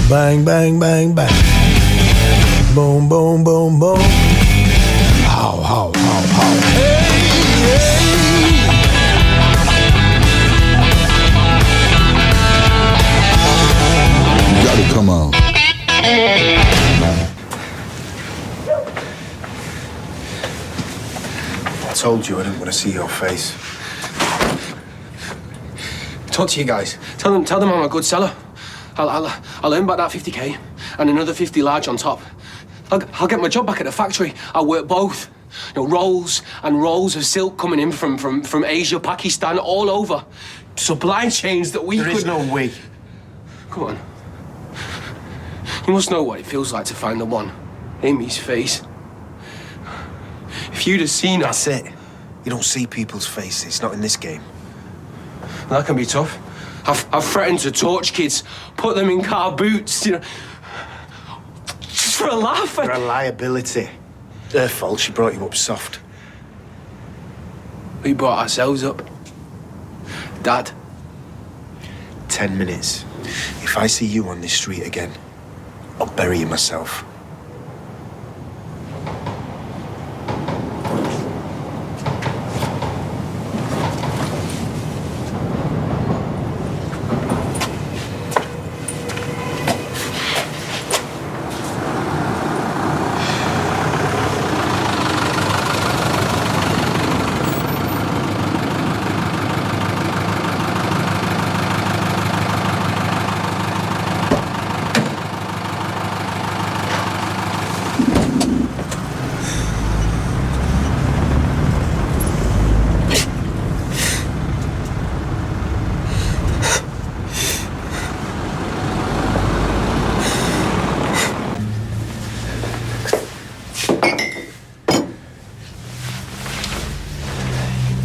Bang, bang, bang, bang. Boom, boom, boom, boom. How, how, how. Hey, hey. You gotta come on. I told you I didn't want to see your face. Talk to you guys. Tell them I'm a good seller. I'll earn back that 50k and another 50 large on top. I'll get my job back at the factory. I'll work both. You know, rolls and rolls of silk coming in from Asia, Pakistan, all over. Supply chains that we There is no we. Come on. You must know what it feels like to find the one. Amy's face. If you'd have seen her... That's it. You don't see people's faces, not in this game. That can be tough. I've threatened to torch kids, put them in car boots, you know, just for a laugh. You're a liability. Their fault she brought you up soft. We brought ourselves up. Dad. 10 minutes. If I see you on this street again, I'll bury you myself.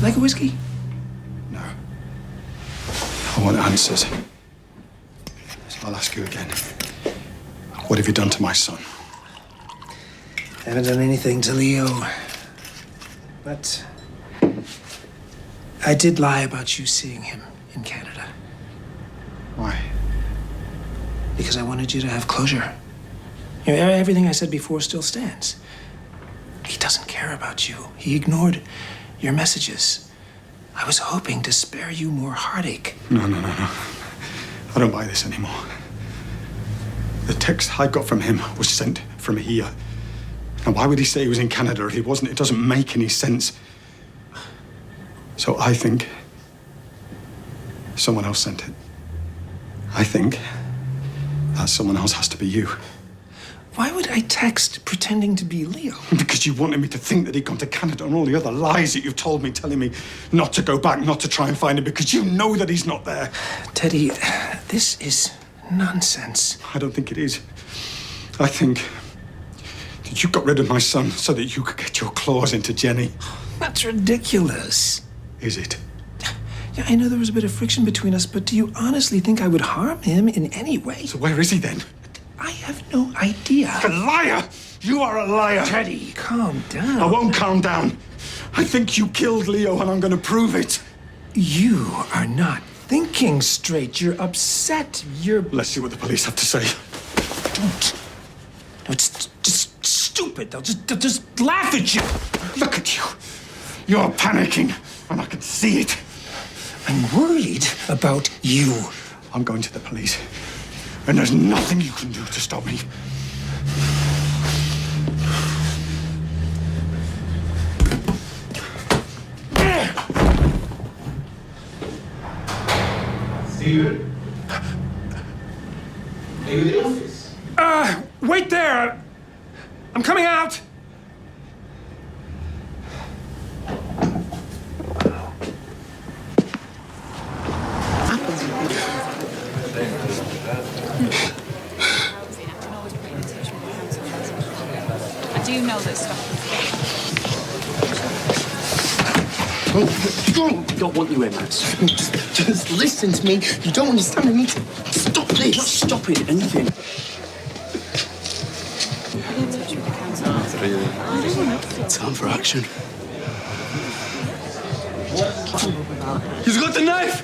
Like a whiskey? No. I want answers. So I'll ask you again. What have you done to my son? I haven't done anything to Leo. But I did lie about you seeing him in Canada. Why? Because I wanted you to have closure. You know, everything I said before still stands. He doesn't care about you. He ignored your messages. I was hoping to spare you more heartache. No. I don't buy this anymore. The text I got from him was sent from here. Now, why would he say he was in Canada if he wasn't? It doesn't make any sense. So I think someone else sent it. I think that someone else has to be you. Why would I text pretending to be Leo? Because you wanted me to think that he'd gone to Canada and all the other lies that you've told me, telling me not to go back, not to try and find him, because you know that he's not there. Teddy, this is nonsense. I don't think it is. I think that you got rid of my son so that you could get your claws into Jenny. That's ridiculous. Is it? Yeah, I know there was a bit of friction between us, but do you honestly think I would harm him in any way? So where is he then? I have no idea. A liar! You are a liar! Teddy, calm down. I won't calm down. I think you killed Leo and I'm going to prove it. You are not thinking straight. You're upset. Let's see what the police have to say. Don't. No, it's just stupid. They'll just laugh at you. Look at you. You're panicking and I can see it. I'm worried about you. I'm going to the police. And there's nothing you can do to stop me. Steven? Are you in the office? Wait there. I'm coming out. I do know that stuff I don't want you here, Max. Just listen to me. You don't understand. I need to stop this. Not stop it, anything. Time for action. He's got the knife!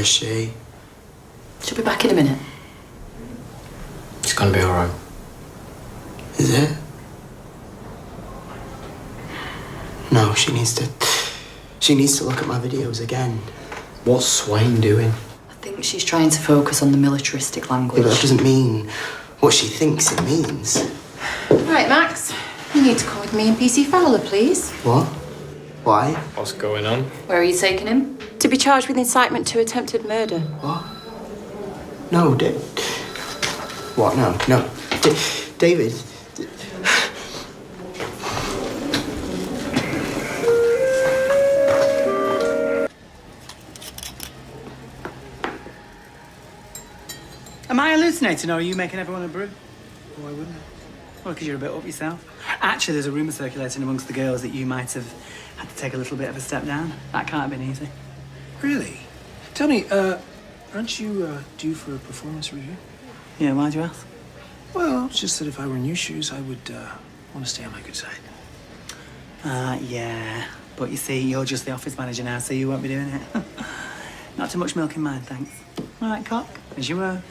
is she? She'll be back in a minute. It's gonna be all right. Is it? No, she needs to look at my videos again. What's Swain doing? I think she's trying to focus on the militaristic language. Yeah, but that doesn't mean what she thinks it means. Right, Max. You need to come with me and PC Fowler, please. What? Why? What's going on? Where are you taking him? To be charged with incitement to attempted murder. What? No, What? No. David. Am I hallucinating, or are you making everyone a brew? Why wouldn't I? Well, because you're a bit up yourself. Actually, there's a rumour circulating amongst the girls that you might have had to take a little bit of a step down. That can't have been easy. Really? Tell me, aren't you due for a performance review? Yeah, why'd you ask? Well, it's just that if I were in your shoes, I would want to stay on my good side. Yeah. But you see, you're just the office manager now, so you won't be doing it. Not too much milk in mine, thanks. All right, cock, as you were.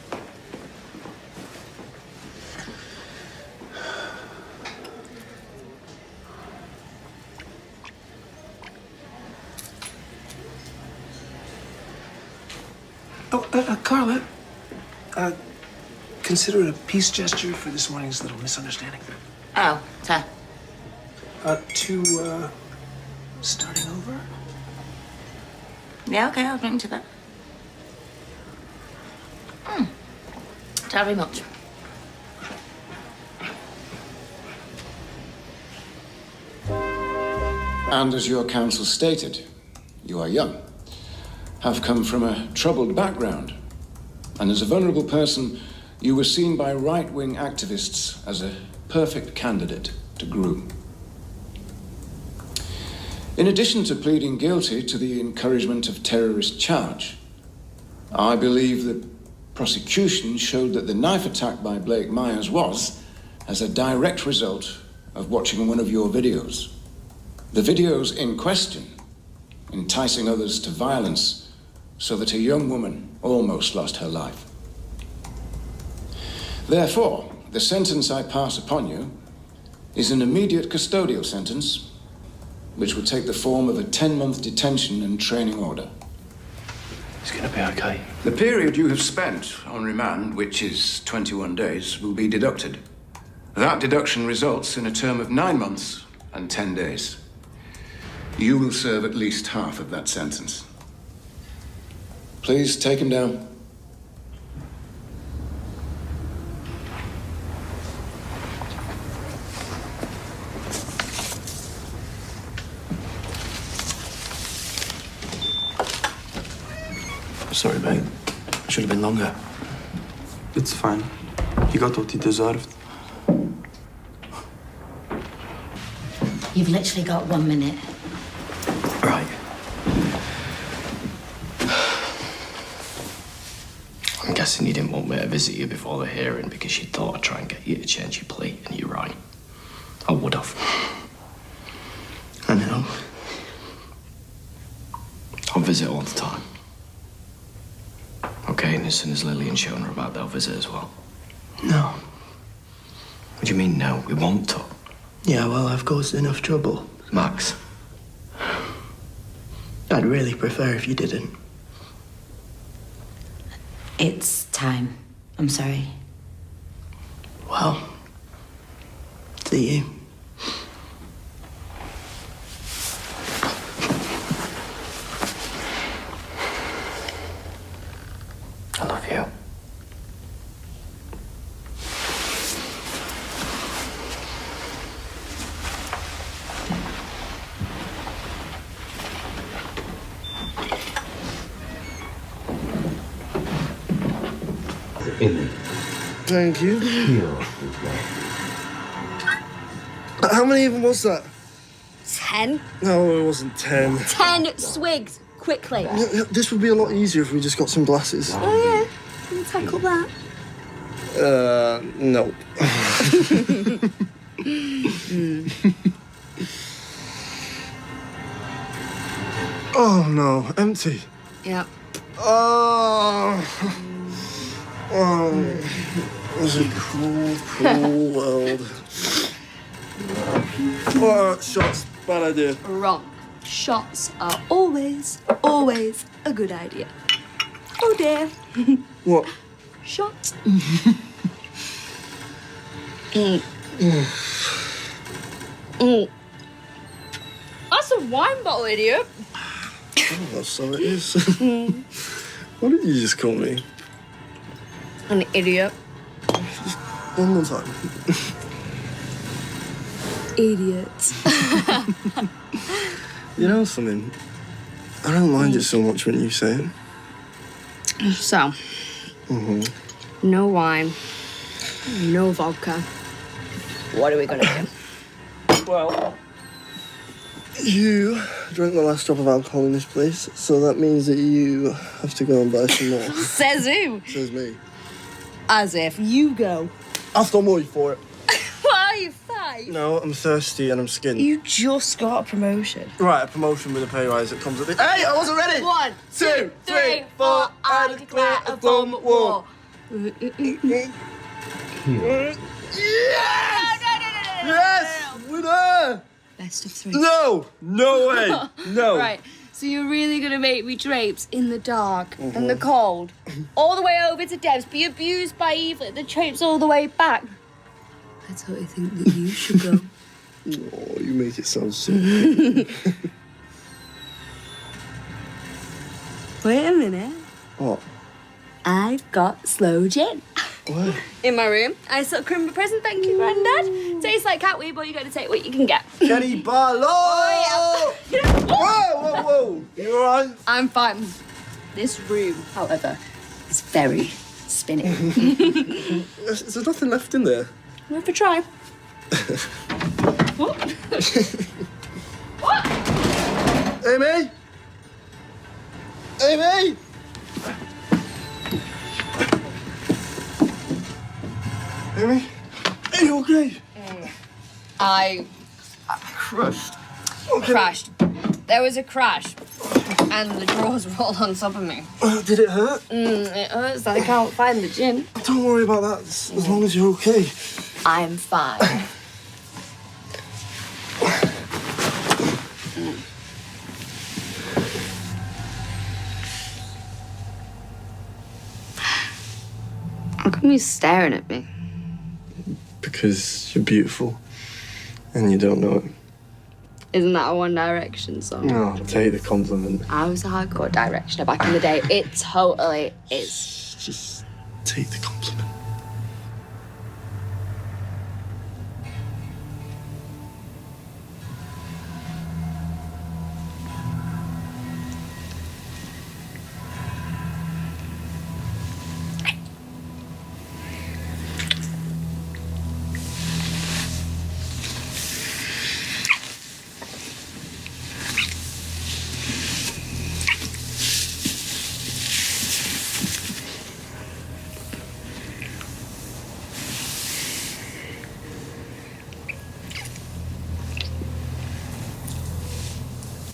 Oh, Carla, consider it a peace gesture for this morning's little misunderstanding. Oh, To, starting over? yeah, okay, I'll drink to that. Very much. And as your counsel stated, you are young, have come from a troubled background, and as a vulnerable person, you were seen by right-wing activists as a perfect candidate to groom. In addition to pleading guilty to the encouragement of terrorist charge, I believe the prosecution showed that the knife attack by Blake Myers was as a direct result of watching one of your videos. The videos in question, enticing others to violence so that a young woman almost lost her life. Therefore, the sentence I pass upon you is an immediate custodial sentence, which will take the form of a 10-month detention and training order. It's gonna be okay. The period you have spent on remand, which is 21 days, will be deducted. That deduction results in a term of 9 months and 10 days. You will serve at least half of that sentence. Please take him down. Sorry, mate. Should have been longer. It's fine. He got what he deserved. You've literally got 1 minute. Right. I'm guessing you didn't want me to visit you before the hearing because you thought I'd try and get you to change your plea, and you're right. I would have. I know. I'll visit all the time. Okay, and as soon as Lily and Shona are back, they'll visit as well. No. What do you mean, no? We won't talk. Yeah, well, I've caused enough trouble. Max. I'd really prefer if you didn't. It's time. I'm sorry. Well, see you. I love you. Thank you. How many even was that? 10. No, it wasn't 10. 10 swigs, quickly. This would be a lot easier if we just got some glasses. Oh, yeah. Can you tackle that? No. Oh, no. Empty. Yeah. It's a cruel, cruel world. Shots, bad idea. Wrong. Shots are always, always a good idea. Oh dear. What? Shots. That's a wine bottle, idiot. Oh, that's so it is. What did you just call me? An idiot. One more time. Idiot. You know something? I don't mind it so much when you say it. So, no wine, no vodka. What are we gonna do? Well, you drank the last drop of alcohol in this place, so that means that you have to go and buy some more. Says who? Says me. As if you go. I'll still more you for it. Why are you five? No, I'm thirsty and I'm skinned. You just got a promotion. Right, a promotion with a pay rise that comes at the... Hey, I wasn't ready! 1, 2, 3, 4, I declare a bomb war. Yes! Winner! Best of 3. No! No way! No. Right, so you're really gonna make me traipse in the dark and the cold, all the way over to Deb's, be abused by evil, the traipse all the way back. I totally think that you should go. Oh, you make it sound so... Wait a minute. What? I've got slow gin. What? In my room. I took Crimber present, thank you, Grandad. Tastes like cat wee, but you gotta take what you can get. Kenny Barlow! Oh, yeah. Whoa, whoa, whoa! You alright? I'm fine. This room, however, is very spinning. There's nothing left in there. We'll have to try. What? What? Amy? Amy? Amy? Are you okay? I crashed. Crashed. There was a crash, and the drawers were all on top of me. Did it hurt? It hurts that I can't find the gin. Don't worry about that, as long as you're okay. I'm fine. How come you're staring at me? Because you're beautiful, and you don't know it. Isn't that a One Direction song? No, take the compliment. I was a hardcore Directioner back in the day. It totally is. Just take the compliment.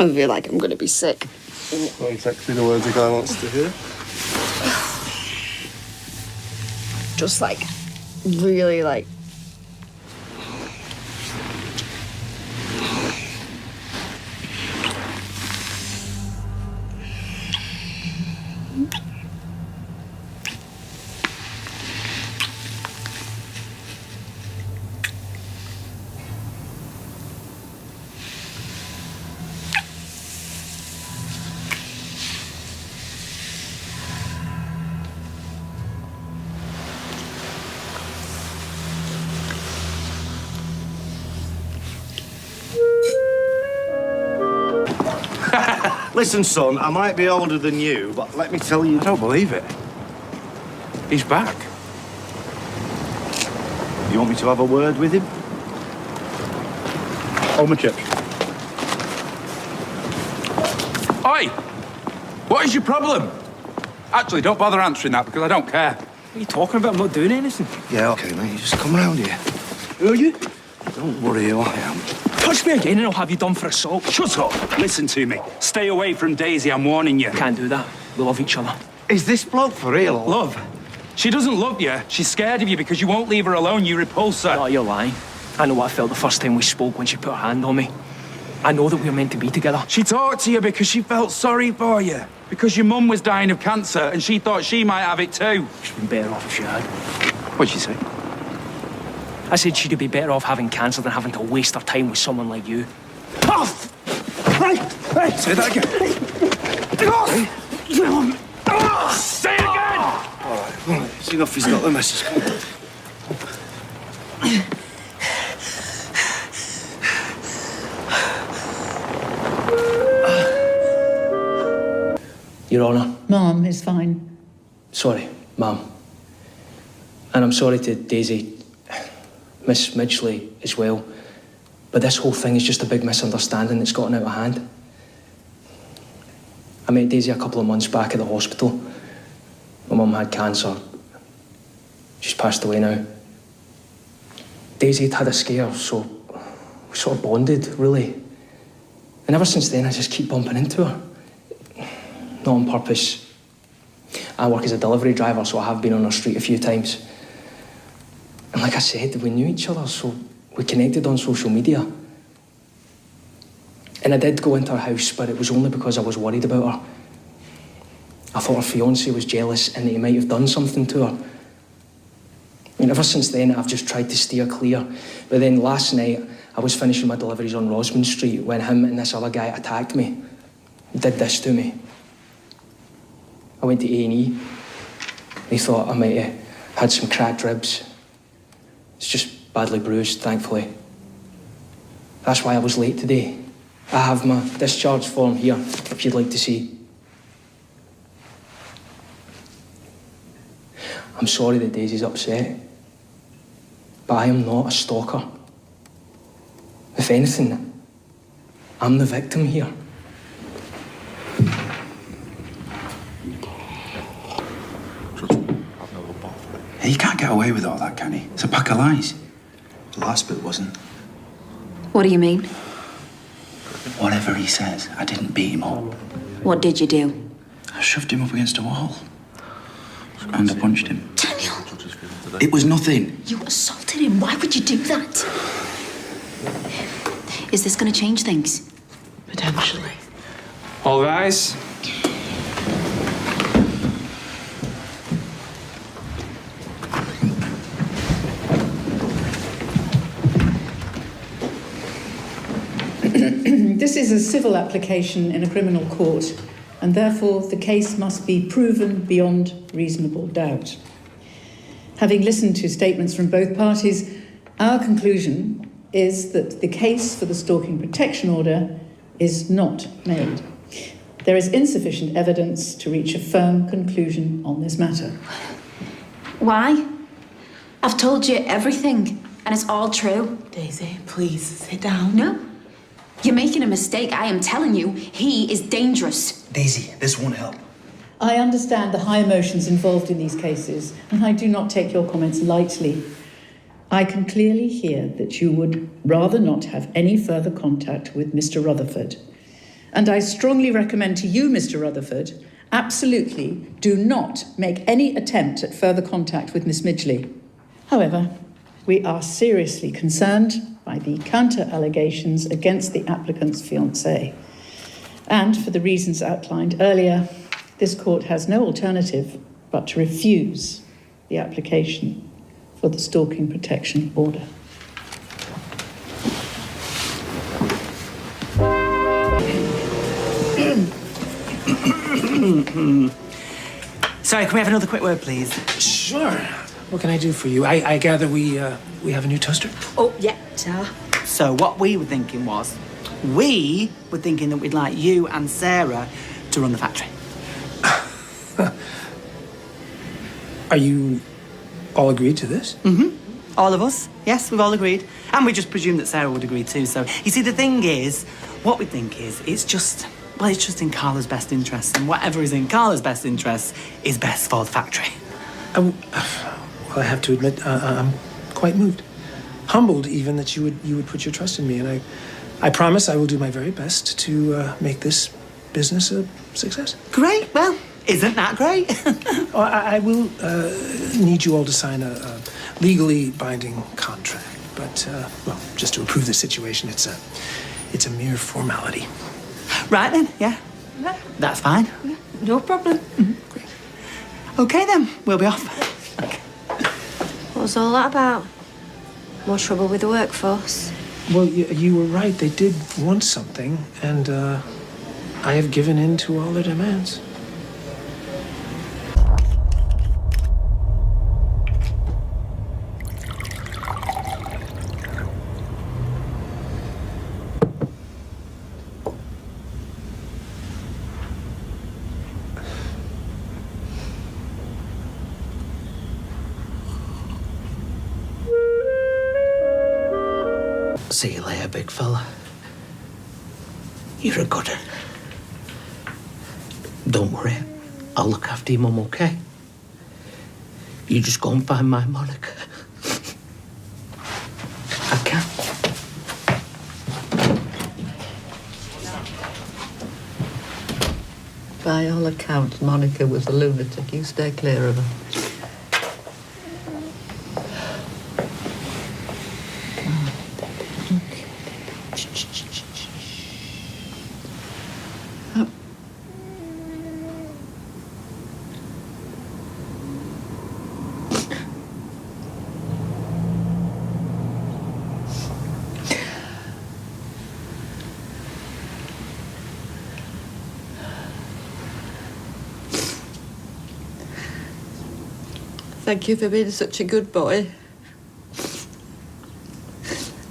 I feel like I'm gonna be sick. Not exactly the words a guy wants to hear. Just like, really like. Listen, son, I might be older than you, but let me tell you... I don't believe it. He's back. You want me to have a word with him? Hold my chips. Oi! What is your problem? Actually, don't bother answering that because I don't care. What are you talking about? I'm not doing anything. Yeah, OK, mate. You just come round here. Who are you? Don't worry who I am. Touch me again and I'll have you done for assault. Shut up. Listen to me. Stay away from Daisy, I'm warning you. Can't do that. We love each other. Is this bloke for real? Love? She doesn't love you. She's scared of you because you won't leave her alone. You repulse her. No, you're lying. I know what I felt the first time we spoke when she put her hand on me. I know that we were meant to be together. She talked to you because she felt sorry for you. Because your mum was dying of cancer and she thought she might have it too. She'd been better off if she had. What'd she say? I said she'd be better off having cancer than having to waste her time with someone like you. Oh! Hey! Hey! Say that again. Say it again! All right. See if he's got the message. Your Honour. Mom is fine. Sorry, Ma'am. And I'm sorry to Daisy, Miss Midgley as well. But this whole thing is just a big misunderstanding that's gotten out of hand. I met Daisy a couple of months back at the hospital. My mum had cancer. She's passed away now. Daisy had had a scare, so we sort of bonded, really. And ever since then, I just keep bumping into her. Not on purpose. I work as a delivery driver, so I have been on her street a few times. And like I said, we knew each other, so we connected on social media. And I did go into her house, but it was only because I was worried about her. I thought her fiancé was jealous and that he might have done something to her. And ever since then, I've just tried to steer clear. But then last night, I was finishing my deliveries on Rosman Street when him and this other guy attacked me. He did this to me. I went to A&E. They thought I might have had some cracked ribs. It's just badly bruised, thankfully. That's why I was late today. I have my discharge form here, if you'd like to see. I'm sorry that Daisy's upset, but I am not a stalker. If anything, I'm the victim here. He can't get away with all that, can he? It's a pack of lies. The last bit wasn't. What do you mean? Whatever he says, I didn't beat him up. What did you do? I shoved him up against a wall. And I punched him. Daniel! It was nothing. You assaulted him. Why would you do that? Is this going to change things? Potentially. All rise. This is a civil application in a criminal court, and therefore the case must be proven beyond reasonable doubt. Having listened to statements from both parties, our conclusion is that the case for the Stalking Protection Order is not made. There is insufficient evidence to reach a firm conclusion on this matter. Why? I've told you everything, and it's all true. Daisy, please sit down. No. You're making a mistake. I am telling you, he is dangerous. Daisy, this won't help. I understand the high emotions involved in these cases, and I do not take your comments lightly. I can clearly hear that you would rather not have any further contact with Mr. Rutherford. And I strongly recommend to you, Mr. Rutherford, absolutely do not make any attempt at further contact with Miss Midgley. However, we are seriously concerned by the counter-allegations against the applicant's fiancé. And for the reasons outlined earlier, this court has no alternative but to refuse the application for the Stalking Protection Order. Sorry, can we have another quick word, please? Sure. What can I do for you? I gather we have a new toaster? Oh, yeah, sir. So what we were thinking was, we were thinking that we'd like you and Sarah to run the factory. Are you all agreed to this? Mm-hmm. All of us. Yes, we've all agreed. And we just presumed that Sarah would agree too. So, you see, the thing is, what we think is, it's just in Carla's best interest. And whatever is in Carla's best interest is best for the factory. Well, I have to admit, I'm quite moved. Humbled, even, that you would put your trust in me. And I promise I will do my very best to make this business a success. Great. Well, Isn't that great? I will need you all to sign a legally binding contract. But, well, just to approve the situation, it's a mere formality. Right then, yeah. That's fine. No problem. Great. Okay then, we'll be off. What was all that about? More trouble with the workforce? Well, you were right. They did want something, and I have given in to all their demands. See you later, big fella. You're a gooder. Don't worry. I'll look after your mum, okay? You just go and find my Monica. I can. By all accounts, Monica was a lunatic. You stay clear of her. Thank you for being such a good boy.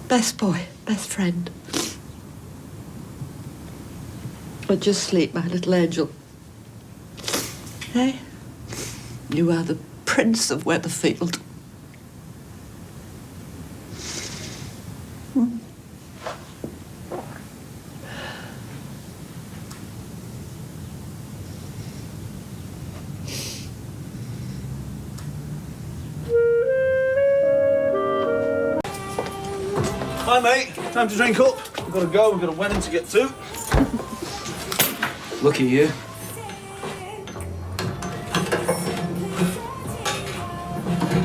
Best boy, best friend. But just sleep, my little angel. Hey? You are the Prince of Weatherfield. Hi, mate. Time to drink up. We've got to go. We've got a wedding to get to. Look at you.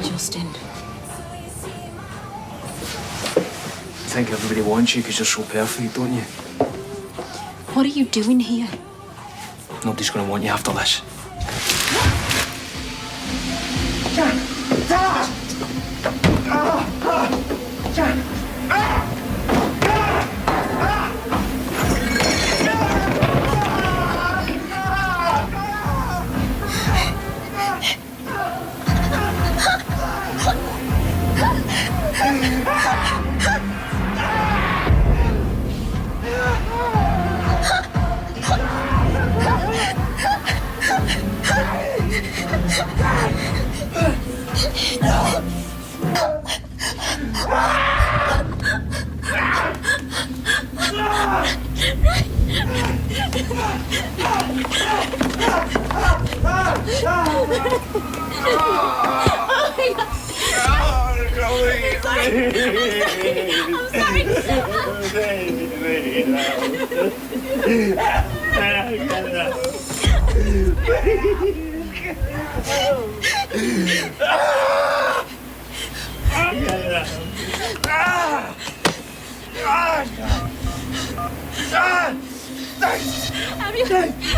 Justin. I think everybody wants you because you're so perfect, don't you? What are you doing here? Nobody's going to want you after this.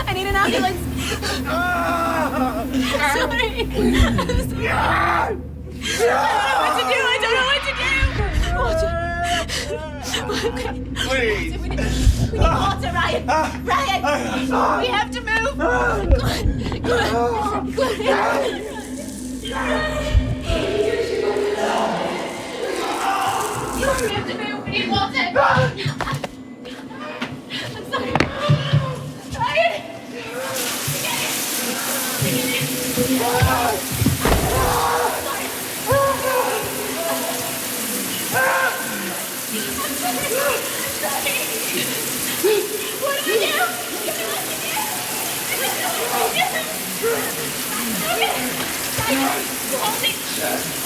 I need an ambulance. Sorry. I don't know what to do. Please. We need water, Ryan. Ryan, we have to move. Go on. We have to move. We need water. I'm sorry. Ryan. What do we do?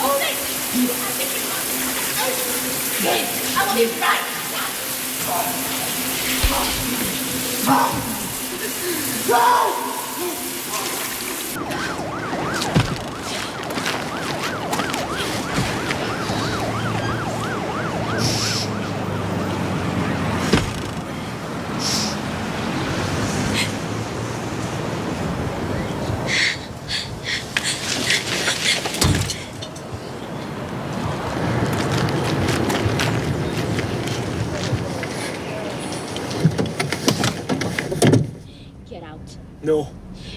Hold it. I will be right. No.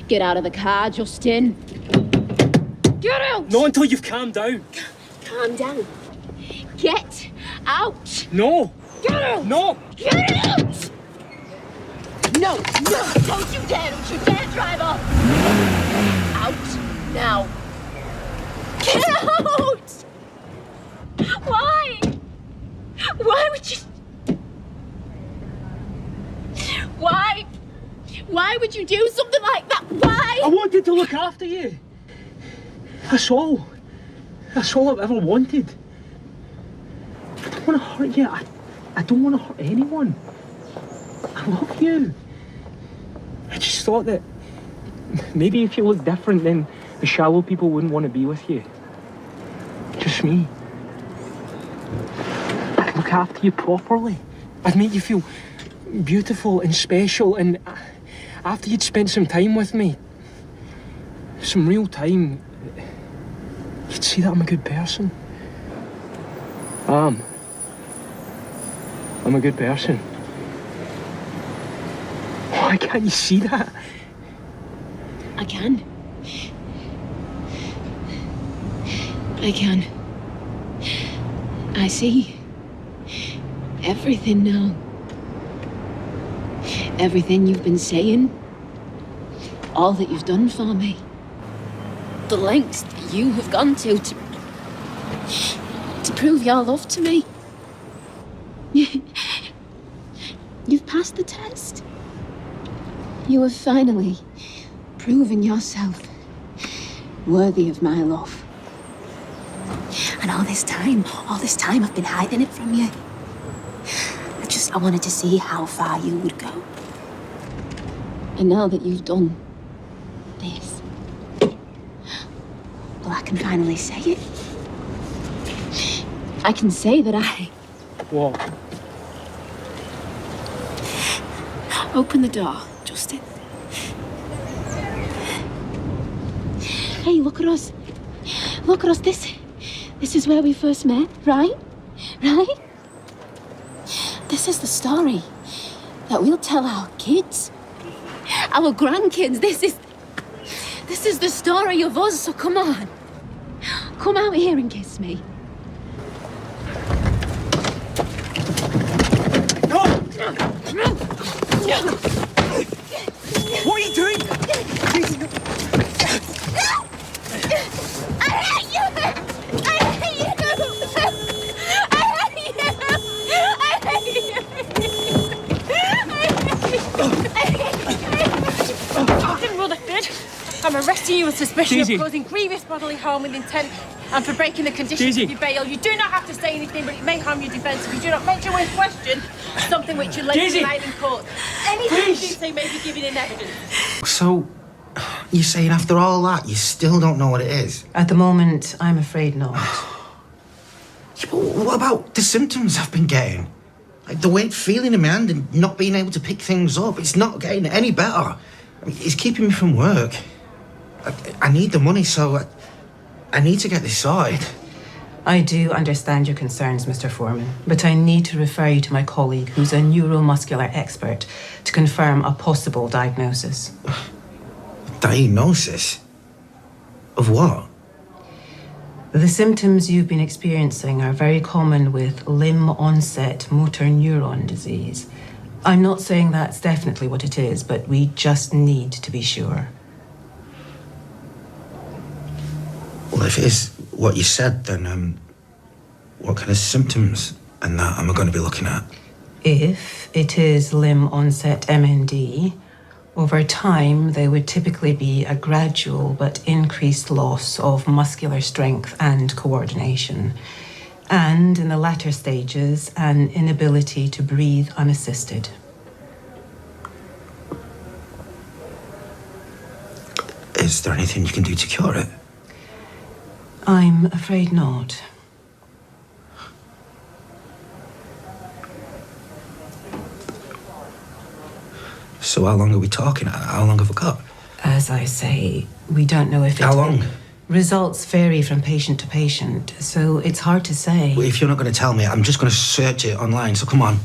Get out of the car, Justin. Get out! Not until you've calmed down. Calm down. Get out! No. Get out! No. Get out! No, don't you dare drive off! Out now. Get out! Why? Why would you... Why would you do something like that? Why? I wanted to look after you. That's all. That's all I've ever wanted. I don't want to hurt you. I don't want to hurt anyone. I love you. I just thought that maybe if you look different, then the shallow people wouldn't want to be with you. Just me. I'd look after you properly. I'd make you feel beautiful and special, and after you'd spent some time with me, some real time, you'd see that I'm a good person. I'm a good person. Why can't you see that? I can. I see everything now. Everything you've been saying. All that you've done for me. The lengths that you have gone to prove your love to me. You've passed the test. You have finally proven yourself worthy of my love. And all this time I've been hiding it from you. I wanted to see how far you would go. And now that you've done this, well, I can finally say it. I can say that I... What? Open the door, Justin. Hey, look at us. Look at us. This is where we first met, right? Right? This is the story that we'll tell our kids, our grandkids. This is the story of us, so come on. Come out here and kiss me. No! What are you doing? I hate you! I hate you! Captain Rutherford, I'm arresting you on suspicion Daisy. of causing grievous bodily harm with intent and for breaking the conditions Daisy. of your bail. You do not have to say anything, but it may harm your defence if you do not mention with question something which you later Daisy. deny in court. Anything you Please. say may be given in evidence. So, you're saying after all that, you still don't know what it is? At the moment, I'm afraid not. What about the symptoms I've been getting? Like the weight feeling in my hand and not being able to pick things up. It's not getting any better. I mean, it's keeping me from work. I need the money, so I need to get this sorted. I do understand your concerns, Mr. Foreman, but I need to refer you to my colleague, who's a neuromuscular expert, to confirm a possible diagnosis. Diagnosis? Of what? The symptoms you've been experiencing are very common with limb-onset motor neuron disease. I'm not saying that's definitely what it is, but we just need to be sure. Well, if it is what you said, then what kind of symptoms and that am I going to be looking at? If it is limb-onset MND, over time, there would typically be a gradual but increased loss of muscular strength and coordination. And in the latter stages, an inability to breathe unassisted. Is there anything you can do to cure it? I'm afraid not. So how long are we talking? How long have I got? As I say, we don't know if it... How long? Results vary from patient to patient, so it's hard to say. Well, if you're not going to tell me, I'm just going to search it online. So come on,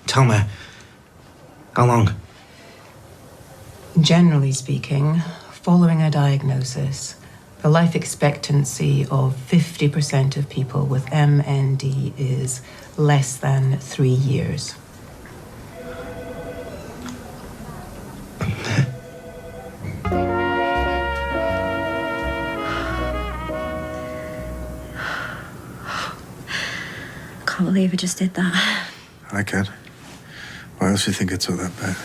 tell me. How long? Generally speaking, following a diagnosis, the life expectancy of 50% of people with MND is less than 3 years. Can't believe I just did that. I can. Why else do you think I took that bet?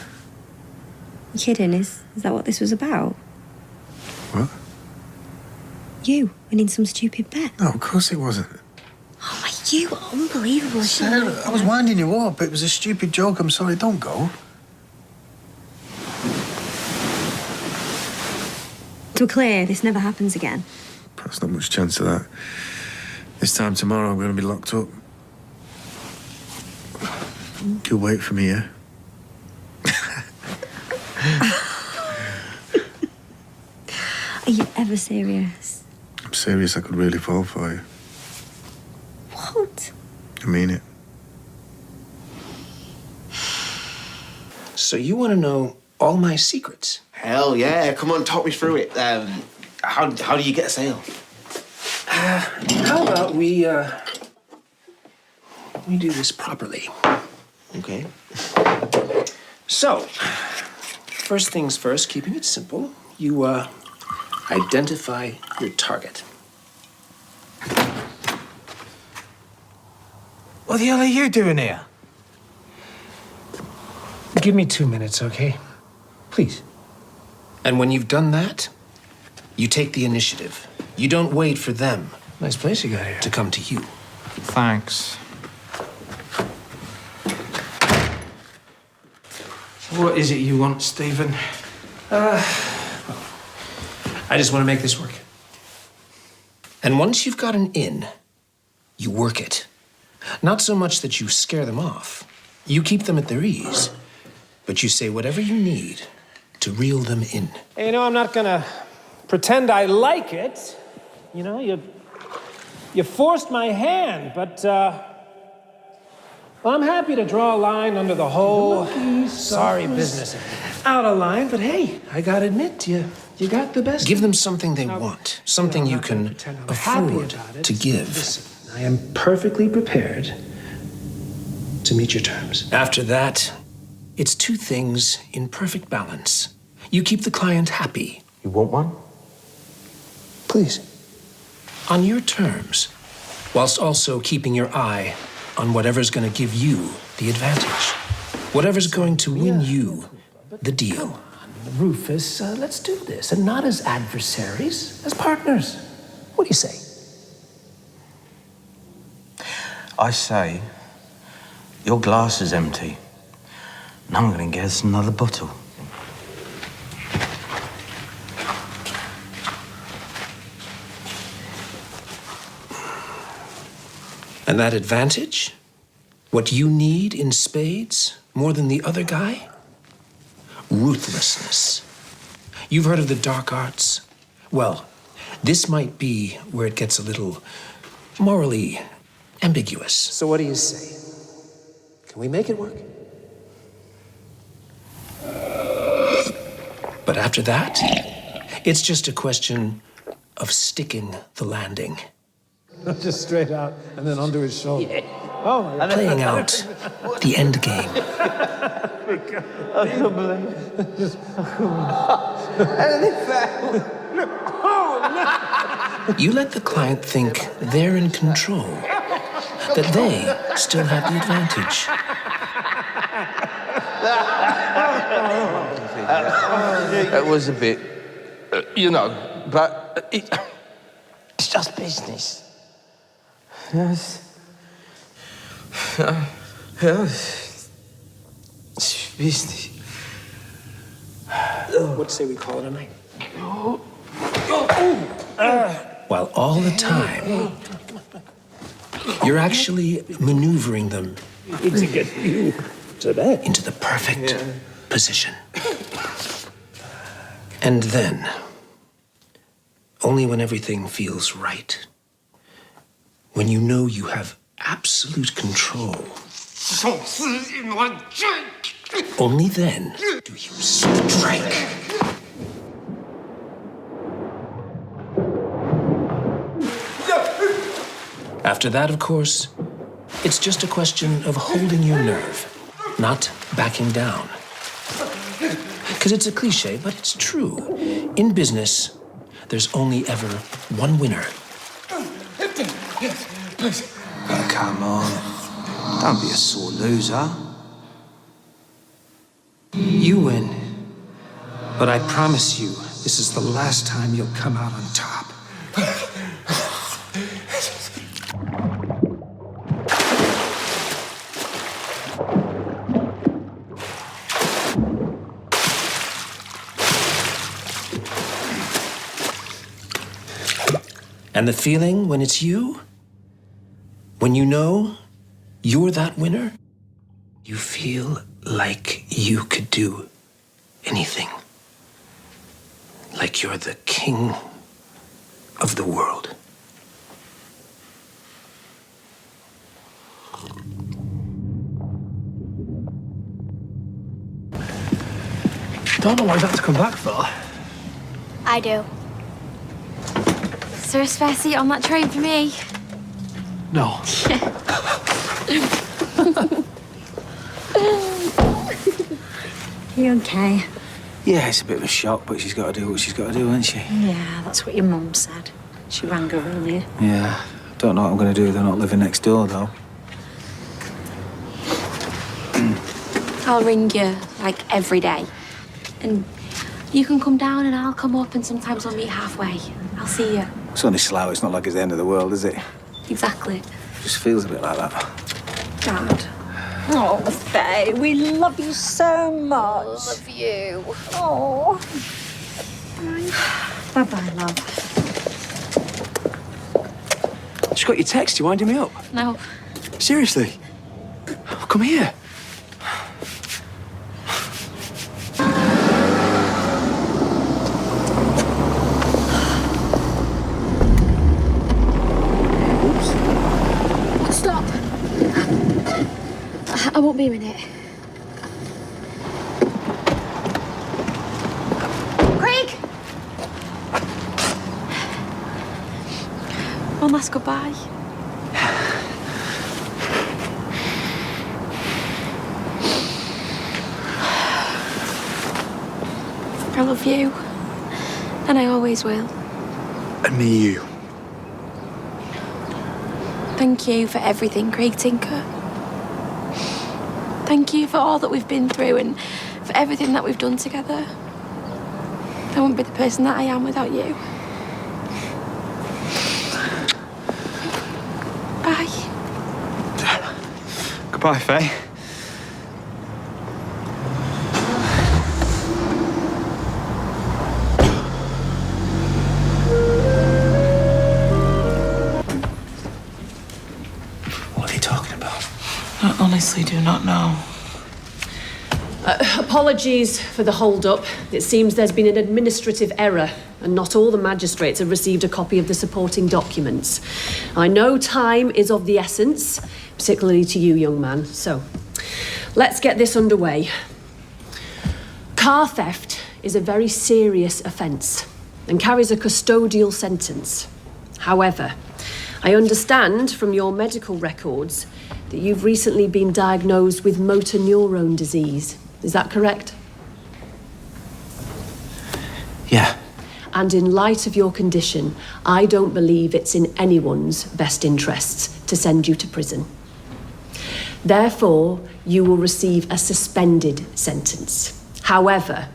You kidding? Is that what this was about? What? You winning some stupid bet? No, of course it wasn't. Oh my, you are unbelievable. Sarah, I was winding you up. It was a stupid joke. I'm sorry. Don't go. To be clear, this never happens again. There's not much chance of that. This time tomorrow, I'm going to be locked up. You'll wait for me, yeah? Are you ever serious? I'm serious. I could really fall for you. What? I mean it. So you want to know all my secrets? Hell yeah. Come on, talk me through it. How do you get a sale? How about we do this properly? Okay. So, first things first, keeping it simple, you identify your target. What the hell are you doing here? Give me 2 minutes, okay? Please. And when you've done that, you take the initiative. You don't wait for them. Nice place you got here. To come to you. Thanks. What is it you want, Stephen? I just want to make this work. And once you've got an in, you work it. Not so much that you scare them off. You keep them at their ease. But you say whatever you need to reel them in. Hey, you know, I'm not gonna pretend I like it. You know, you forced my hand, but, well, I'm happy to draw a line under the whole sorry business. Out of line, but hey, I gotta admit, you got the best. Give them something they want, something you can afford to give. Listen, I am perfectly prepared to meet your terms. After that, it's two things in perfect balance. You keep the client happy. You want one? Please. On your terms, whilst also keeping your eye on whatever's going to give you the advantage. Whatever's going to win you the deal. Rufus, let's do this, and not as adversaries, as partners. What do you say? I say, your glass is empty, and I'm going to get us another bottle. And that advantage? What you need in spades more than the other guy? Ruthlessness. You've heard of the dark arts? Well, this might be where it gets a little morally ambiguous. So what do you say? Can we make it work? But after that, it's just a question of sticking the landing. Just straight out and then onto his shoulder. Yeah. Oh my God. Playing out the end game. I can't believe it. You let the client think they're in control, that they still have the advantage. It was a bit, but it's just business. Yes. Yes. It's business. What say we call it a night? While all the time, you're actually maneuvering them into the perfect position. And then, only when everything feels right, when you know you have absolute control, Only then do you strike. After that, of course, it's just a question of holding your nerve, not backing down. Because it's a cliche, but it's true. In business, there's only ever one winner. Oh, come on. Don't be a sore loser. You win. But I promise you, this is the last time you'll come out on top. And the feeling when it's you, when you know you're that winner, you feel like you could do anything. Like you're the king of the world. Don't know what he's had to come back for. I do. Is there a spare seat on that train for me? No. You okay? Yeah, it's a bit of a shock, but she's got to do what she's got to do, hasn't she? Yeah, that's what your mum said. She rang her earlier. Yeah. Don't know what I'm going to do. They're not living next door, though. I'll ring you, like, every day. And you can come down and I'll come up and sometimes we'll meet halfway. I'll see you. It's only Slough. It's not like it's the end of the world, is it? Exactly. Just feels a bit like that. Dad. Oh, Faye, we love you so much. Love you. Oh. Bye-bye, love. She got your text. You winding me up? No. Seriously? Come here. Stop. I won't be a minute. Craig! One last goodbye. I love you. And I always will. And me, you. Thank you for everything, Craig Tinker. Thank you for all that we've been through and for everything that we've done together. I wouldn't be the person that I am without you. Bye. Goodbye, Faye. What are they talking about? I honestly do not know. Apologies for the hold-up. It seems there's been an administrative error and not all the magistrates have received a copy of the supporting documents. I know time is of the essence, particularly to you, young man. So, let's get this underway. Car theft is a very serious offence and carries a custodial sentence. However, I understand from your medical records that you've recently been diagnosed with motor neurone disease. Is that correct? Yeah. And in light of your condition, I don't believe it's in anyone's best interests to send you to prison. Therefore, you will receive a suspended sentence. However,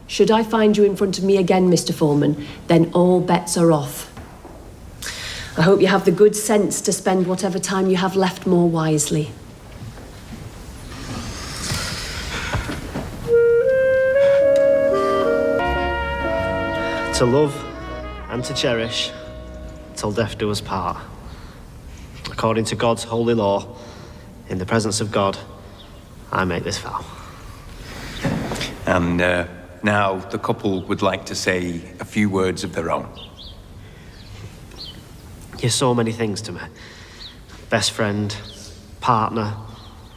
should I find you in front of me again, Mr. Foreman, then all bets are off. I hope you have the good sense to spend whatever time you have left more wisely. To love and to cherish till death do us part. According to God's holy law, in the presence of God, I make this vow. And now the couple would like to say a few words of their own. You're so many things to me. Best friend, partner,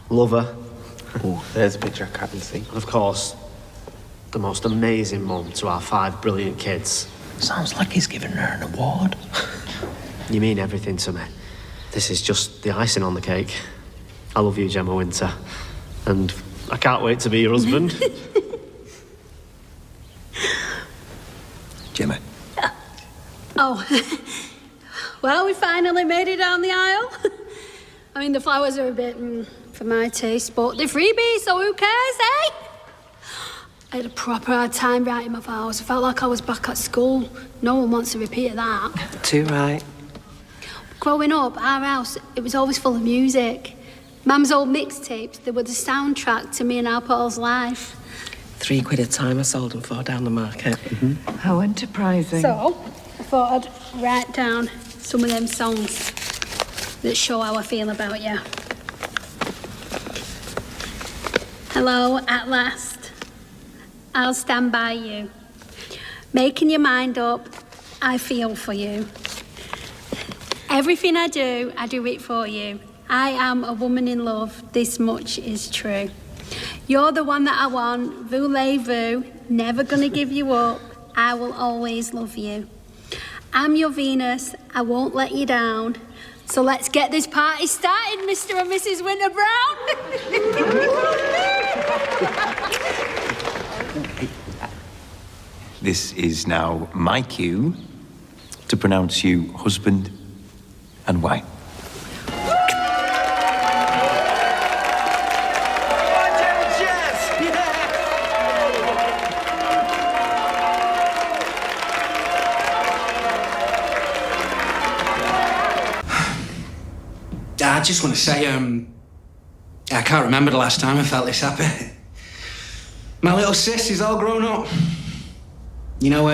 lover, Oh, there's a picture I can't see. And of course, the most amazing mum to our 5 brilliant kids. Sounds like he's giving her an award. You mean everything to me. This is just the icing on the cake. I love you, Gemma Winter. And I can't wait to be your husband. Gemma. Oh, well, we finally made it down the aisle. I mean, the flowers are a bit for my taste, but they're freebies, so who cares, eh? I had a proper hard time writing my vows. I felt like I was back at school. No one wants to repeat that. Too right. Growing up, our house, it was always full of music. Mum's old mixtapes, they were the soundtrack to me and our Paul's life. £3 a time I sold them for down the market. How enterprising. So, I thought I'd write down some of them songs that show how I feel about you. Hello, at last. I'll stand by you. Making your mind up, I feel for you. Everything I do it for you. I am a woman in love, this much is true. You're the one that I want, voulez-vous, never gonna give you up. I will always love you. I'm your Venus, I won't let you down. So let's get this party started, Mr. and Mrs. Winter This is now my cue to pronounce you husband and wife. I just want to say, I can't remember the last time I felt this happy. My little sis is all grown up. You know,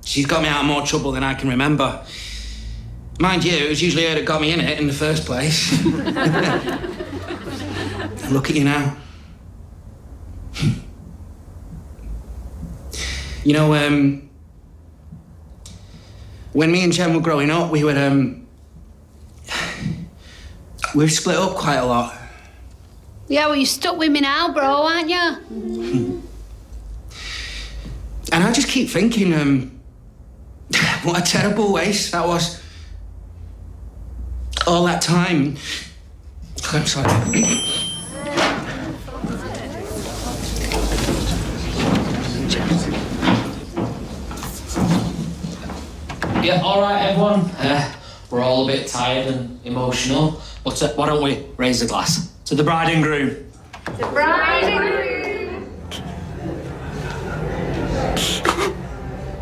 she's got me out of more trouble than I can remember. Mind you, it was usually her that got me in it in the first place. And look at you now. You know, when me and Jen were growing up, we were split up quite a lot. Yeah, well, you're stuck with me now, bro, aren't you? And I just keep thinking, what a terrible waste that was. All that time. I'm sorry. Yeah, all right, everyone. We're all a bit tired and emotional, but why don't we raise a glass to the bride and groom? The bride and groom.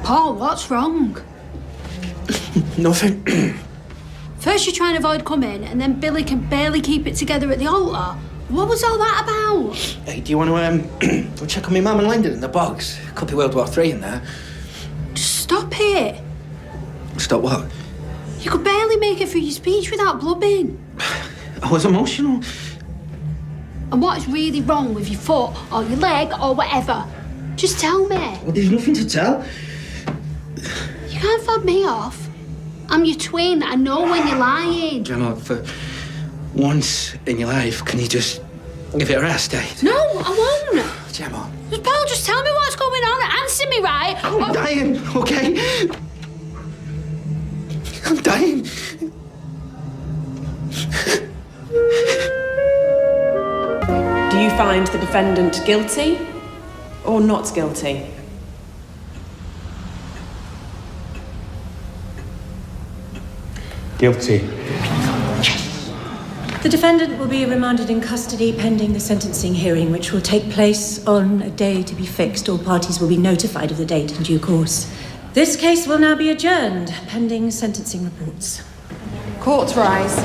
Paul, what's wrong? Nothing. First you try and avoid coming, and then Billy can barely keep it together at the altar. What was all that about? Hey, do you want to go check on my mum and Lyndon in the box? Could be World War III in there. Just stop it. Stop what? You could barely make it through your speech without blubbing. I was emotional. And what is really wrong with your foot or your leg or whatever? Just tell me. Well, there's nothing to tell. You can't fob me off. I'm your twin. I know when you're lying. Gemma, for once in your life, can you just give it a rest, eh? No, I won't. Gemma. Paul, just tell me what's going on. Answer me right. I'm dying, okay? I'm dying. Do you find the defendant guilty or not guilty? Guilty. The defendant will be remanded in custody pending the sentencing hearing, which will take place on a day to be fixed. All parties will be notified of the date in due course. This case will now be adjourned pending sentencing reports. Court rise.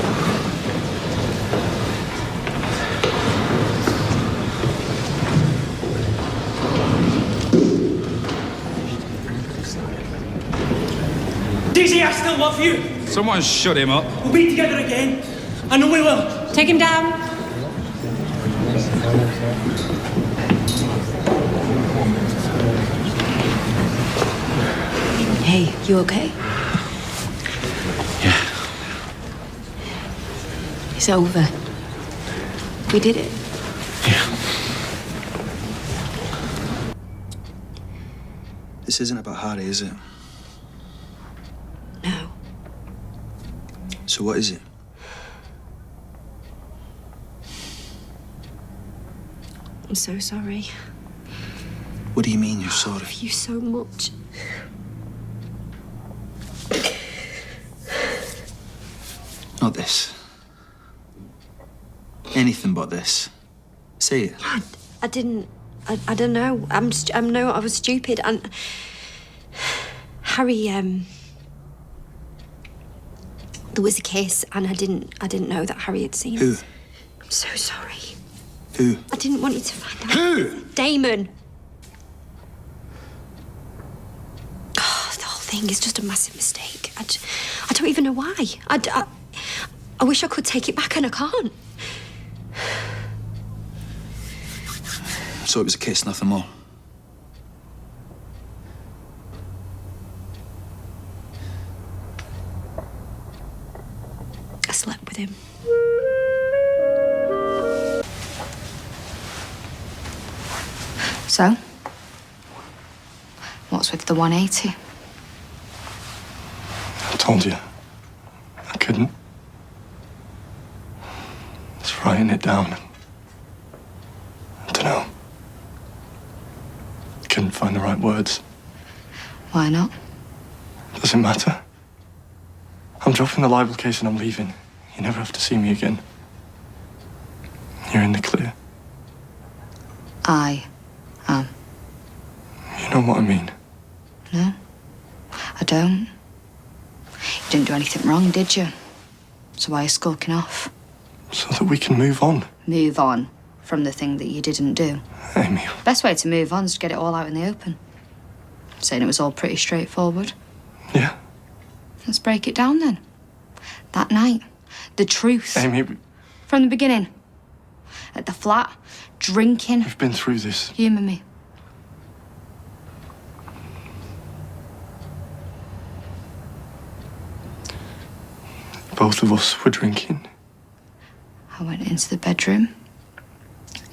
Daisy, I still love you. Someone shut him up. We'll be together again. I know we will. Take him down. Hey, you okay? Yeah. It's over. We did it. Yeah. This isn't about Harry, is it? No. So what is it? I'm so sorry. What do you mean you're sorry? I love you so much. Not this. Anything but this. Say it. I didn't. I don't know. I was stupid. And Harry, there was a kiss, and I didn't know that Harry had seen Who? us. I'm so sorry. Who? I didn't want you to find out. Who? Damon. Oh, the whole thing is just a massive mistake. I don't even know why. I wish I could take it back, and I can't. So it was a kiss, nothing more. I slept with him. So? What's with the 180? I told you. I couldn't. Just writing it down. I don't know. Couldn't find the right words. Why not? Doesn't matter. I'm dropping the libel case and I'm leaving. You never have to see me again. You're in the clear. I am. You know what I mean? No, I don't. You didn't do anything wrong, did you? So why are you skulking off? So that we can move on. Move on from the thing that you didn't do. Amy. Best way to move on is to get it all out in the open. Saying it was all pretty straightforward. Yeah. Let's break it down then. That night, the truth. Amy, From the beginning. At the flat, drinking. we've been through this. Humour me. Both of us were drinking. I went into the bedroom,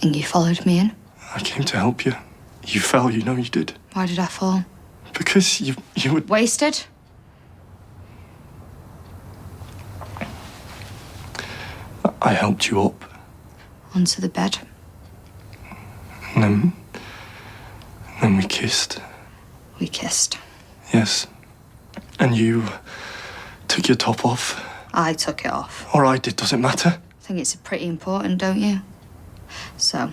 and you followed me in. I came to help you. You fell, you know you did. Why did I fall? Because you were... Wasted? I helped you up. Onto the bed. And then we kissed. We kissed. Yes. And you took your top off. I took it off. Or I did, does it matter? I think it's pretty important, don't you? So,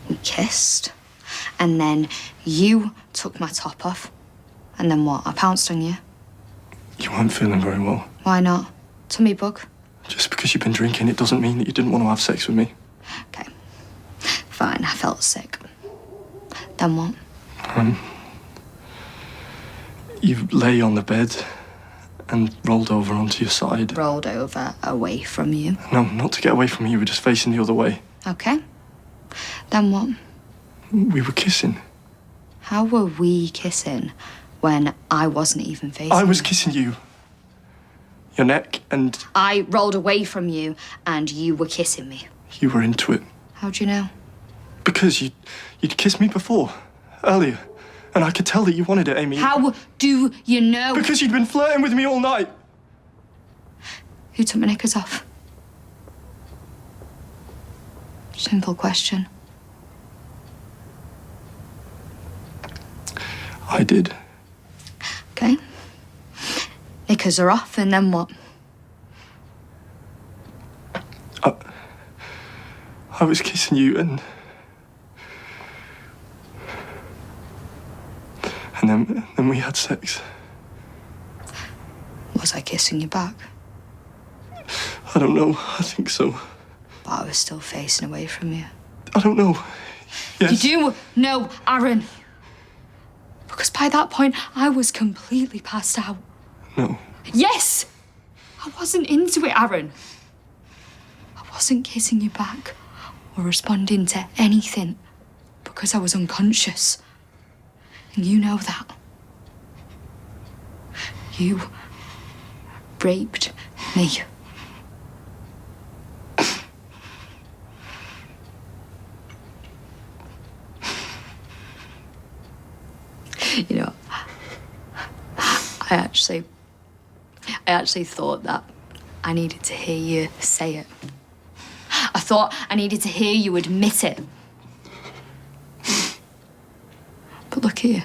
we kissed, and then you took my top off, and then what? I pounced on you. You weren't feeling very well. Why not? Tummy bug. Just because you've been drinking, it doesn't mean that you didn't want to have sex with me. Okay. Fine, I felt sick. Then what? You lay on the bed and rolled over onto your side. Rolled over away from you. No, not to get away from you, you were just facing the other way. Okay. Then what? We were kissing. How were we kissing when I wasn't even facing I was you? kissing you. Your neck, and I rolled away from you and you were kissing me. you were into it. How'd you know? Because you'd kissed me before, earlier. And I could tell that you wanted it, Amy. How do you know? Because you'd been flirting with me all night. Who took my knickers off? Simple question. I did. Okay. Knickers are off, and then what? I was kissing you and then we had sex. Was I kissing you back? I don't know. I think so. But I was still facing away from you. I don't know. Yes. You do know, Aaron. Because by that point, I was completely passed out. No. Yes! I wasn't into it, Aaron. I wasn't kissing you back or responding to anything because I was unconscious. And you know that. You raped me. You know, I actually thought that I needed to hear you say it. I thought I needed to hear you admit it. But look here.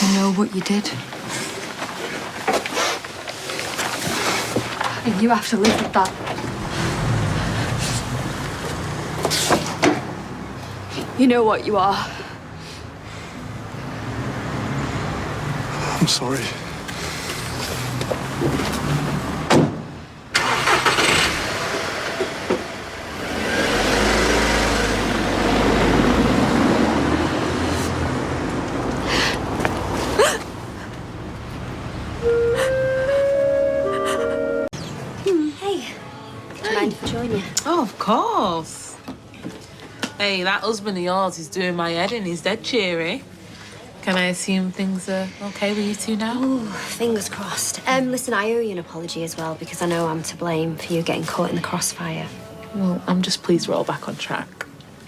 You know what you did. And you have to live with that. You know what you are. I'm sorry. Hey, do you mind if I join you? Oh, of course. Hey, that husband of yours is doing my head in. He's dead cheery. Can I assume things are okay with you two now? Ooh, fingers crossed. Listen, I owe you an apology as well because I know I'm to blame for you getting caught in the crossfire. Well, I'm just pleased we're all back on track.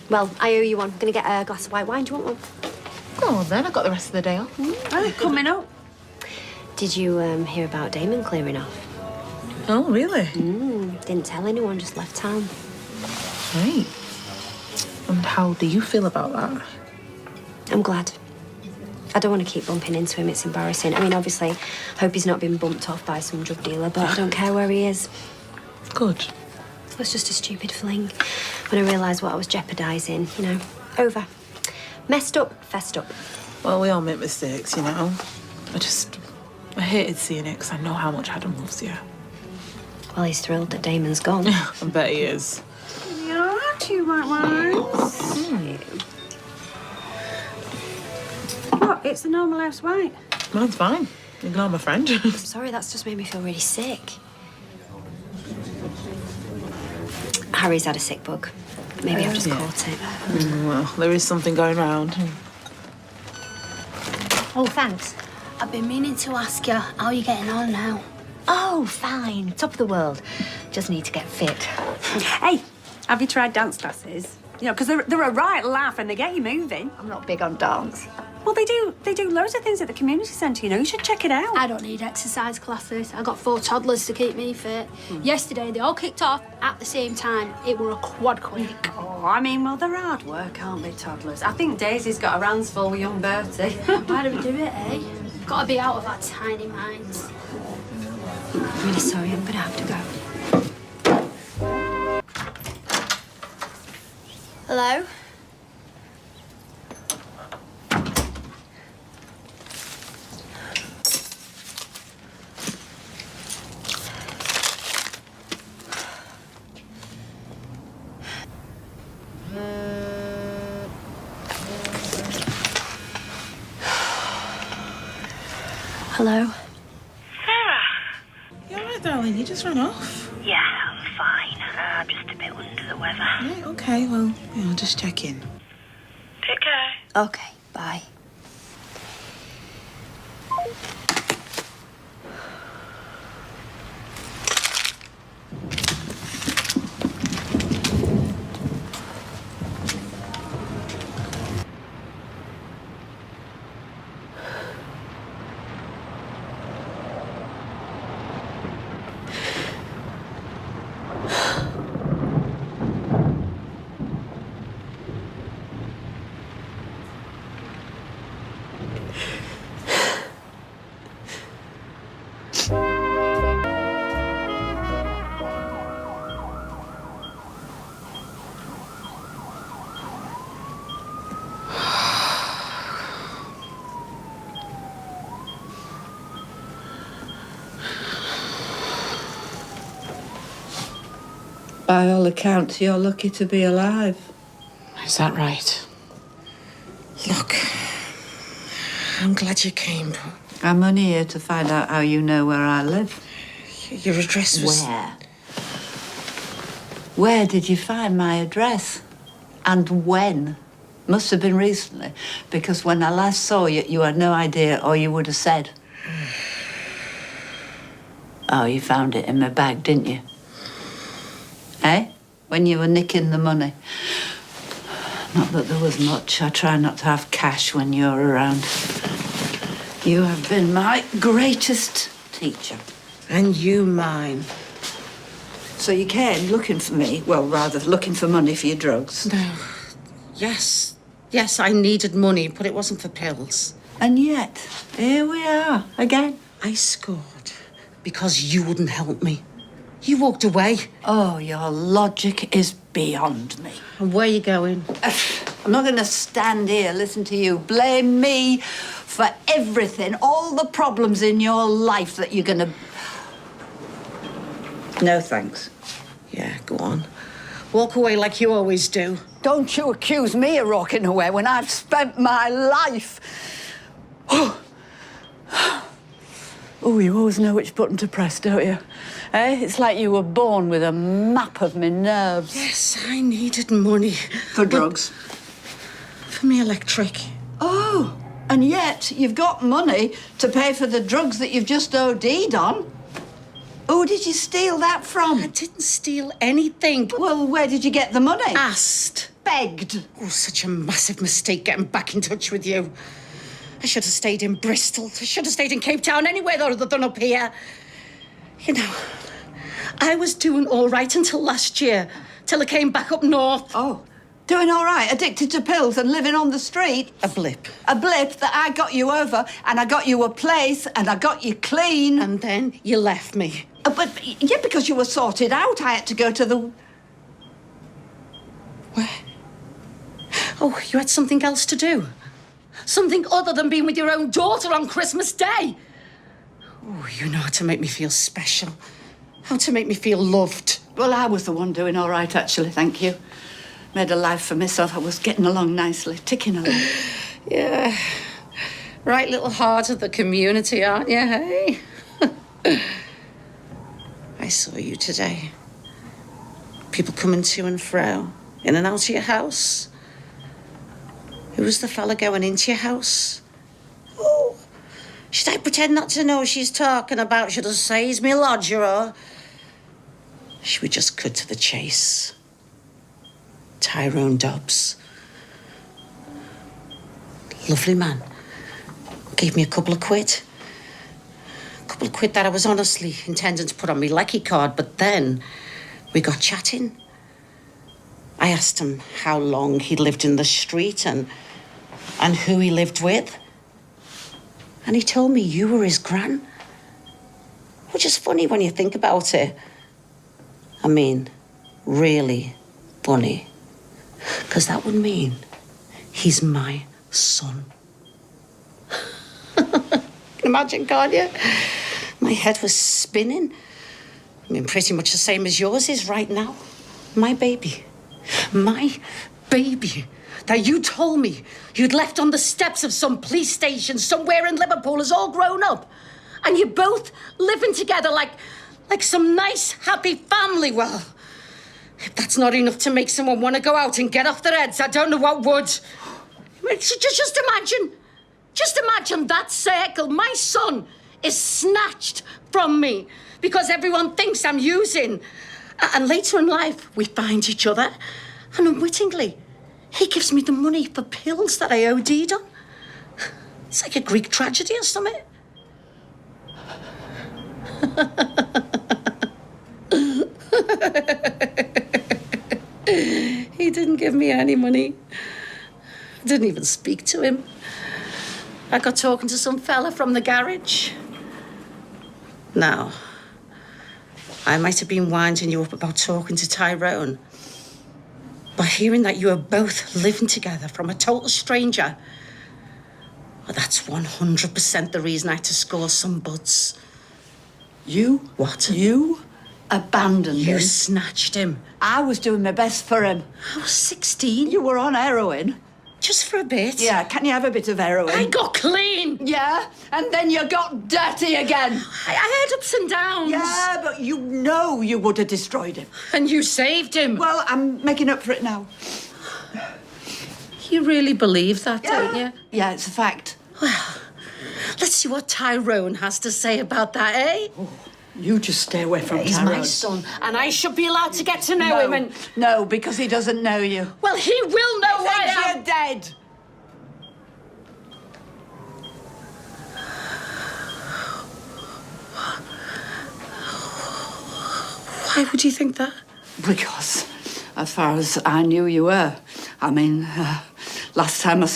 Well, I owe you one. I'm gonna get a glass of white wine. Do you want one? Oh, then I've got the rest of the day off. Oh, coming up. Did you hear about Damon clearing off? Oh, really? Didn't tell anyone, just left town. Right. And how do you feel about that? I'm glad. I don't want to keep bumping into him. It's embarrassing. I mean, obviously, hope he's not been bumped off by some drug dealer, but I don't care where he is. Good. It was just a stupid fling. When I realised what I was jeopardising, you know, over. Messed up, fessed up. Well, we all make mistakes, you know. I hated seeing it because I know how much Adam loves you. Well, he's thrilled that Damon's gone. I bet he is. You all right, you white wines? What? It's the normal house white. Mine's fine. Ignore my friend. I'm sorry, that's just made me feel really sick. Harry's had a sick bug. Maybe I've just caught it. Well, there is something going round. Oh, thanks. I've been meaning to ask you how you're getting on now. Oh, fine. Top of the world. Just need to get fit. Hey, have you tried dance classes? You know, because they're a right laugh and they get you moving. I'm not big on dance. Well, they do loads of things at the community centre, you know. You should check it out. I don't need exercise classes. I got 4 toddlers to keep me fit. Yesterday, they all kicked off at the same time. It were a quad clinic. Oh, I mean, well, they're hard work, aren't they, toddlers? I think Daisy's got her hands full with young Bertie. Why do we do it, eh? Gotta be out of our tiny minds. I'm really sorry, I'm gonna have to go. Hello? Hello? You all right, darling? You just ran off. Yeah, I'm fine. I'm just a bit under the weather. Yeah, okay, well, yeah, I'll just check in. Take care. Okay, bye. By all accounts, you're lucky to be alive. Is that right? Look, I'm glad you came. I'm only here to find out how you know where I live. Your address was... Where? Where did you find my address? And when? Must have been recently, because when I last saw you, you had no idea, or you would have said. Oh, you found it in my bag, didn't you? Eh? When you were nicking the money. Not that there was much. I try not to have cash when you're around. You have been my greatest teacher. And you mine. So you came looking for me? Well, rather, looking for money for your drugs. No. Yes. Yes, I needed money, but it wasn't for pills. And yet, here we are, again. I scored because you wouldn't help me. You walked away. Oh, your logic is beyond me. And where are you going? I'm not going to stand here, listen to you blame me for everything, all the problems in your life that you're going to... No, thanks. Yeah, go on. Walk away like you always do. Don't you accuse me of walking away when I've spent my life... Oh, you always know which button to press, don't you? Eh? It's like you were born with a map of my nerves. Yes, I needed money. For drugs? For me electric. Oh, and yet you've got money to pay for the drugs that you've just OD'd on. Who did you steal that from? I didn't steal anything. Well, where did you get the money? Asked. Begged. Oh, such a massive mistake getting back in touch with you. I should have stayed in Bristol. I should have stayed in Cape Town, anywhere other than up here. You know, I was doing all right until last year, till I came back up north. Oh, doing all right, addicted to pills and living on the street. A blip. A blip that I got you over, and I got you a place, and I got you clean. And then you left me. But, yeah, because you were sorted out, I had to go to the... Where? Oh, you had something else to do? Something other than being with your own daughter on Christmas Day? Oh, you know how to make me feel special. How to make me feel loved. Well, I was the one doing all right, actually, thank you. Made a life for myself. I was getting along nicely, ticking along. Yeah. Right little heart of the community, aren't you, hey? I saw you today. People coming to and fro, in and out of your house. Who was the fella going into your house? Oh, should I pretend not to know what she's talking about? Should I say he's my lodger, or... Should we just cut to the chase? Tyrone Dobbs. Lovely man. Gave me a couple of quid. A couple of quid that I was honestly intending to put on my lecky card, but then we got chatting. I asked him how long he'd lived in the street and who he lived with. And he told me you were his gran. Which is funny when you think about it. I mean, really funny. Because that would mean he's my son. Imagine, can't you? My head was spinning. I mean, pretty much the same as yours is right now. My baby. My baby. That you told me you'd left on the steps of some police station somewhere in Liverpool is all grown up. And you're both living together like some nice, happy family. Well, if that's not enough to make someone want to go out and get off their heads, I don't know what would. I mean, just imagine. Just imagine that circle. My son is snatched from me because everyone thinks I'm using. And later in life, we find each other. And unwittingly, he gives me the money for pills that I OD'd on. It's like a Greek tragedy or something. He didn't give me any money. I didn't even speak to him. I got talking to some fella from the garage. Now, I might have been winding you up about talking to Tyrone. But hearing that you were both living together from a total stranger, well, that's 100% the reason I had to score some buds. You? What? You abandoned him. You snatched him. I was doing my best for him. I was 16. You were on heroin. Just for a bit. Yeah, can you have a bit of heroin? I got clean. Yeah, and then you got dirty again. I had ups and downs. Yeah, but you know you would have destroyed him. And you saved him. Well, I'm making up for it now. You really believe that, don't you? Yeah, it's a fact. Well, let's see what Tyrone has to say about that, eh? You just stay away from He's Tyrone. my son, and I should be allowed to get to know him and... No, because he doesn't know you. Well, he will know He why thinks I'm... you're dead. Why would you think that? Because, as far as I knew you were, I mean, last time I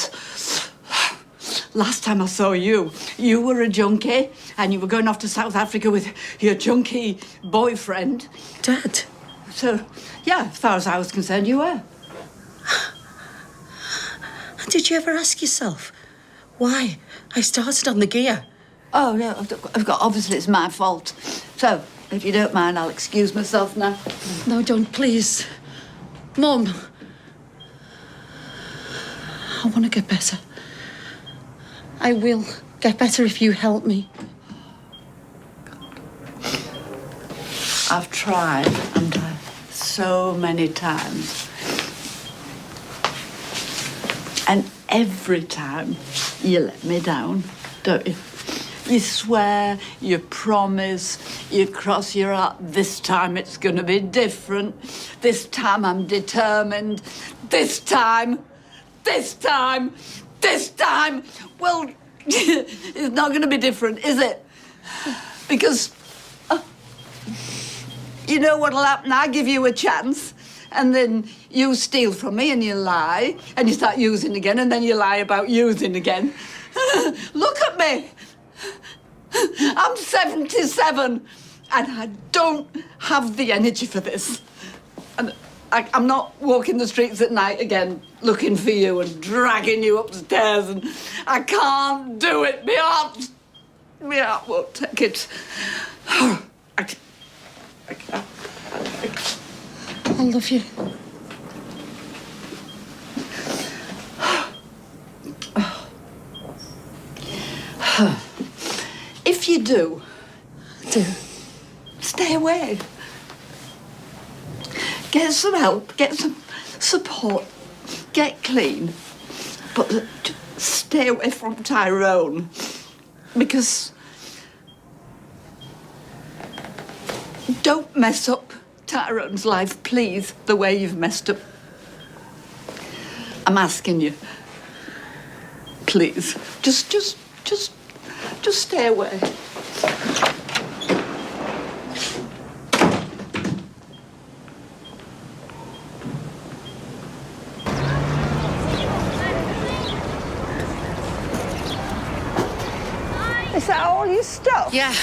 saw you, you were a junkie and you were going off to South Africa with your junkie boyfriend. Dad? So, yeah, as far as I was concerned, you were. Did you ever ask yourself why I started on the gear? Oh, no, obviously it's my fault. So, if you don't mind, I'll excuse myself now. No, don't, please. Mum. I want to get better. I will get better if you help me. I've tried, and so many times. And every time you let me down, don't you? You swear, you promise, you cross your heart. This time it's going to be different. This time I'm determined. This time. Well, it's not going to be different, is it? Because you know what'll happen? I give you a chance, and then you steal from me and you lie, and you start using again, and then you lie about using again. Look at me. I'm 77, and I don't have the energy for this. And I'm not walking the streets at night again looking for you and dragging you upstairs, and I can't do it. My heart won't take it. I can't. I love you. If you do, stay away. Get some help, get some support, get clean. But stay away from Tyrone. Because don't mess up Tyrone's life, please, the way you've messed up. I'm asking you. Please. Just stay away. Is that all your stuff? Yeah,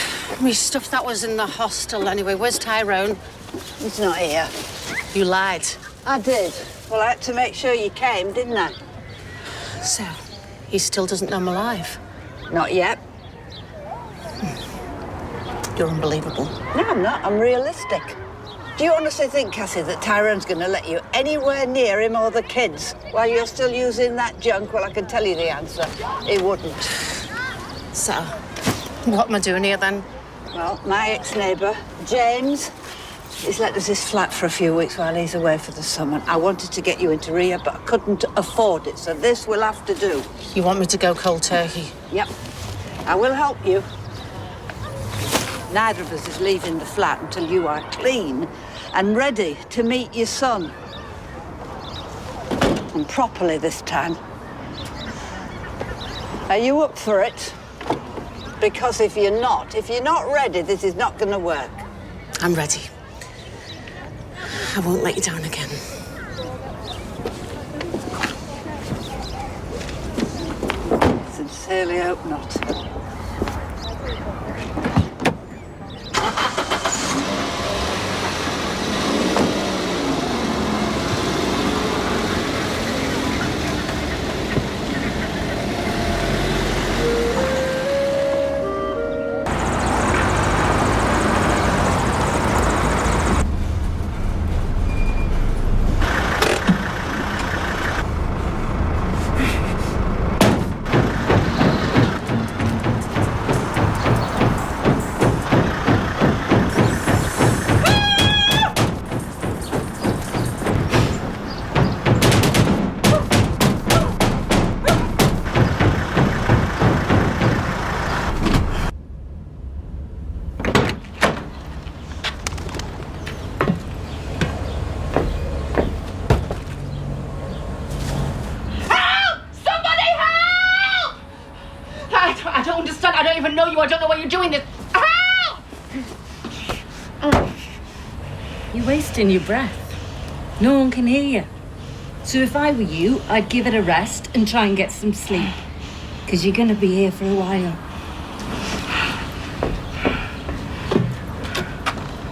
my stuff that was in the hostel anyway. Where's Tyrone? He's not here. You lied. I did. Well, I had to make sure you came, didn't I? So, he still doesn't know I'm alive? Not yet. You're unbelievable. No, I'm not. I'm realistic. Do you honestly think, Cassie, that Tyrone's going to let you anywhere near him or the kids while you're still using that junk? Well, I can tell you the answer. He wouldn't. So, what am I doing here then? Well, my ex-neighbour, James, he's let us his flat for a few weeks while he's away for the summer. I wanted to get you into rehab, but I couldn't afford it, so this will have to do. You want me to go cold turkey? Yep. I will help you. Neither of us is leaving the flat until you are clean and ready to meet your son. And properly this time. Are you up for it? Because if you're not ready, this is not going to work. I'm ready. I won't let you down again. Sincerely hope not. even know you. I don't know why you're doing this. Ah! You're wasting your breath. No one can hear you. So if I were you, I'd give it a rest and try and get some sleep. Because you're going to be here for a while.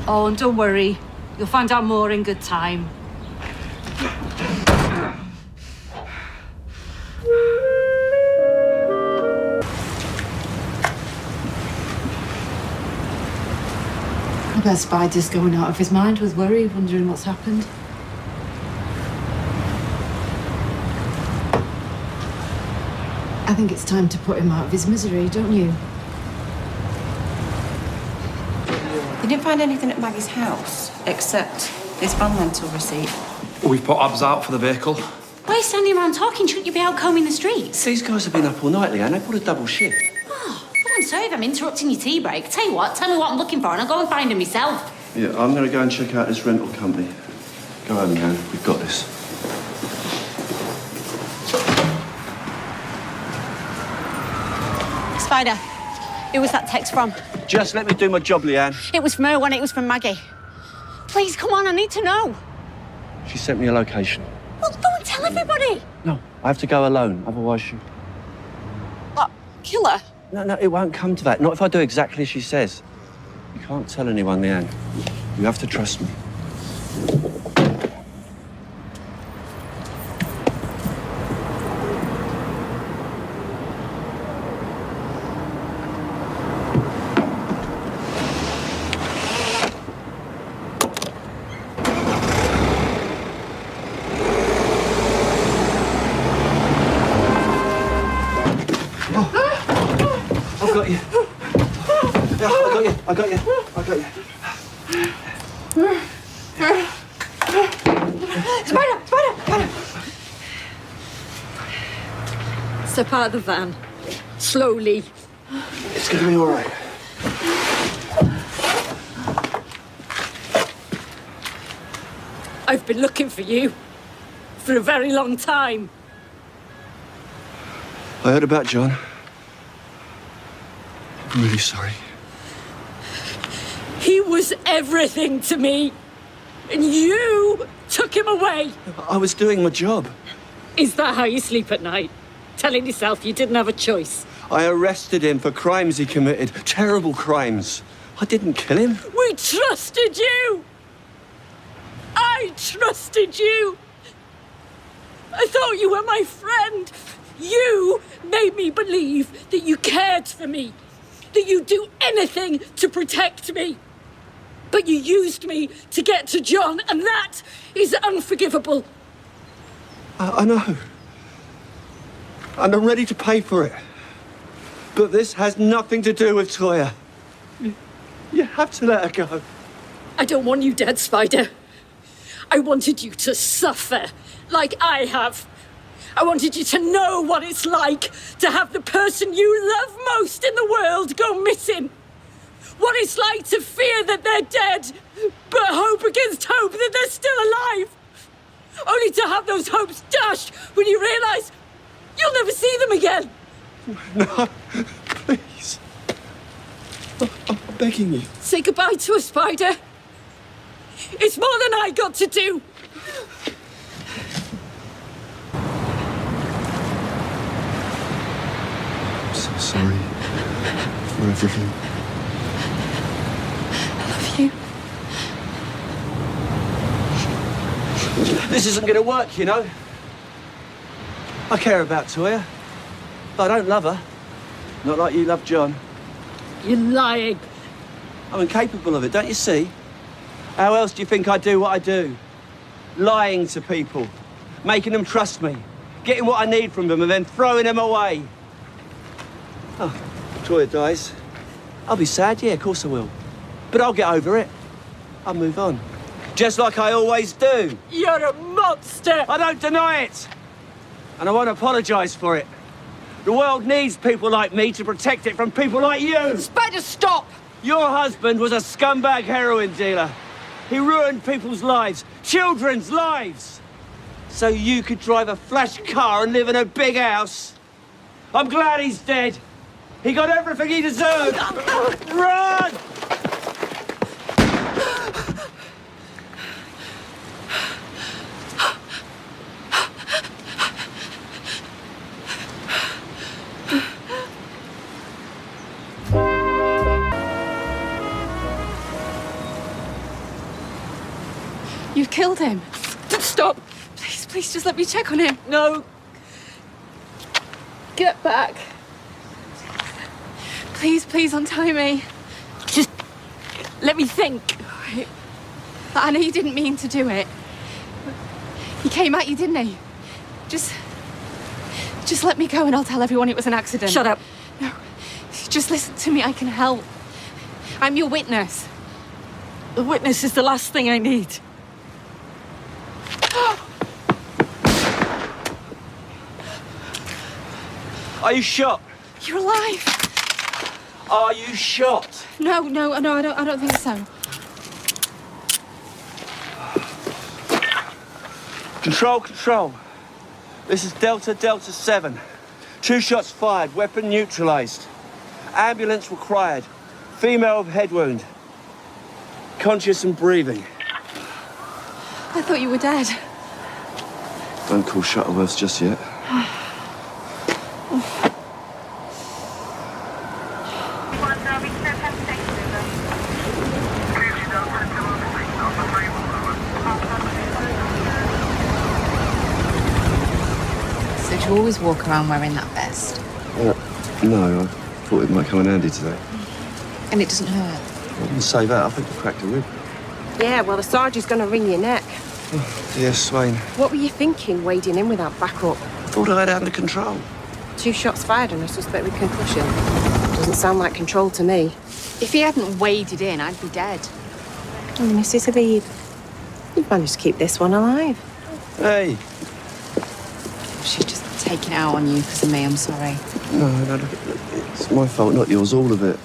Oh, and don't worry. You'll find out more in good time. I bet Spider's going out of his mind with worry, wondering what's happened. I think it's time to put him out of his misery, don't you? You didn't find anything at Maggie's house, except his van rental receipt. We've put Abs out for the vehicle. Why are you standing around talking? Shouldn't you be out combing the streets? These guys have been up all night, Leanne. They put a double shift. Oh, well, I'm sorry if I'm interrupting your tea break. Tell you what, tell me what I'm looking for and I'll go and find him myself. Yeah, I'm going to go and check out this rental company. Go home, Leanne. We've got this. Spider, who was that text from? Just let me do my job, Leanne. It was from her when it was from Maggie. Please, come on, I need to know. She sent me a location. Well, go and tell everybody. No, I have to go alone. Otherwise you... What, kill her? No, it won't come to that. Not if I do exactly as she says. You can't tell anyone, Leanne. You have to trust me. I got you. Spider! Step out of the van. Slowly. It's going to be all right. I've been looking for you for a very long time. I heard about John. I'm really sorry. He was everything to me, and you took him away. I was doing my job. Is that how you sleep at night? Telling yourself you didn't have a choice? I arrested him for crimes he committed. Terrible crimes. I didn't kill him. We trusted you! I trusted you! I thought you were my friend. You made me believe that you cared for me, that you'd do anything to protect me. But you used me to get to John, and that is unforgivable. I know. And I'm ready to pay for it. But this has nothing to do with Toya. You have to let her go. I don't want you dead, Spider. I wanted you to suffer like I have. I wanted you to know what it's like to have the person you love most in the world go missing. What it's like to fear that they're dead, but hope against hope that they're still alive. Only to have those hopes dashed when you realise you'll never see them again. No, please. I'm begging you. Say goodbye to a Spider. It's more than I got to do. I'm so sorry for everything. This isn't going to work, you know. I care about Toya, but I don't love her. Not like you love John. You're lying. I'm incapable of it, don't you see? How else do you think I do what I do? Lying to people, making them trust me, getting what I need from them and then throwing them away. Oh, Toya dies. I'll be sad, yeah, of course I will. But I'll get over it. I'll move on. Just like I always do. You're a monster! I don't deny it! And I won't apologise for it. The world needs people like me to protect it from people like you! Spider, stop! Your husband was a scumbag heroin dealer. He ruined people's lives, children's lives. So you could drive a flash car and live in a big house. I'm glad he's dead. He got everything he deserved. Run! You've killed him. Stop. Please, please, just let me check on him. No. Get back. Please, please untie me. Just let me think. I know you didn't mean to do it. He came at you, didn't he? Just let me go and I'll tell everyone it was an accident. Shut up. No, just listen to me. I can help. I'm your witness. The witness is the last thing I need. Are you shot? You're alive. Are you shot? No, I don't think so. Control. This is Delta 7. 2 shots fired, weapon neutralized. Ambulance required. Female with head wound. Conscious and breathing. I thought you were dead. Don't call Shuttleworths just yet. So do you always walk around wearing that vest? No, I thought it might come in handy today. And it doesn't hurt? I didn't say that. I think I cracked a rib. Yeah, well, the sergeant's going to wring your neck. Dear Swain. What were you thinking, wading in without backup? Thought I had it under control. 2 shots fired and a suspect with concussion. Doesn't sound like control to me. If he hadn't waded in, I'd be dead. Oh, Mrs. Habib, you've managed to keep this one alive. Hey. She's just taking it out on you because of me. I'm sorry. No, look, it's my fault, not yours, all of it.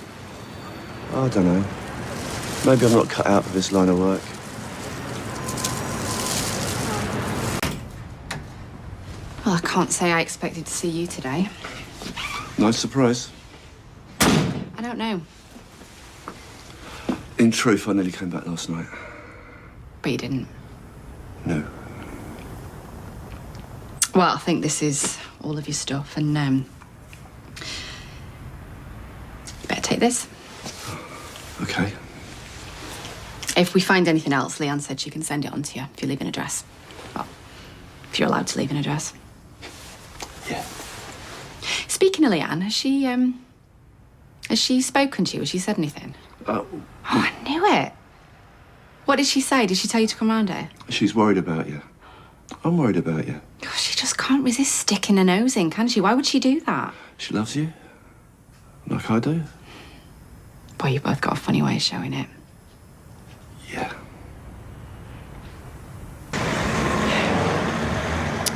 I don't know. Maybe I'm not cut out for this line of work. Well, I can't say I expected to see you today. Nice surprise. I don't know. In truth, I nearly came back last night. But you didn't. No. Well, I think this is all of your stuff, and you better take this. Okay. If we find anything else, Leanne said she can send it on to you if you leave an address. Well, if you're allowed to leave an address. Yeah. Speaking of Leanne, has she spoken to you? Has she said anything? Oh, I knew it. What did she say? Did she tell you to come round here? She's worried about you. I'm worried about you. Gosh, she just can't resist sticking her nose in, can she? Why would she do that? She loves you. Like I do. Boy, you both got a funny way of showing it. Yeah.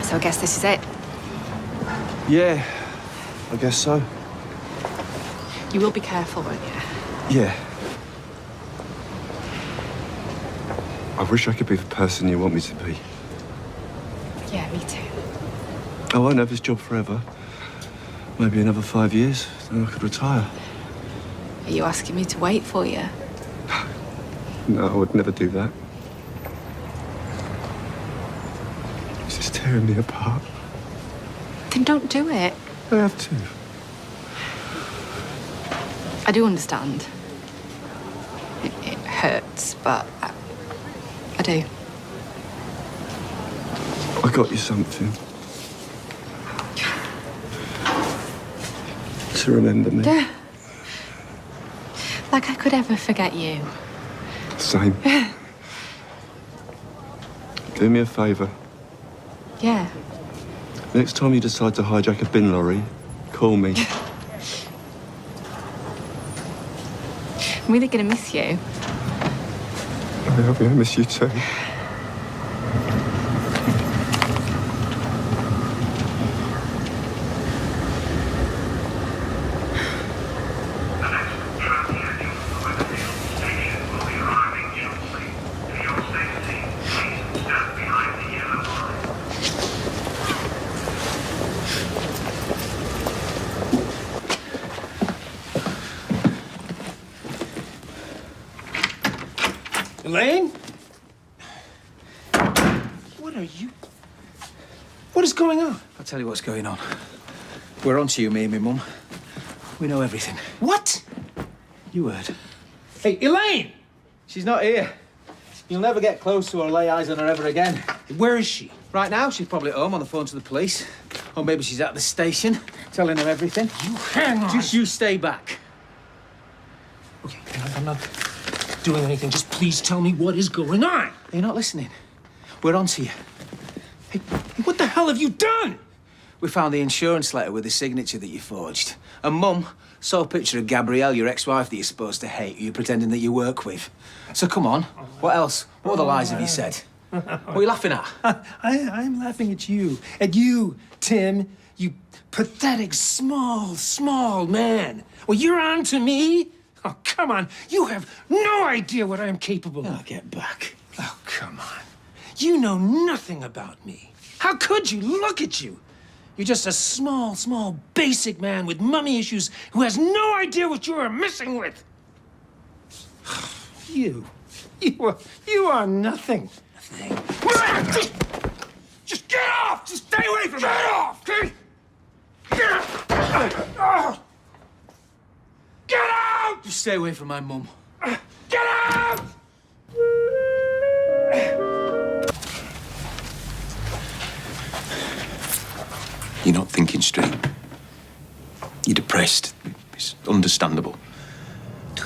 So I guess this is it. Yeah, I guess so. You will be careful, won't you? Yeah. I wish I could be the person you want me to be. Yeah, me too. I won't have this job forever. Maybe another 5 years, then I could retire. Are you asking me to wait for you? No, I would never do that. This is tearing me apart. Then don't do it. I have to. I do understand. It hurts, but I do. I got you something. To remember me. Like I could ever forget you. Same. Do me a favour. Yeah. Next time you decide to hijack a bin lorry, call me. I'm really gonna miss you. I miss you too. Elaine? What are you... What is going on? I'll tell you what's going on. We're on to you, me and my mum. We know everything. What? You heard. Hey, Elaine! She's not here. You'll never get close to her or lay eyes on her ever again. Where is she? Right now, she's probably at home on the phone to the police. Or maybe she's at the station, telling them everything. You hang on. Just you stay back. Okay, I'm not doing anything. Just please tell me what is going on. You're not listening. We're on to you. Hey, what the hell have you done? We found the insurance letter with the signature that you forged. And Mum saw a picture of Gabrielle, your ex-wife that you're supposed to hate, who you're pretending that you work with. So come on. What else? What other lies have you said? What are you laughing at? I'm laughing at you. At you, Tim. You pathetic, small man. Well, you're on to me? Oh, come on. You have no idea what I'm capable of. I'll get back. Oh, come on. You know nothing about me. How could you? Look at you. You're just a small, basic man with mummy issues who has no idea what you are messing with. You are nothing. Just get off! Just stay away from me! Get off, okay? Get off! Get out! Just stay away from my mum. Get out! You're not thinking straight. You're depressed. It's understandable.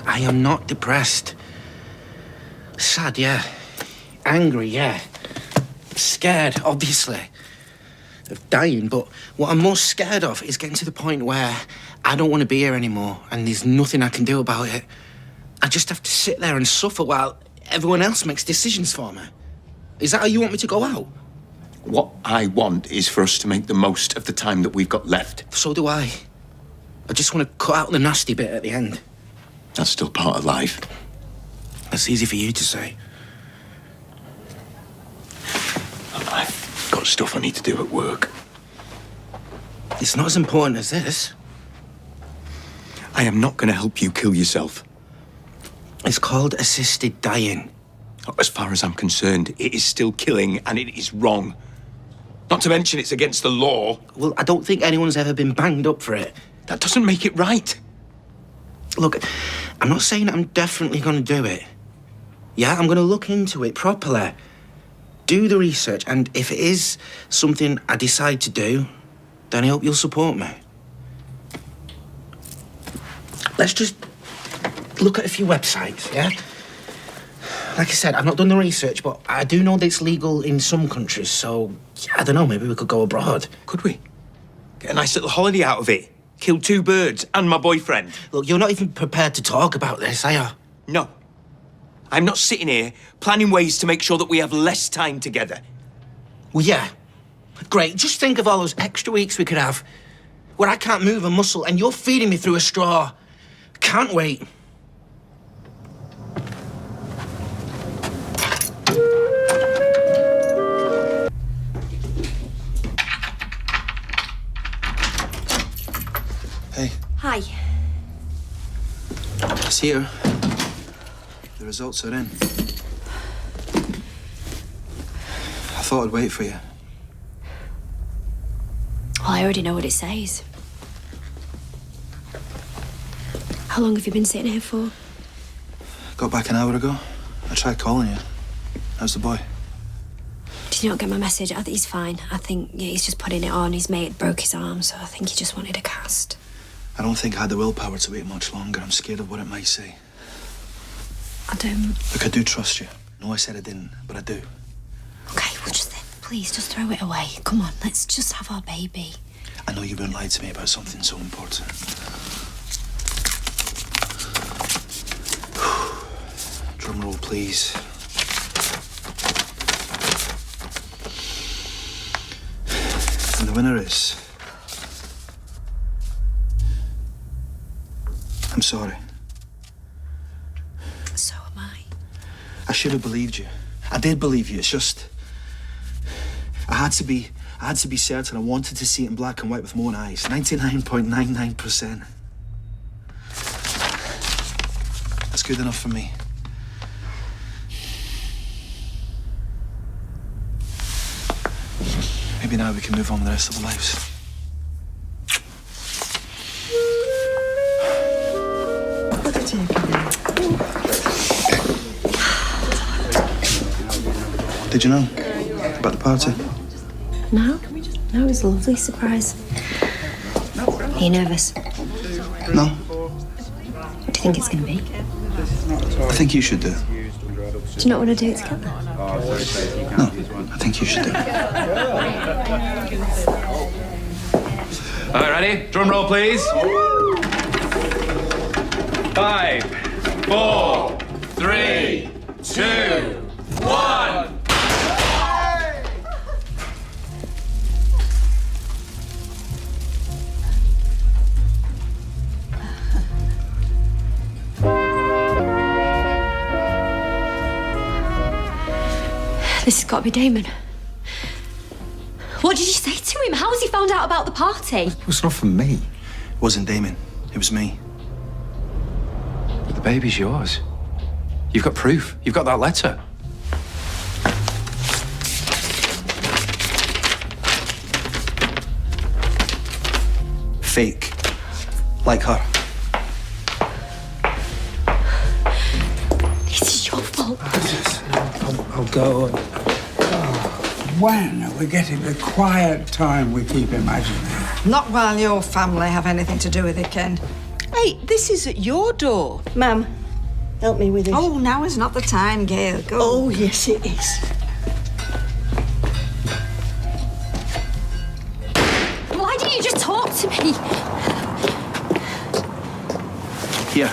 I am not depressed. Sad, yeah. Angry, yeah. Scared, obviously, of dying. But what I'm most scared of is getting to the point where I don't want to be here anymore and there's nothing I can do about it. I just have to sit there and suffer while everyone else makes decisions for me. Is that how you want me to go out? What I want is for us to make the most of the time that we've got left. So do I. I just want to cut out the nasty bit at the end. That's still part of life. That's easy for you to say. I've got stuff I need to do at work. It's not as important as this. I am not going to help you kill yourself. It's called assisted dying. As far as I'm concerned, it is still killing and it is wrong. Not to mention it's against the law. Well, I don't think anyone's ever been banged up for it. That doesn't make it right. Look, I'm not saying I'm definitely going to do it. Yeah, I'm going to look into it properly. Do the research, and if it is something I decide to do, then I hope you'll support me. Let's just look at a few websites, yeah? Like I said, I've not done the research, but I do know that it's legal in some countries, so, I don't know, maybe we could go abroad. Could we? Get a nice little holiday out of it. Kill 2 birds and my boyfriend. Look, you're not even prepared to talk about this, are you? No. I'm not sitting here planning ways to make sure that we have less time together. Well, yeah. Great. Just think of all those extra weeks we could have where I can't move a muscle and you're feeding me through a straw. Can't wait. Hey. Hi. It's here. The results are in. I thought I'd wait for you. Well, I already know what it says. How long have you been sitting here for? Got back an hour ago. I tried calling you. How's the boy? Did you not get my message? I think he's fine. I think he's just putting it on. His mate broke his arm, so I think he just wanted a cast. I don't think I had the willpower to wait much longer. I'm scared of what it might say. I don't... Look, I do trust you. No, I said I didn't, but I do. Okay, well, just then, please, just throw it away. Come on, let's just have our baby. I know you wouldn't lie to me about something so important. Drum roll, please. And the winner is... I'm sorry. So am I. I should have believed you. I did believe you. It's just... I had to be certain. I wanted to see it in black and white with my own eyes. 99.99%. That's good enough for me. Maybe now we can move on with the rest of our lives. Did you know about the party? No, it was a lovely surprise. Are you nervous? No. What do you think it's going to be? I think you should do it. Do you not want to do it together? No, I think you should do it. All right, ready? Drum roll, please. 5, 4, 3, 2, 1. This has got to be Damon. What did you say to him? How has he found out about the party? It was not from me. It wasn't Damon. It was me. But the baby's yours. You've got proof. You've got that letter. Fake. Like her. This is your fault. I'll go. When are we getting the quiet time we keep imagining? Not while your family have anything to do with it, Ken. Hey, this is at your door. Ma'am, help me with it. Oh, now is not the time, Gail. Go. Oh, yes, it is. Why didn't you just talk to me? Here.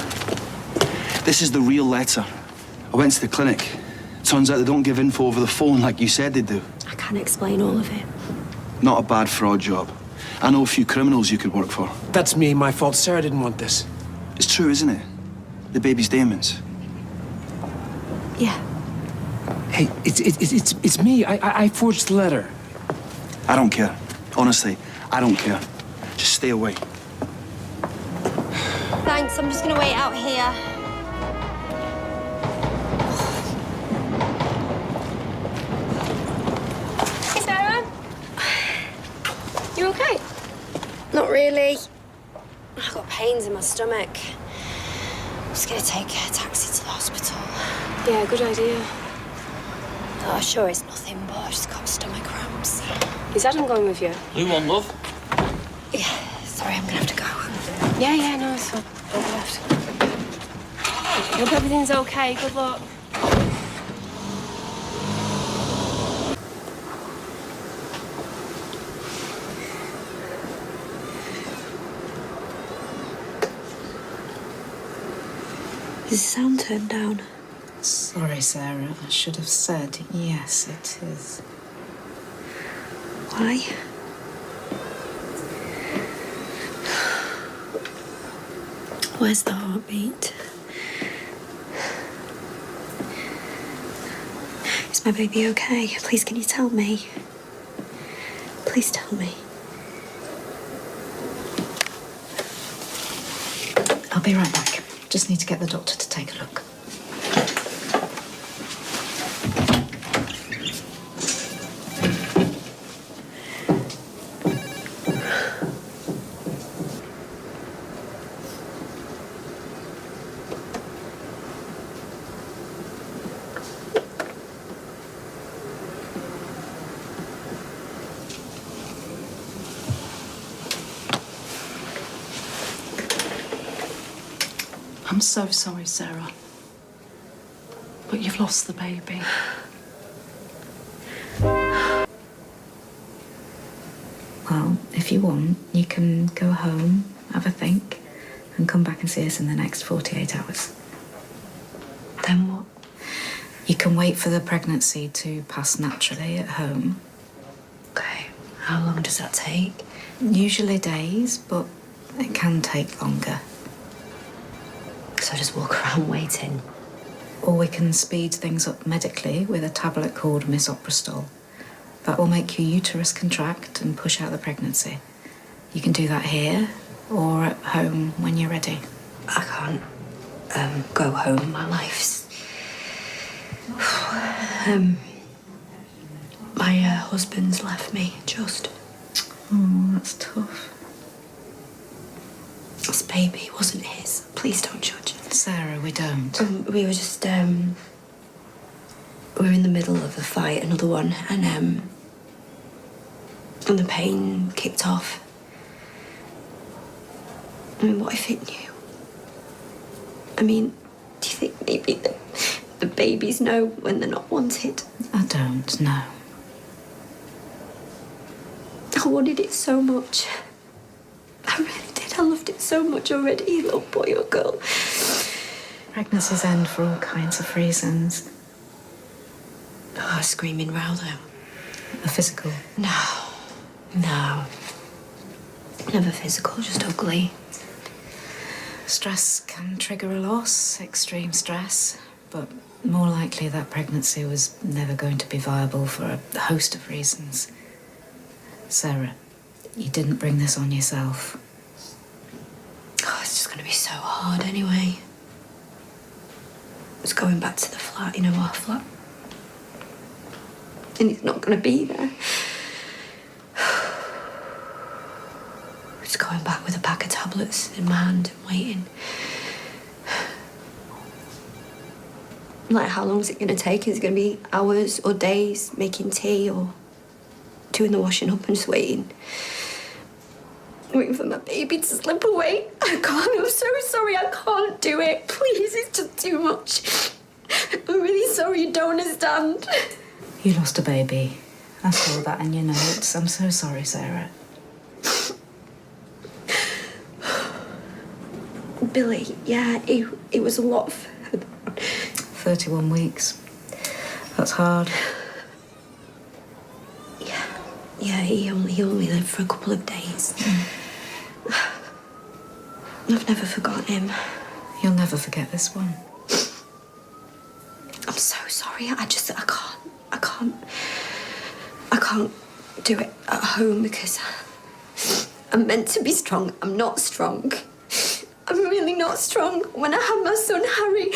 This is the real letter. I went to the clinic. Turns out they don't give info over the phone like you said they do. I can't explain all of it. Not a bad fraud job. I know a few criminals you could work for. That's me, my fault. Sarah didn't want this. It's true, isn't it? The baby's Damon's. Yeah. Hey, it's me. I forged the letter. I don't care. Honestly, I don't care. Just stay away. Thanks, I'm just going to wait out here. Hey, Sarah. You okay? Not really. I've got pains in my stomach. I'm just going to take a taxi to the hospital. Yeah, good idea. Oh, sure it's nothing, but I just got stomach cramps. Is Adam going with you? You on, love? Yeah, sorry, I'm going to have to go. Yeah, no, it's fine. Don't have to. Hope everything's okay. Good luck. Is the sound turned down? Sorry, Sarah. I should have said yes, it is. Why? Where's the heartbeat? Is my baby okay? Please, can you tell me? Please tell me. I'll be right back. Just need to get the doctor to take a look. I'm so sorry, Sarah. But you've lost the baby. Well, if you want, you can go home, have a think, and come back and see us in the next 48 hours. Then what? You can wait for the pregnancy to pass naturally at home. Okay. How long does that take? Usually days, but it can take longer. So just walk around waiting. Or we can speed things up medically with a tablet called misoprostol. That will make your uterus contract and push out the pregnancy. You can do that here or at home when you're ready. I can't go home. My life's... my My husband's left me, just. Oh, that's tough. This baby wasn't his. Please don't judge it. Sarah, we don't. We were just, we were in the middle of a fight, another one, and the pain kicked off. I mean, what if it knew? I mean, do you think maybe the babies know when they're not wanted? I don't know. I wanted it so much. I really did. I loved it so much already, little boy or girl. Pregnancies end for all kinds of reasons. Oh, a screaming row, though. A physical? No. Never physical, just ugly. Stress can trigger a loss, extreme stress, but more likely that pregnancy was never going to be viable for a host of reasons. Sarah, you didn't bring this on yourself. Oh, it's just going to be so hard anyway. It's going back to the flat, you know, our flat. And he's not going to be there. It's going back with a pack of tablets in my hand and waiting. Like, how long is it going to take? Is it going to be hours or days making tea or doing the washing up and just waiting? Waiting for my baby to slip away. I can't. I'm so sorry. I can't do it. Please, it's just too much. I'm really sorry. You don't understand. You lost a baby. I saw that in your notes. I'm so sorry, Sarah. Billy, yeah, it was a lot further on. 31 weeks. That's hard. Yeah, he only lived for a couple of days. I've never forgotten him. You'll never forget this one. I'm so sorry. I can't do it at home because I'm meant to be strong. I'm not strong. I'm really not strong. When I had my son Harry,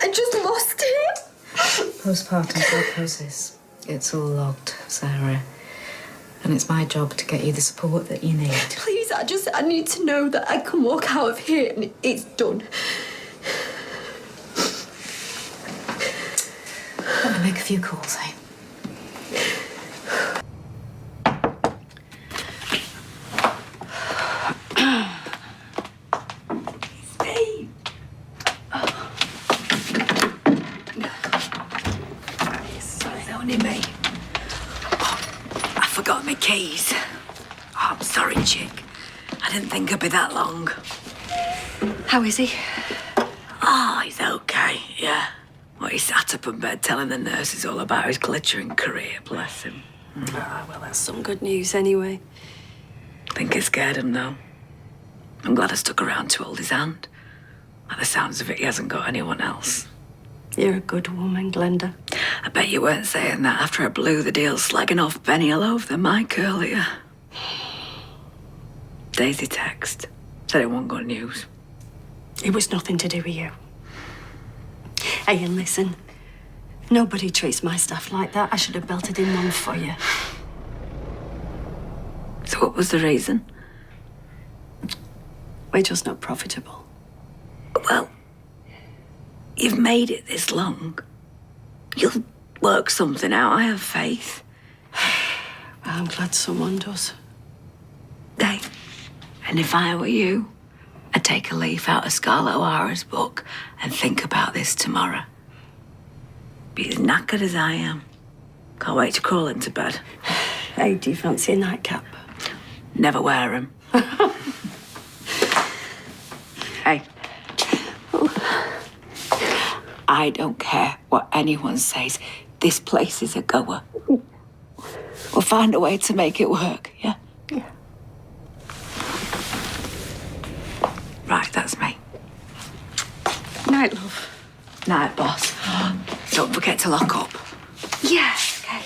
I just lost it. Postpartum psychosis. It's all logged, Sarah. And it's my job to get you the support that you need. Please, I need to know that I can walk out of here and it's done. Let me make a few calls, eh? Steve! Sorry, it's only me. I forgot my keys. Oh, I'm sorry, chick. I didn't think it'd be that long. How is he? Oh, he's okay, yeah. Well, he sat up in bed telling the nurses all about his glittering career, bless him. Ah, well, that's some good news anyway. I think it scared him, though. I'm glad I stuck around to hold his hand. By the sounds of it, he hasn't got anyone else. You're a good woman, Glenda. I bet you weren't saying that after I blew the deal slagging off Benny all over the mic earlier. Daisy text. Said it wasn't good news. It was nothing to do with you. Hey, and listen. Nobody treats my stuff like that. I should have belted in one for you. So what was the reason? We're just not profitable. Well, you've made it this long. You'll work something out, I have faith. I'm glad someone does. Hey, and if I were you, I'd take a leaf out of Scarlett O'Hara's book and think about this tomorrow. Be as knackered as I am. Can't wait to crawl into bed. Hey, do you fancy a nightcap? Never wear 'em. Hey. I don't care what anyone says. This place is a goer. We'll find a way to make it work, yeah? Yeah. Right, that's me. Night, love. Night, boss. Don't forget to lock up. Yeah, okay.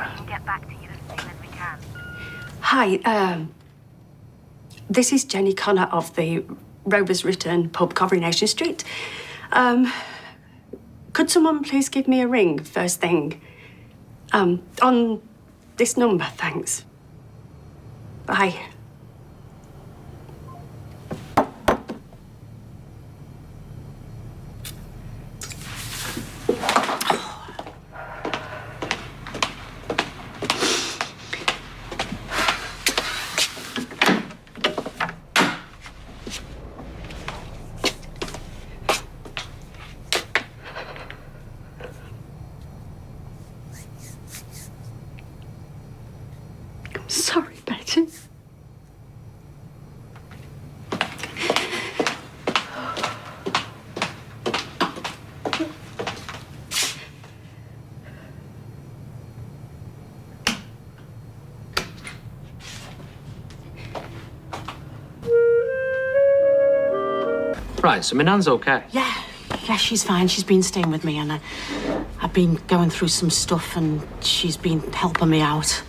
can get back to you as soon as we can. Hi, this is Jenny Connor of the Rover's Return pub, Coronation Street. Could someone please give me a ring first thing? On this number, thanks. Bye. Sorry, Betty. Right, so my nan's okay. Yeah, she's fine. She's been staying with me, and I've been going through some stuff, and she's been helping me out.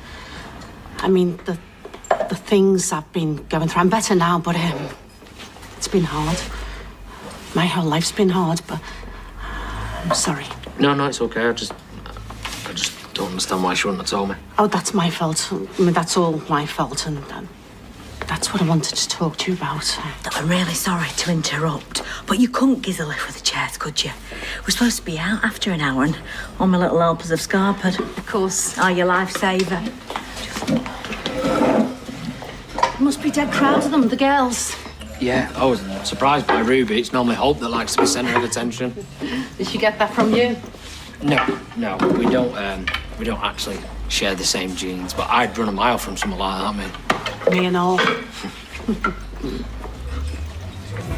I mean, the things I've been going through. I'm better now, but it's been hard. My whole life's been hard, but I'm sorry. No, it's okay. I just don't understand why she wouldn't have told me. Oh, that's my fault. I mean, that's all my fault, and that's what I wanted to talk to you about. Look, I'm really sorry to interrupt, but you couldn't give a lift with the chairs, could you? We're supposed to be out after an hour, and all my little helpers have scarpered. Of course. Are your lifesaver. Must be dead crowd of them, the girls. Yeah, I was surprised by Ruby. It's normally Hope that likes to be centre of attention. Did she get that from you? No, we don't actually share the same genes, but I'd run a mile from someone like that, mate. Me and all.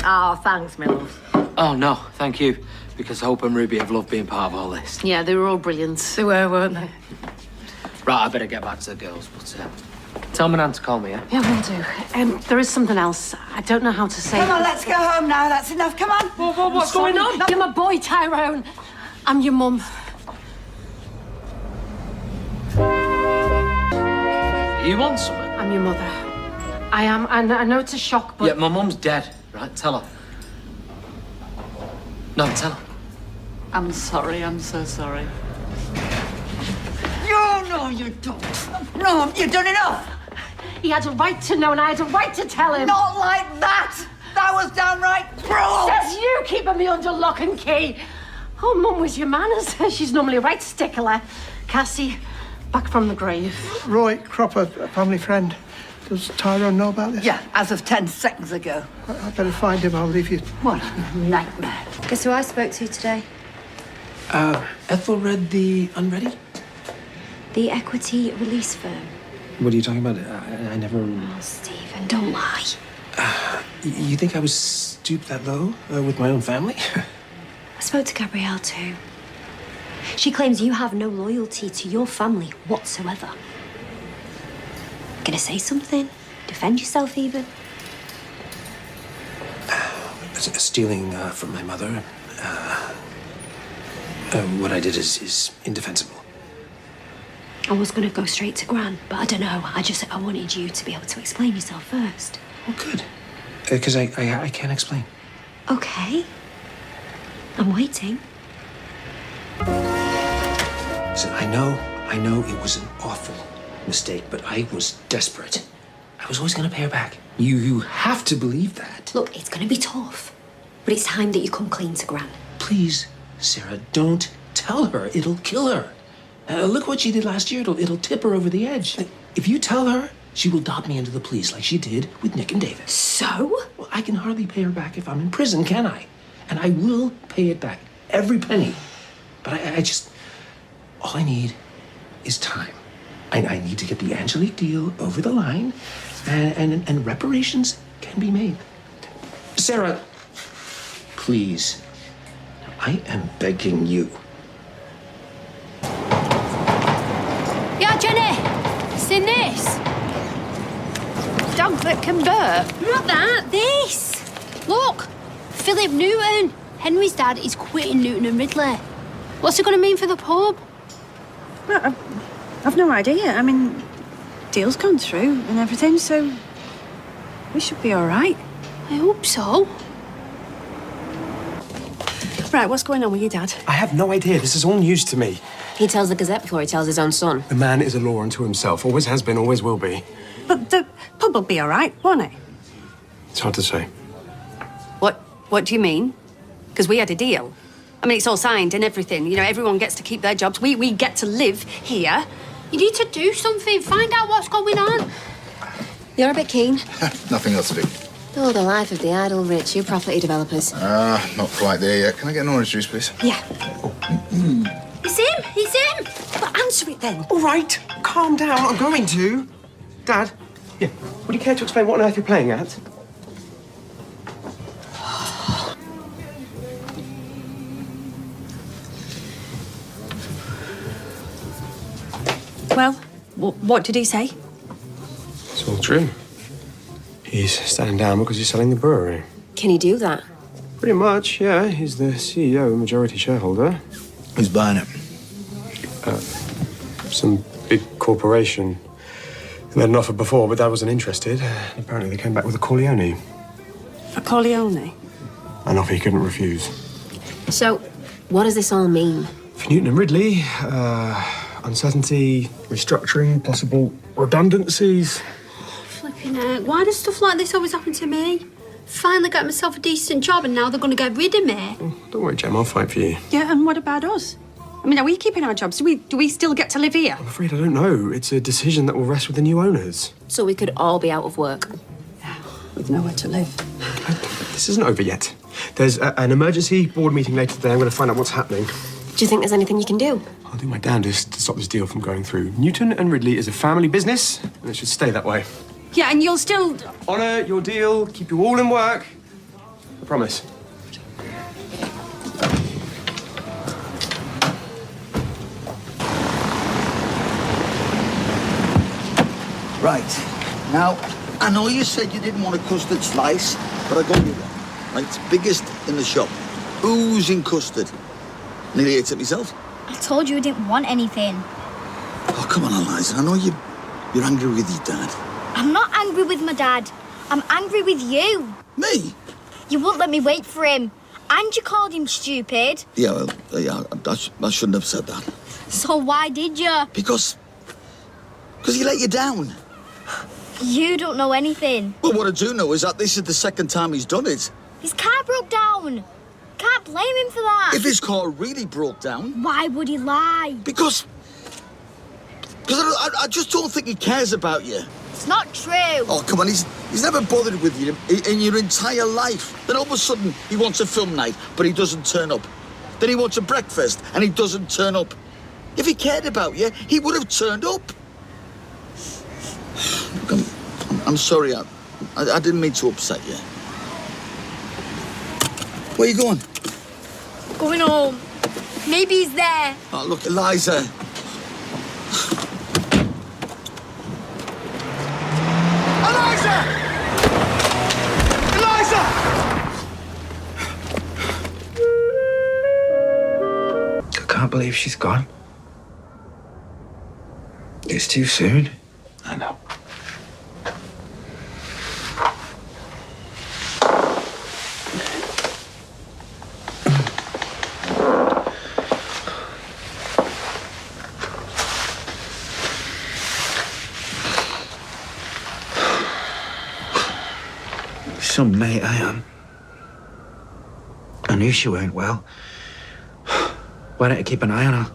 Oh, thanks, my love. Oh, no, thank you. Because Hope and Ruby have loved being part of all this. Yeah, they were all brilliant. They were, weren't they? Right, I better get back to the girls, but tell my nan to call me, yeah? Yeah, will do. There is something else. I don't know how to say. Come on, let's go home now. That's enough. Come on. What's going on? You're my boy, Tyrone. I'm your mum. You want something? I'm your mother. I am, and I know it's a shock, but... Yeah, my mum's dead, right? Tell her. No, tell her. I'm sorry. I'm so sorry. No, you don't. No, you've done enough. He had a right to know, and I had a right to tell him. Not like that. That was downright cruel. Says you keeping me under lock and key. Oh, Mum was your manners. She's normally a right stickler. Cassie, back from the grave. Roy Cropper, a family friend. Does Tyrone know about this? Yeah, as of 10 seconds ago. I better find him. I'll leave you. What a nightmare. Guess who I spoke to today? Ethelred the Unready? The equity release firm. What are you talking about? I never... Oh, Stephen, don't lie. You think I was stooped that low with my own family? I spoke to Gabrielle too. She claims you have no loyalty to your family whatsoever. Gonna say something? Defend yourself even? Stealing from my mother. What I did is indefensible. I was gonna go straight to Gran, but I don't know. I wanted you to be able to explain yourself first. Oh, good. Because I can't explain. Okay. I'm waiting. Listen, I know it was an awful mistake, but I was desperate. I was always gonna pay her back. You have to believe that. Look, it's gonna be tough, but it's time that you come clean to Gran. Please, Sarah, don't tell her. It'll kill her. Look what she did last year. It'll tip her over the edge. If you tell her, she will dob me into the police like she did with Nick and David. So? Well, I can hardly pay her back if I'm in prison, can I? And I will pay it back. Every penny. But I just... All I need is time. I need to get the Angelique deal over the line, and reparations can be made. Sarah, please. I am begging you. Yeah, Jenny! Seen this? Dog that can burp. Not that, this! Look! Philip Newton. Henry's dad is quitting Newton and Ridley. What's it going to mean for the pub? I've no idea. I mean, deal's gone through and everything, so we should be all right. I hope so. Right, what's going on with your dad? I have no idea. This is all news to me. He tells the Gazette before he tells his own son. The man is a law unto himself. Always has been, always will be. But the pub will be all right, won't it? It's hard to say. What do you mean? Because we had a deal. I mean, it's all signed and everything. You know, everyone gets to keep their jobs. We get to live here. You need to do something. Find out what's going on. You're a bit keen. Nothing else to do. Oh, the life of the idle rich, you property developers. Not quite there yet. Can I get an orange juice, please? Yeah. It's him! It's him! But answer it then. All right, calm down. I'm going to. Dad, yeah, would you care to explain what on earth you're playing at? Well, what did he say? It's all true. He's standing down because he's selling the brewery. Can he do that? Pretty much, yeah. He's the CEO and majority shareholder. Who's buying it? Some big corporation. They had an offer before, but Dad wasn't interested. Apparently they came back with a Corleone. A Corleone? An offer he couldn't refuse. So, what does this all mean? For Newton and Ridley, uncertainty, restructuring, possible redundancies. Flipping heck. Why does stuff like this always happen to me? Finally got myself a decent job and now they're going to get rid of me. Don't worry, Jem, I'll fight for you. Yeah, and what about us? I mean, are we keeping our jobs? Do we still get to live here? I'm afraid I don't know. It's a decision that will rest with the new owners. So we could all be out of work. With nowhere to live. This isn't over yet. There's an emergency board meeting later today. I'm going to find out what's happening. Do you think there's anything you can do? I'll do my damnedest to stop this deal from going through. Newton and Ridley is a family business, and it should stay that way. Yeah, and you'll still... Honour your deal, keep you all in work. I promise. Right. Now, I know you said you didn't want a custard slice, but I got you one. Right, it's biggest in the shop. Oozing custard. Nearly ate it myself. I told you I didn't want anything. Oh, come on, Eliza. I know you're angry with your dad. I'm not angry with my dad. I'm angry with you. Me? You wouldn't let me wait for him. And you called him stupid. Yeah, well, yeah, I shouldn't have said that. So why did you? Because he let you down. You don't know anything. Well, what I do know is that this is the second time he's done it. His car broke down. Can't blame him for that. If his car really broke down... Why would he lie? Because I just don't think he cares about you. It's not true. Oh, come on, he's never bothered with you in your entire life. Then all of a sudden, he wants a film night, but he doesn't turn up. Then he wants a breakfast, and he doesn't turn up. If he cared about you, he would have turned up. Look, I'm sorry, I didn't mean to upset you. Where are you going? Going home. Maybe he's there. Oh, look, Eliza. Eliza! Eliza! I can't believe she's gone. It's too soon. I know. Some mate I am. I knew she weren't well. Why don't I keep an eye on her?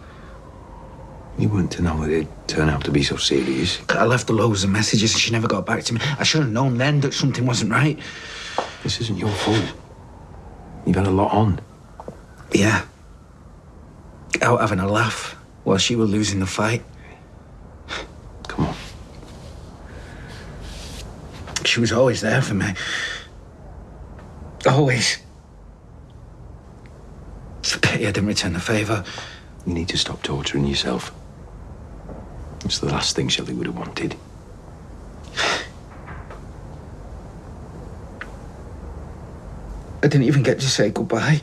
You weren't to know it'd turn out to be so serious. I left her loads of messages and she never got back to me. I should have known then that something wasn't right. This isn't your fault. You've had a lot on. Yeah. Out having a laugh while she was losing the fight. Come on. She was always there for me. Always. It's a pity I didn't return the favour. You need to stop torturing yourself. It's the last thing Shelley would have wanted. I didn't even get to say goodbye.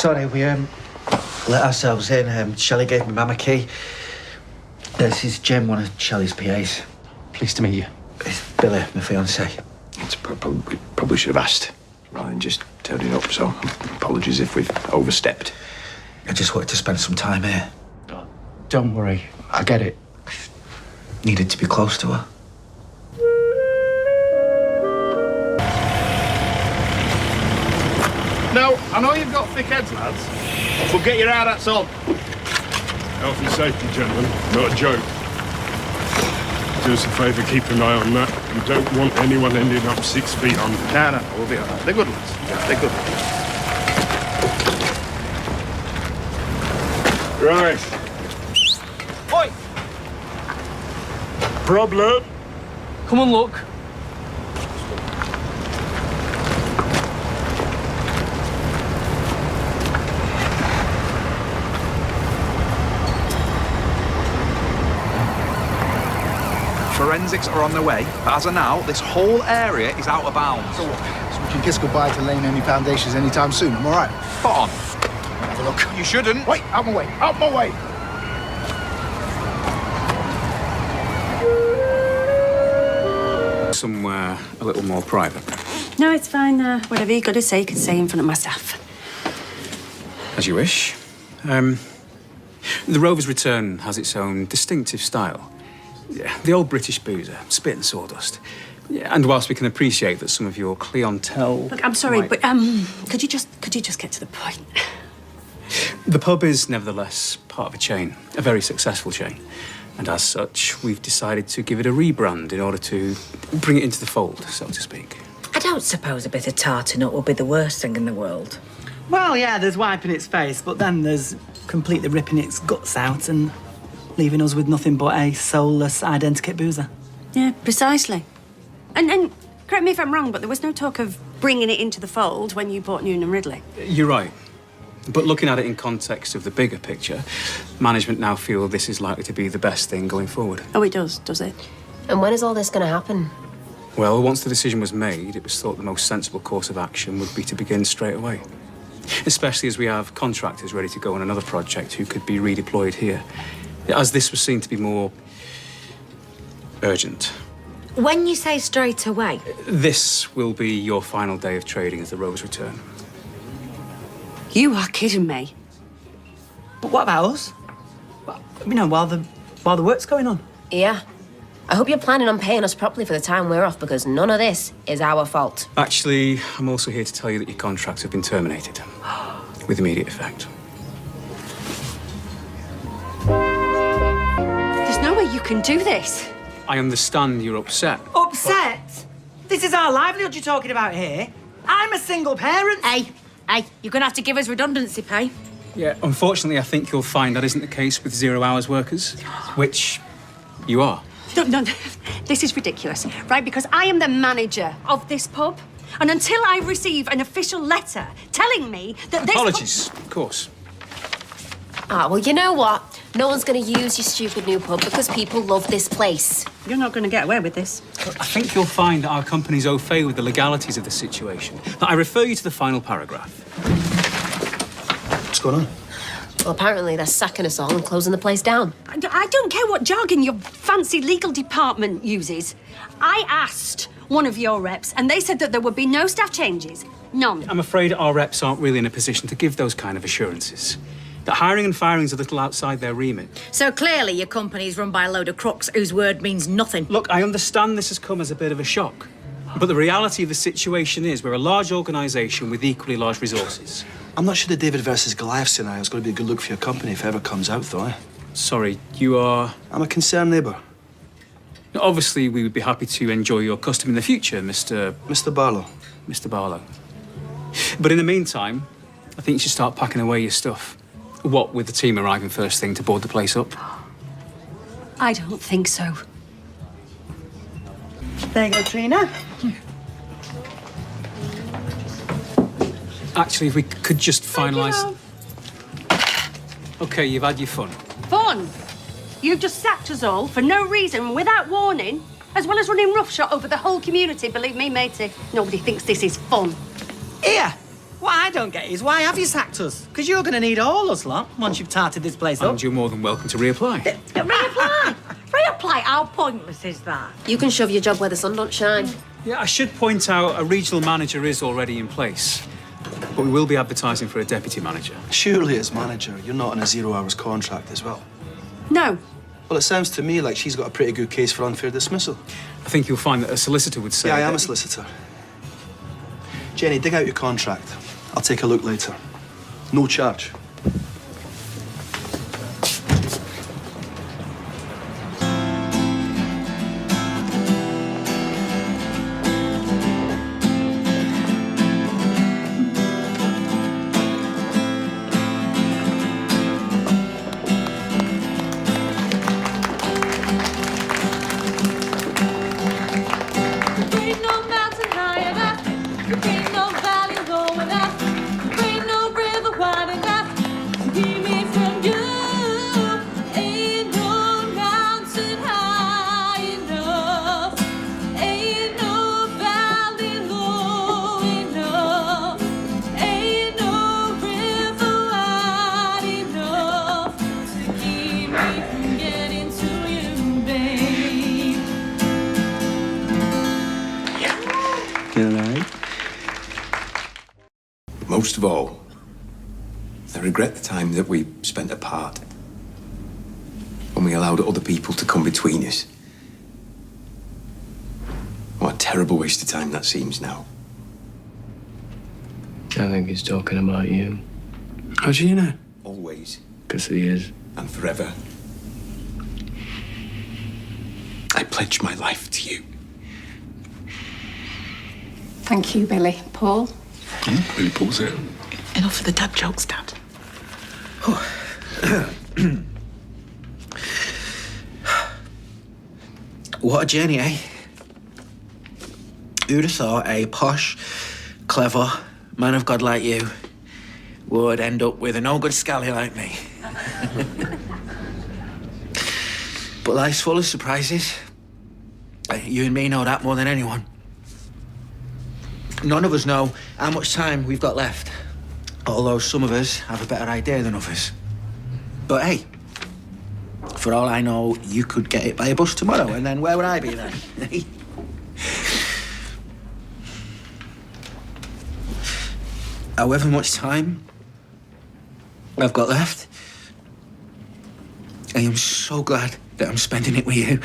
Sorry, we let ourselves in. Shelley gave me Mum a key. This is Jim, one of Shelley's PAs. Pleased to meet you. It's Billy, my fiancée. Probably should have asked rather than just turning up, so apologies if we've overstepped. I just wanted to spend some time here. Don't worry, I get it. Needed to be close to her. Now, I know you've got thick heads, lads, but get your hats on. Health and safety, gentlemen, not a joke. Do us a favour, keep an eye on that. You don't want anyone ending up 6 feet under. No, we'll be all right. They're good lads. Yeah, they're good. Right. Oi! Problem? Come and look. Forensics are on their way, but as of now, this whole area is out of bounds. So we can kiss goodbye to laying any foundations anytime soon, am I right? Spot on. Have a look. You shouldn't. Wait, out my way, out my way! Somewhere a little more private. No, it's fine. Whatever you got to say, you can say in front of my staff. As you wish. The Rover's Return has its own distinctive style. Yeah, the old British boozer, spit and sawdust. Yeah, and whilst we can appreciate that some of your clientele... Look, I'm sorry, but could you just get to the point? The pub is nevertheless part of a chain, a very successful chain. And as such, we've decided to give it a rebrand in order to bring it into the fold, so to speak. I don't suppose a bit of tartar nut would be the worst thing in the world. Well, yeah, there's wiping its face, but then there's completely ripping its guts out and leaving us with nothing but a soulless identikit boozer. Yeah, precisely. And correct me if I'm wrong, but there was no talk of bringing it into the fold when you bought Noonan Ridley. You're right. But looking at it in context of the bigger picture, management now feel this is likely to be the best thing going forward. Oh, it does it? And when is all this going to happen? Well, once the decision was made, it was thought the most sensible course of action would be to begin straight away. Especially as we have contractors ready to go on another project who could be redeployed here. As this was seen to be more urgent. When you say straight away... This will be your final day of trading as the Rover's Return. You are kidding me. But what about us? You know, while the work's going on. Yeah. I hope you're planning on paying us properly for the time we're off, because none of this is our fault. Actually, I'm also here to tell you that your contracts have been terminated. With immediate effect. There's no way you can do this. I understand you're upset. Upset? This is our livelihood you're talking about here. I'm a single parent. Hey, you're going to have to give us redundancy pay. Yeah, unfortunately, I think you'll find that isn't the case with 0 hours workers, which you are. No, this is ridiculous, right? Because I am the manager of this pub, and until I receive an official letter telling me that this... Apologies, of course. Ah, well, you know what? No one's going to use your stupid new pub because people love this place. You're not going to get away with this. I think you'll find that our company's au fait with the legalities of the situation. But I refer you to the final paragraph. What's going on? Well, apparently they're sacking us all and closing the place down. I don't care what jargon your fancy legal department uses. I asked one of your reps, and they said that there would be no staff changes. None. I'm afraid our reps aren't really in a position to give those kind of assurances. That hiring and firing's a little outside their remit. So clearly your company's run by a load of crooks whose word means nothing. Look, I understand this has come as a bit of a shock. But the reality of the situation is we're a large organisation with equally large resources. I'm not sure the David versus Goliath scenario is going to be a good look for your company if it ever comes out, though. Sorry, you are... I'm a concerned neighbour. Obviously, we would be happy to enjoy your custom in the future, Mr... Mr. Barlow. Mr. Barlow. But in the meantime, I think you should start packing away your stuff. What with the team arriving first thing to board the place up? I don't think so. There you go, Trina. Actually, if we could just finalise... OK, you've had your fun. Fun? You've just sacked us all for no reason, without warning, as well as running roughshod over the whole community. Believe me, matey, nobody thinks this is fun. Here, what I don't get is why have you sacked us? Because you're going to need all us lot once you've tarted this place up. And you're more than welcome to reapply. Reapply? Reapply? How pointless is that? You can shove your job where the sun don't shine. Yeah, I should point out a regional manager is already in place. But we will be advertising for a deputy manager. Surely, as manager, you're not on a 0 hours contract as well. No. Well, it sounds to me like she's got a pretty good case for unfair dismissal. I think you'll find that a solicitor would say... Yeah, I am a solicitor. Jenny, dig out your contract. I'll take a look later. No charge. Most of all, I regret the time that we spent apart. When we allowed other people to come between us. What a terrible waste of time that seems now. I think he's talking about you. How do you know? Always. Because he is. And forever. I pledge my life to you. Thank you, Billy. Paul? Really pulls it. Enough of the dad jokes, Dad. What a journey, eh? Who'd have thought a posh, clever man of God like you would end up with a no-good scally like me? But life's full of surprises. You and me know that more than anyone. None of us know how much time we've got left, although some of us have a better idea than others. But hey, for all I know, you could get hit by a bus tomorrow, and then where would I be then? However much time I've got left, I am so glad that I'm spending it with you.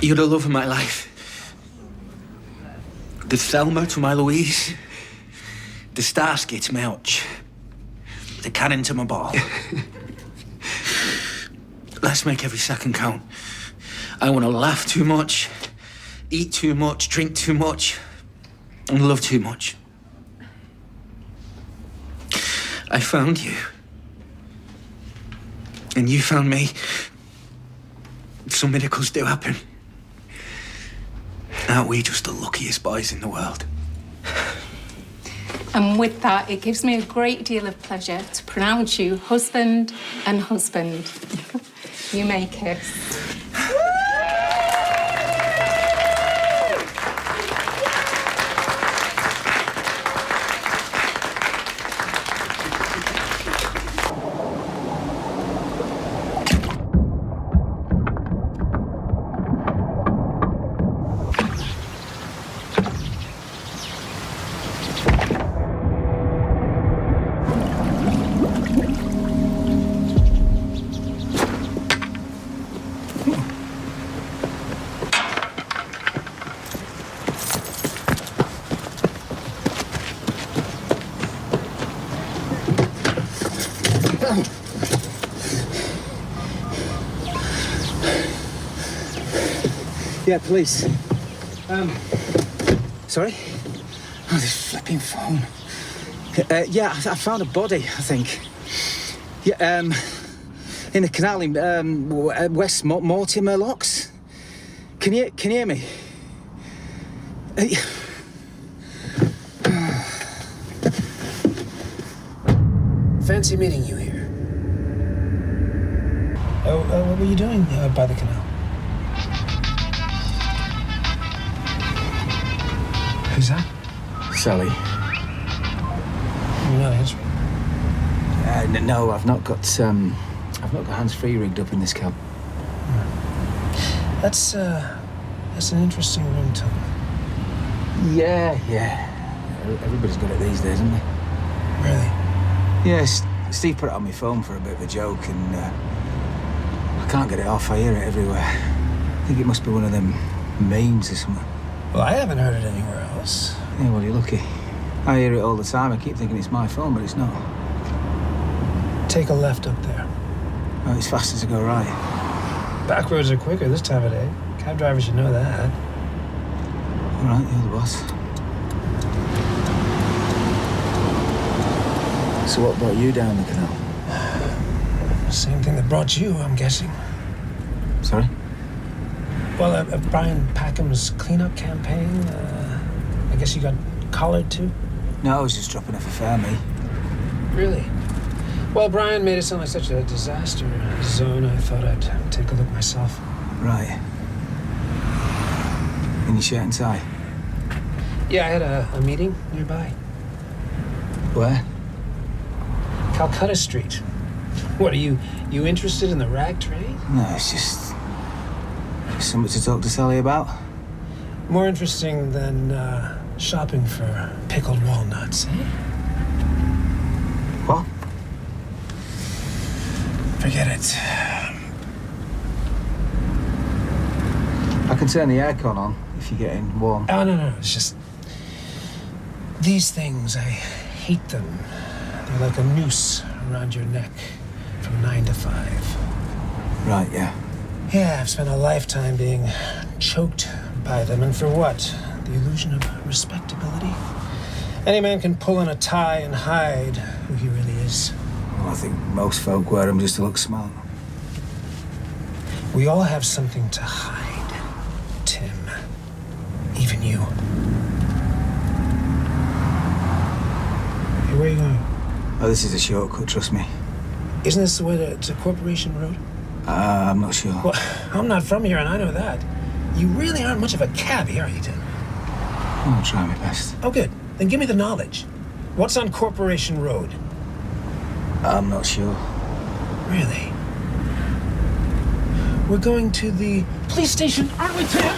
You're the love of my life. The Thelma to my Louise. The Starsky to my Hutch. The cannon to my ball. Let's make every second count. I want to laugh too much, eat too much, drink too much, and love too much. I found you. And you found me. Some miracles do happen. Aren't we just the luckiest boys in the world? And with that, it gives me a great deal of pleasure to pronounce you husband and husband. You may kiss. Yeah, police. Sorry? Oh, this flipping phone. Yeah, I found a body, I think. Yeah, in the canal in West Mortimer Locks. Can you hear me? Fancy meeting you here. What were you doing by the canal? Who's that? Sally? You're not answering. No, I've not got hands-free rigged up in this cab. That's an interesting ringtone. Yeah. Everybody's got it these days, isn't they? Really? Yes. Steve put it on my phone for a bit of a joke, and I can't get it off. I hear it everywhere. I think it must be one of them memes or something. Well, I haven't heard it anywhere else. Yeah, well, you're lucky. I hear it all the time. I keep thinking it's my phone, but it's not. Take a left up there. Oh, it's faster to go right. Back roads are quicker this time of day. Cab drivers should know that. All right, you're the boss. So what brought you down the canal? Same thing that brought you, I'm guessing. Sorry? Well, Brian Packham's cleanup campaign. I guess you got collared too? No, I was just dropping off a fare, me. Really? Well, Brian made it sound like such a disaster zone, I thought I'd take a look myself. Right. In your shirt and tie? Yeah, I had a meeting nearby. Where? Calcutta Street. What, are you interested in the rag trade? No, it's just something to talk to Sally about. More interesting than shopping for pickled walnuts, eh? What? Forget it. I can turn the aircon on if you're getting warm. Oh, no. It's just... These things, I hate them. They're like a noose around your neck from 9 to 5. Right, yeah. Yeah, I've spent a lifetime being choked by them. And for what? The illusion of respectability? Any man can pull on a tie and hide who he really is. Well, I think most folk wear them just to look smart. We all have something to hide, Tim. Even you. Hey, where are you going? Oh, this is a shortcut, trust me. Isn't this the way to Corporation Road? I'm not sure. Well, I'm not from here, and I know that. You really aren't much of a cabbie, are you, Tim? I'll try my best. Oh, good. Then give me the knowledge. What's on Corporation Road? I'm not sure. Really? We're going to the police station, aren't we, Tim?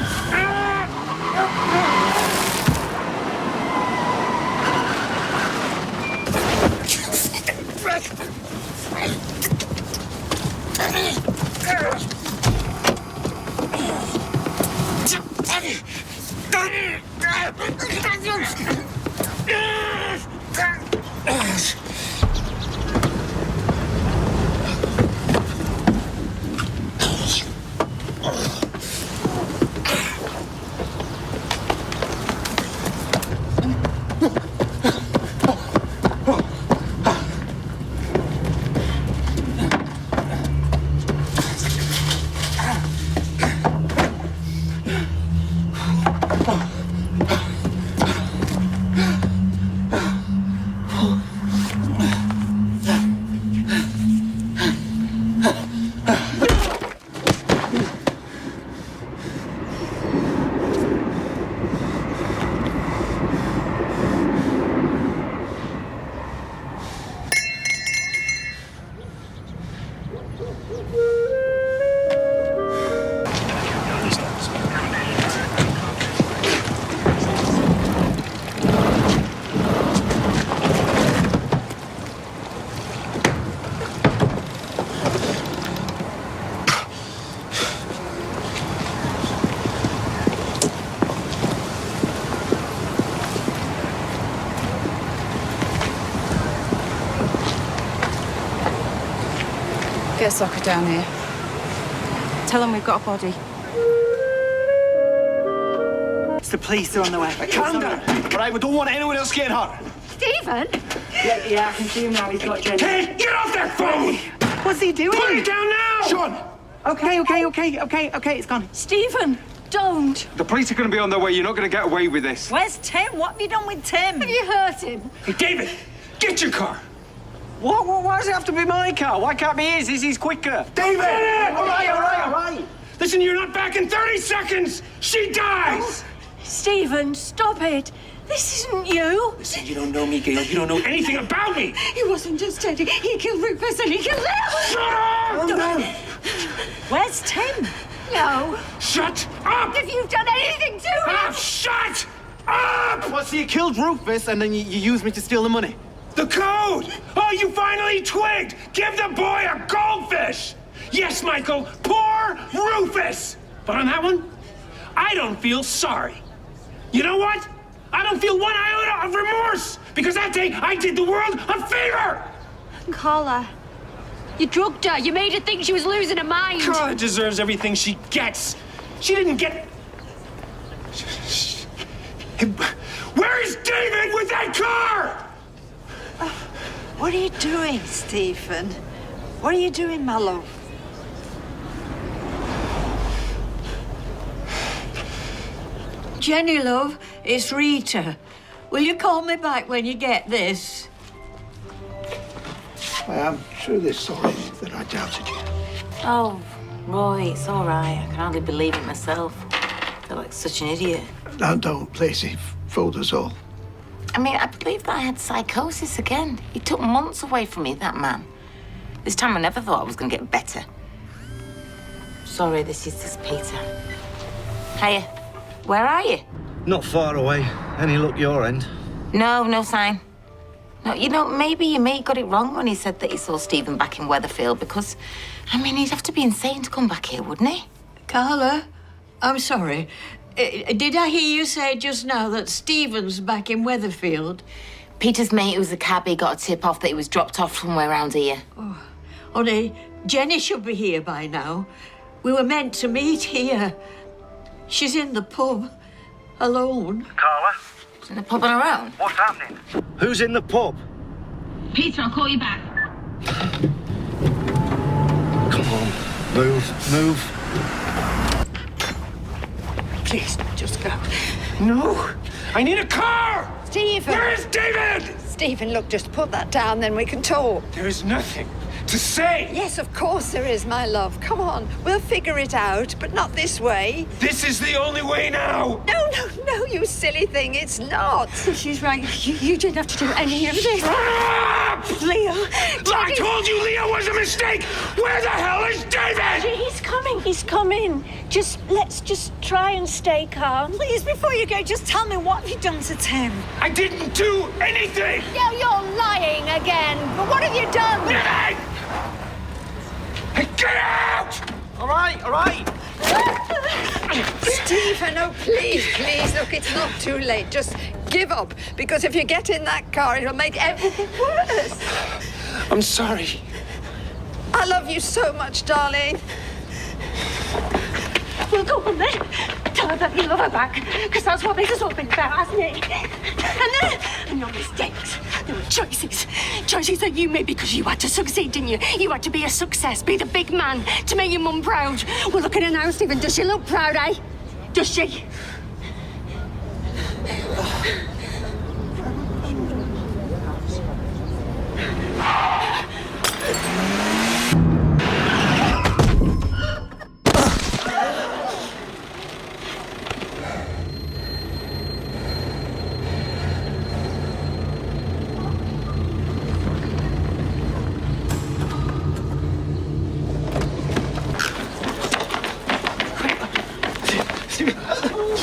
Get a soccer down here. Tell them we've got a body. It's the police, they're on the way. Calm down, all right? We don't want anyone else getting hurt. Stephen? Yeah, I can see him now. He's got Jenny. Hey, get off that phone! What's he doing? Put it down now! Sean! Okay, it's gone. Stephen, don't. The police are going to be on their way. You're not going to get away with this. Where's Tim? What have you done with Tim? Have you hurt him? Hey, David, get your car. What? Why does it have to be my car? Why can't it be his? He's quicker. David! All right. Listen, you're not back in 30 seconds! She dies! Stephen, stop it. This isn't you. Listen, you don't know me, Gail. You don't know anything about me. He wasn't just dead. He killed Rufus and he killed Leo. Shut up! Calm down. Where's Tim? No. Shut up! If you've done anything to him. Ah, shut up! What, so you killed Rufus and then you used me to steal the money? The code! Oh, you finally twigged! Give the boy a goldfish! Yes, Michael, poor Rufus! But on that one, I don't feel sorry. You know what? I don't feel one iota of remorse because that day I did the world a favor! Carla, you drugged her. You made her think she was losing her mind. God deserves everything she gets. She didn't get... Where is David with that car? What are you doing, Stephen? What are you doing, my love? Jenny, love, it's Rita. Will you call me back when you get this? I am truly sorry that I doubted you. Oh, Roy, it's all right. I can hardly believe it myself. I feel like such an idiot. No, don't, please. He fooled us all. I mean, I believe that I had psychosis again. He took months away from me, that man. This time I never thought I was going to get better. Sorry, this is Peter. Hiya. Where are you? Not far away. Any luck your end? No sign. No, you know, maybe your mate got it wrong when he said that he saw Stephen back in Weatherfield because, I mean, he'd have to be insane to come back here, wouldn't he? Carla, I'm sorry. Did I hear you say just now that Stephen's back in Weatherfield? Peter's mate, who was a cabbie, got a tip off that he was dropped off somewhere around here. Oh, honey, Jenny should be here by now. We were meant to meet here. She's in the pub, alone. Carla? She's in the pub on her own? What's happening? Who's in the pub? Peter, I'll call you back. Come on. Move. Please, just go. No! I need a car! Stephen! Where is David? Stephen, look, just put that down, then we can talk. There is nothing to say. Yes, of course there is, my love. Come on, we'll figure it out, but not this way. This is the only way now. No, you silly thing, it's not. She's right. You didn't have to do any of this. Stop! Leo! I told you Leo was a mistake! Where the hell is David? He's coming. Let's just try and stay calm. Please, before you go, just tell me what have you done to Tim? I didn't do anything! Yeah, you're lying again. But what have you done? David! Get out! All right. Stephen, oh, please, look, it's not too late. Just give up, because if you get in that car, it'll make everything worse. I'm sorry. I love you so much, darling. Well, go on then. Tell her that you love her back, because that's what this has all been about, hasn't it? And your mistakes. There were choices that you made because you had to succeed, didn't you? You had to be a success, be the big man, to make your mum proud. Well, look at her now, Stephen. Does she look proud, eh? Does she?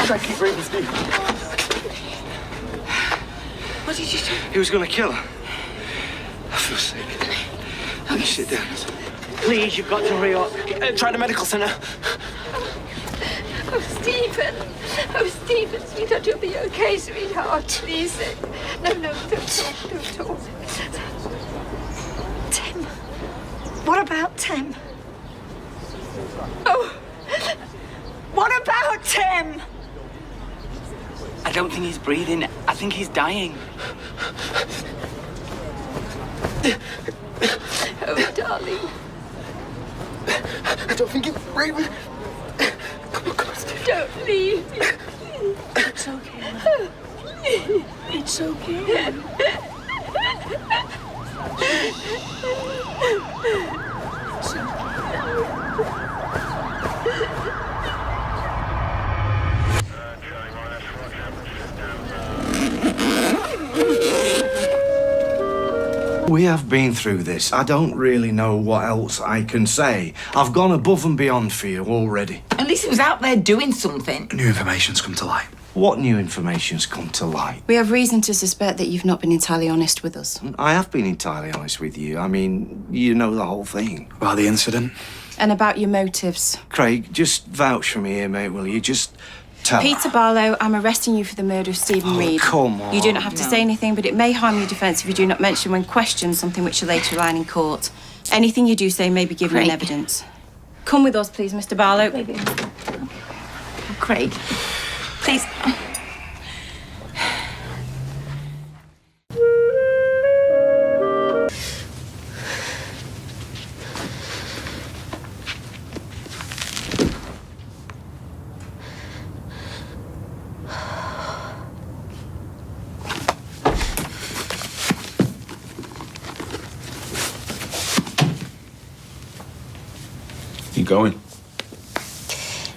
Try to keep breathing, Steve. What did you do? He was going to kill her. I feel sick. Okay, sit down. Please, you've got to hurry up. Try the medical centre. Oh, Stephen, sweetheart, you'll be okay, sweetheart. Please. No, don't talk. Tim. What about Tim? Oh, what about Tim? I don't think he's breathing. I think he's dying. Oh, darling. I don't think he's breathing. Come on, Steve. Don't leave me. It's okay. It's okay. We have been through this. I don't really know what else I can say. I've gone above and beyond for you already. At least he was out there doing something. New information's come to light. What new information's come to light? We have reason to suspect that you've not been entirely honest with us. I have been entirely honest with you. I mean, you know the whole thing. About the incident? And about your motives. Craig, just vouch for me here, mate, will you? Just tell Peter Barlow, I'm arresting you for the murder of Stephen Reed. come on. You do not have to say anything, but it may harm your defence if you do not mention when questioned something which will later line in court. Anything you do say may be given in evidence. Come with us, please, Mr. Barlow. Craig, please. You going?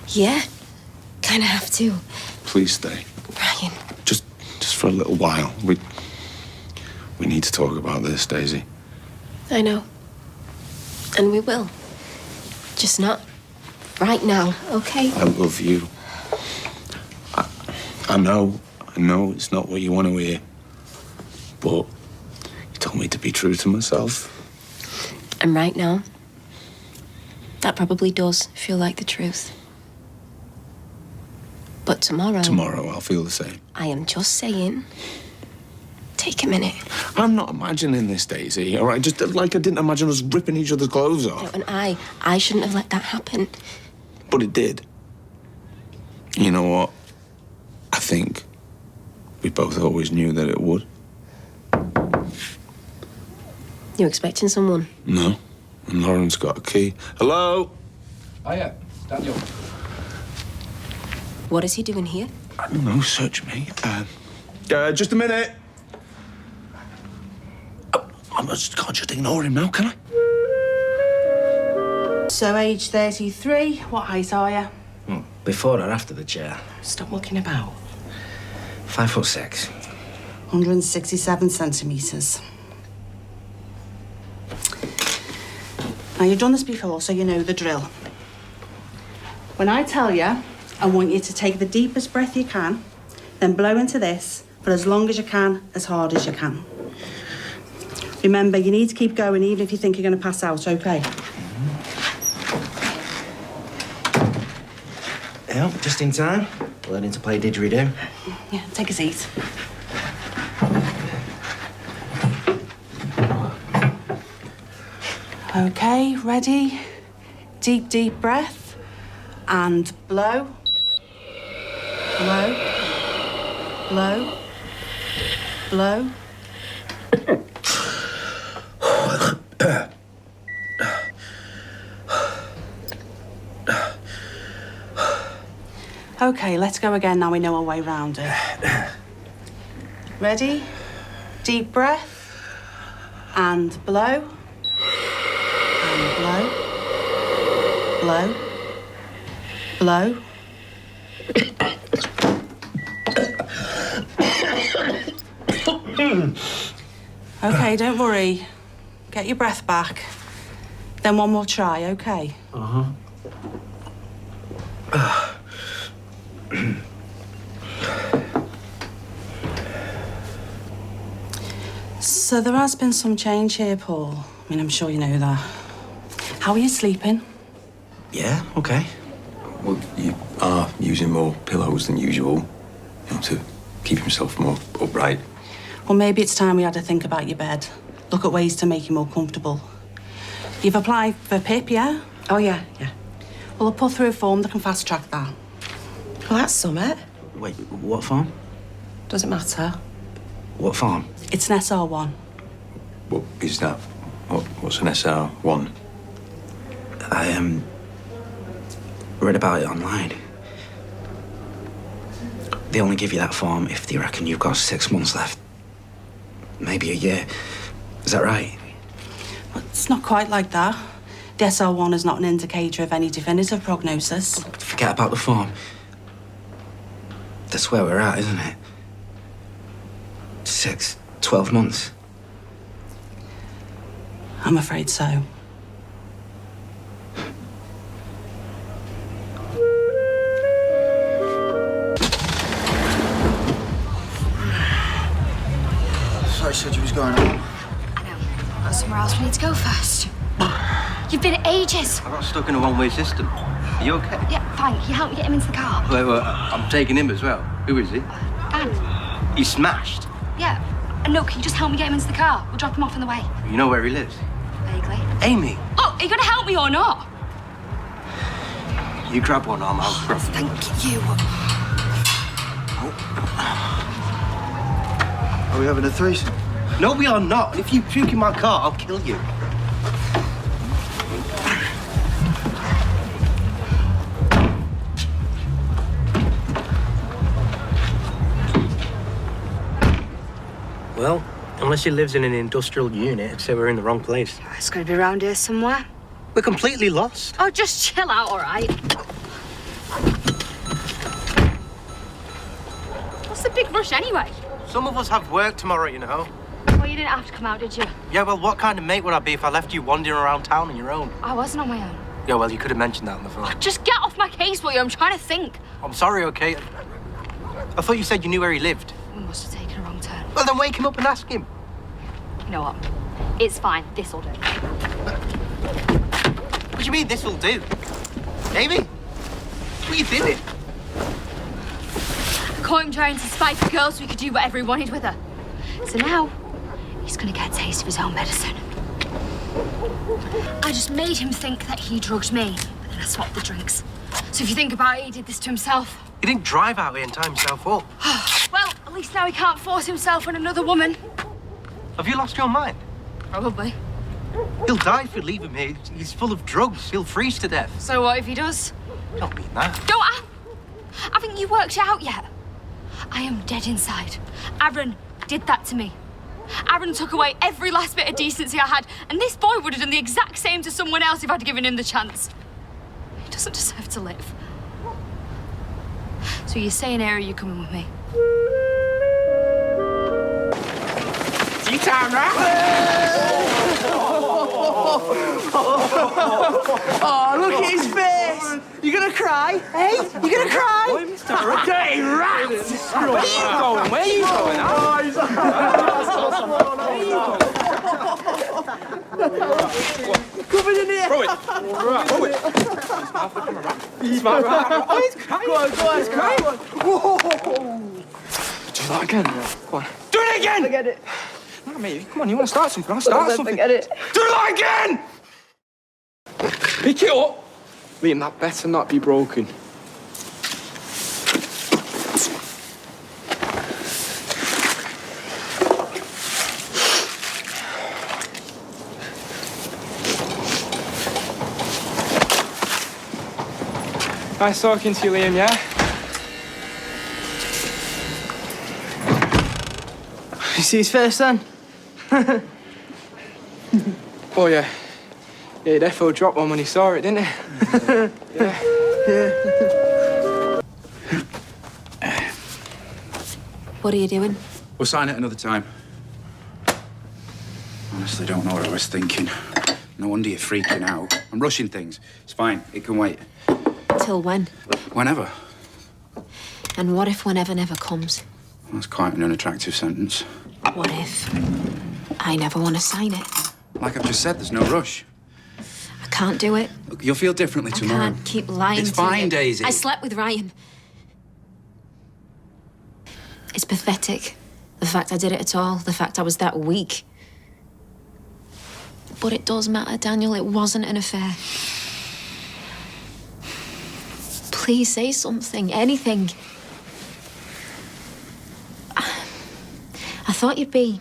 Yeah, kind of have to. Please stay. Brian. Just for a little while. We need to talk about this, Daisy. I know. And we will. Just not right now, okay? I love you. I know it's not what you want to hear. But you told me to be true to myself. And right now, that probably does feel like the truth. But tomorrow... Tomorrow, I'll feel the same. I am just saying, take a minute. I'm not imagining this, Daisy, all right? Just like I didn't imagine us ripping each other's clothes off. No, and I shouldn't have let that happen. But it did. You know what? I think we both always knew that it would. You expecting someone? No. And Lauren's got a key. Hello? Hiya, Daniel. What is he doing here? I don't know, search me. Just a minute. I can't just ignore him now, can I? So, age 33, what height are you? Before or after the chair? Stop looking about. 5'6". 167 centimetres. Now, you've done this before, so you know the drill. When I tell you, I want you to take the deepest breath you can, then blow into this for as long as you can, as hard as you can. Remember, you need to keep going even if you think you're going to pass out, OK? Yeah, just in time. Learning to play didgeridoo. Yeah, take a seat. OK, ready? Deep, deep breath. And blow. Blow. Blow. Blow. OK, let's go again now we know our way round it. Ready? Deep breath. And blow. And blow. Blow. Blow. OK, don't worry. Get your breath back. Then one more try, OK? Uh-huh. So there has been some change here, Paul. I mean, I'm sure you know that. How are you sleeping? Yeah, okay. Well, you are using more pillows than usual, you know, to keep himself more upright. Well, maybe it's time we had to think about your bed. Look at ways to make you more comfortable. You've applied for PIP, yeah? Oh, yeah. Well, I'll put through a form that can fast-track that. Well, that's summit. Wait, what farm? Doesn't matter. What farm? It's an SR1. What is that? What's an SR1? I read about it online. They only give you that form if they reckon you've got 6 months left. Maybe a year. Is that right? Well, it's not quite like that. The SR1 is not an indicator of any definitive prognosis. Forget about the form. That's where we're at, isn't it? 6, 12 months. I'm afraid so. So you said you was going home. Got somewhere else we need to go first. You've been ages. I got stuck in a one-way system. Are you okay? Yeah, fine. Can you help me get him into the car? Wait, I'm taking him as well. Who is he? Dan. He's smashed. Yeah. No, can you just help me get him into the car? We'll drop him off on the way. You know where he lives? Vaguely. Amy, Look, are you going to help me or not? you grab one arm, I'll grab Thank you. Are we having a threesome? No, we are not. And if you puke in my car, I'll kill you. Well, unless he lives in an industrial unit, I'd say we're in the wrong place. It's going to be around here somewhere. We're completely lost. Oh, just chill out, all right? What's the big rush anyway? Some of us have work tomorrow, you know. Well, you didn't have to come out, did you? Yeah, well, what kind of mate would I be if I left you wandering around town on your own? I wasn't on my own. Yeah, well, you could have mentioned that on the phone. Just get off my case, will you? I'm trying to think. I'm sorry, okay? I thought you said you knew where he lived. We must have taken a wrong turn. Well, then wake him up and ask him. You know what? It's fine. This'll do. What do you mean, this'll do? Amy? What are you doing? Caught him trying to spite the girl so he could do whatever he wanted with her. So now, he's gonna get a taste of his own medicine. I just made him think that he drugged me, but then I swapped the drinks. So if you think about it, he did this to himself. He didn't drive out here and tie himself up. Well, at least now he can't force himself on another woman. Have you lost your mind? Probably. He'll die if we leave him here. He's full of drugs. He'll freeze to death. So what if he does? Don't mean that. Haven't you worked it out yet? I am dead inside. Aaron did that to me. Aaron took away every last bit of decency I had, and this boy would have done the exact same to someone else if I'd given him the chance. He doesn't deserve to live. So you're saying, Harry, you're coming with me? Tea time, right? Oh, look at his face! You gonna cry? Hey? You gonna cry? Dirty rat! Where are you going? Where are you going? Covered in here. Throw it. Throw it. He's my rat. Oh, he's crying. Go on. He's crying. Whoa. Do that again. Go on. Do it again! Forget it. No, mate, come on, you want to start something? I'll start something. Forget it. Do that again! Pick it up. Liam, that better not be broken. Nice talking to you, Liam, yeah? You see his face then? Oh, yeah. Yeah, he definitely dropped one when he saw it, didn't he? Yeah. What are you doing? We'll sign it another time. Honestly, don't know what I was thinking. No wonder you're freaking out. I'm rushing things. It's fine. It can wait. Till when? Whenever. And what if whenever never comes? That's quite an unattractive sentence. What if I never want to sign it? Like I've just said, there's no rush. I can't do it. Look, you'll feel differently tomorrow. I can't keep lying It's to fine, you. Daisy. I slept with Ryan. It's pathetic. The fact I did it at all. The fact I was that weak. But it does matter, Daniel. It wasn't an affair. Please say something. Anything. I thought you'd be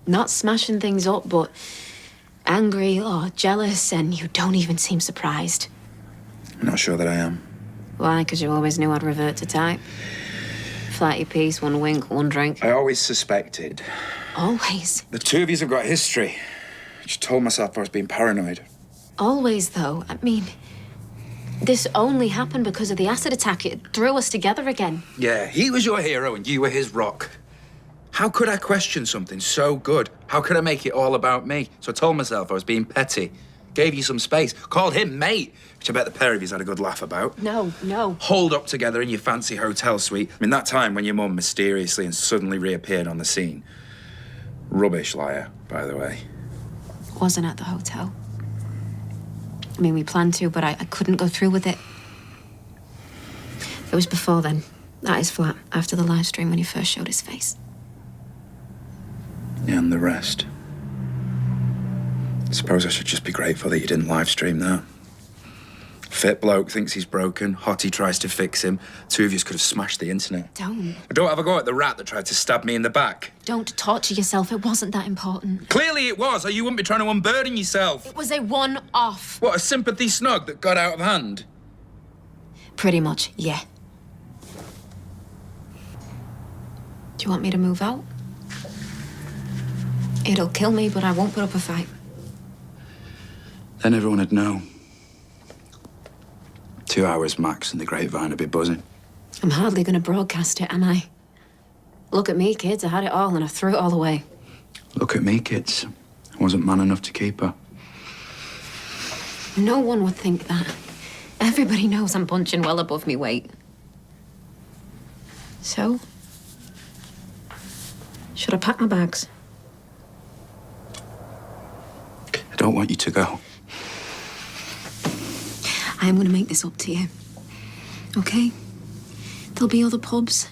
not smashing things up, but angry or jealous, and you don't even seem surprised. I'm not sure that I am. Why? Because you always knew I'd revert to type. Flighty piece, one wink, one drink. I always suspected. Always. The two of you have got a history. I just told myself I was being paranoid. Always, though. I mean, this only happened because of the acid attack. It threw us together again. Yeah, he was your hero and you were his rock. How could I question something so good? How could I make it all about me? So I told myself I was being petty. Gave you some space. Called him mate, which I bet the pair of yous had a good laugh about. No, no. Holed up together in your fancy hotel suite. I mean, that time when your mum mysteriously and suddenly reappeared on the scene. Rubbish liar, by the way. Wasn't at the hotel. I mean, we planned to, but I couldn't go through with it. It was before then, at his flat, after the live stream when he first showed his face. Yeah, and the rest. I suppose I should just be grateful that you didn't live stream that. Fit bloke thinks he's broken. Hottie tries to fix him. Two of you could have smashed the internet. Don't. Don't have a go at the rat that tried to stab me in the back. Don't torture yourself. It wasn't that important. Clearly it was, or you wouldn't be trying to unburden yourself. It was a one-off. What, a sympathy snug that got out of hand? Pretty much, yeah. Do you want me to move out? It'll kill me, but I won't put up a fight. Then everyone would know. 2 hours max and the grapevine would be buzzing. I'm hardly going to broadcast it, am I? Look at me, kids. I had it all and I threw it all away. Look at me, kids. I wasn't man enough to keep her. No one would think that. Everybody knows I'm punching well above me weight. So? Should I pack my bags? I don't want you to go. I am going to make this up to you. Okay? There'll be other pubs.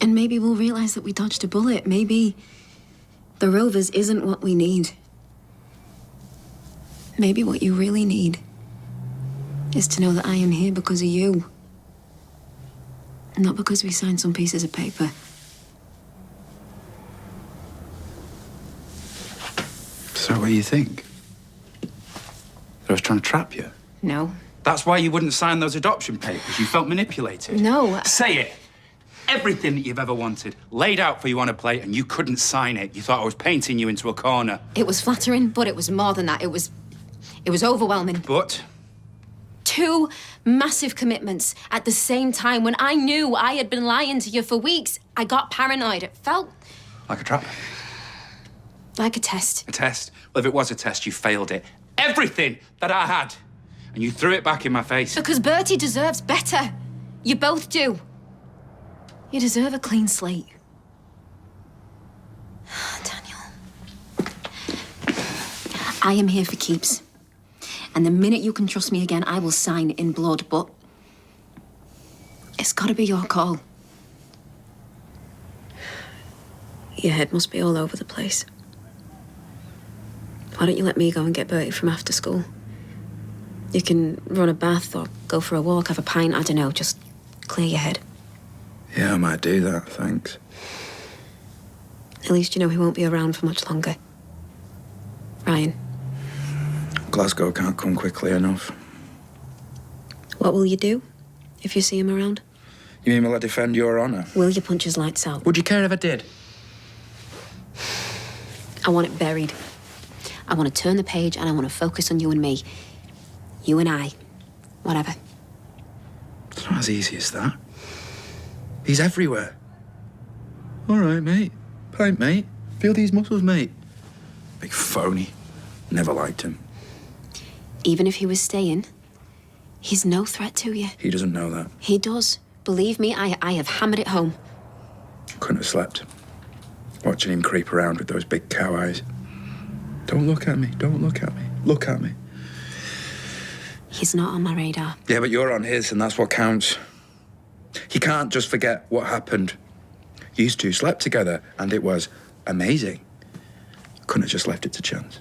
And maybe we'll realise that we dodged a bullet. Maybe the Rovers isn't what we need. Maybe what you really need is to know that I am here because of you. Not because we signed some pieces of paper. Is that what you think? That I was trying to trap you? No. That's why you wouldn't sign those adoption papers. You felt manipulated. No. Say it. Everything that you've ever wanted laid out for you on a plate and you couldn't sign it. You thought I was painting you into a corner. It was flattering, but it was more than that. It was overwhelming. But? 2 massive commitments at the same time when I knew I had been lying to you for weeks. I got paranoid. It felt Like a trap. like a test. A test? Well, if it was a test, you failed it. Everything that I had. And you threw it back in my face. Because Bertie deserves better. You both do. You deserve a clean slate. Daniel. I am here for keeps. And the minute you can trust me again, I will sign in blood, but it's gotta be your call. Your head must be all over the place. Why don't you let me go and get Bertie from after school? You can run a bath or go for a walk, have a pint, I don't know, just clear your head. Yeah, I might do that, thanks. At least you know he won't be around for much longer. Ryan, Glasgow can't come quickly enough. what will you do if you see him around? You mean will I defend your honour? Will you punch his lights out? Would you care if I did? I want it buried. I want to turn the page and I want to focus on you and me. You and I. Whatever. It's not as easy as that. He's everywhere. All right, mate. Pint, mate. Feel these muscles, mate. Big phony. Never liked him. Even if he was staying, he's no threat to you. He doesn't know that. He does. Believe me, I have hammered it home. Couldn't have slept. Watching him creep around with those big cow eyes. Don't look at me. Don't look at me. Look at me. He's not on my radar. Yeah, but you're on his, and that's what counts. He can't just forget what happened. You two slept together, and it was amazing. Couldn't have just left it to chance.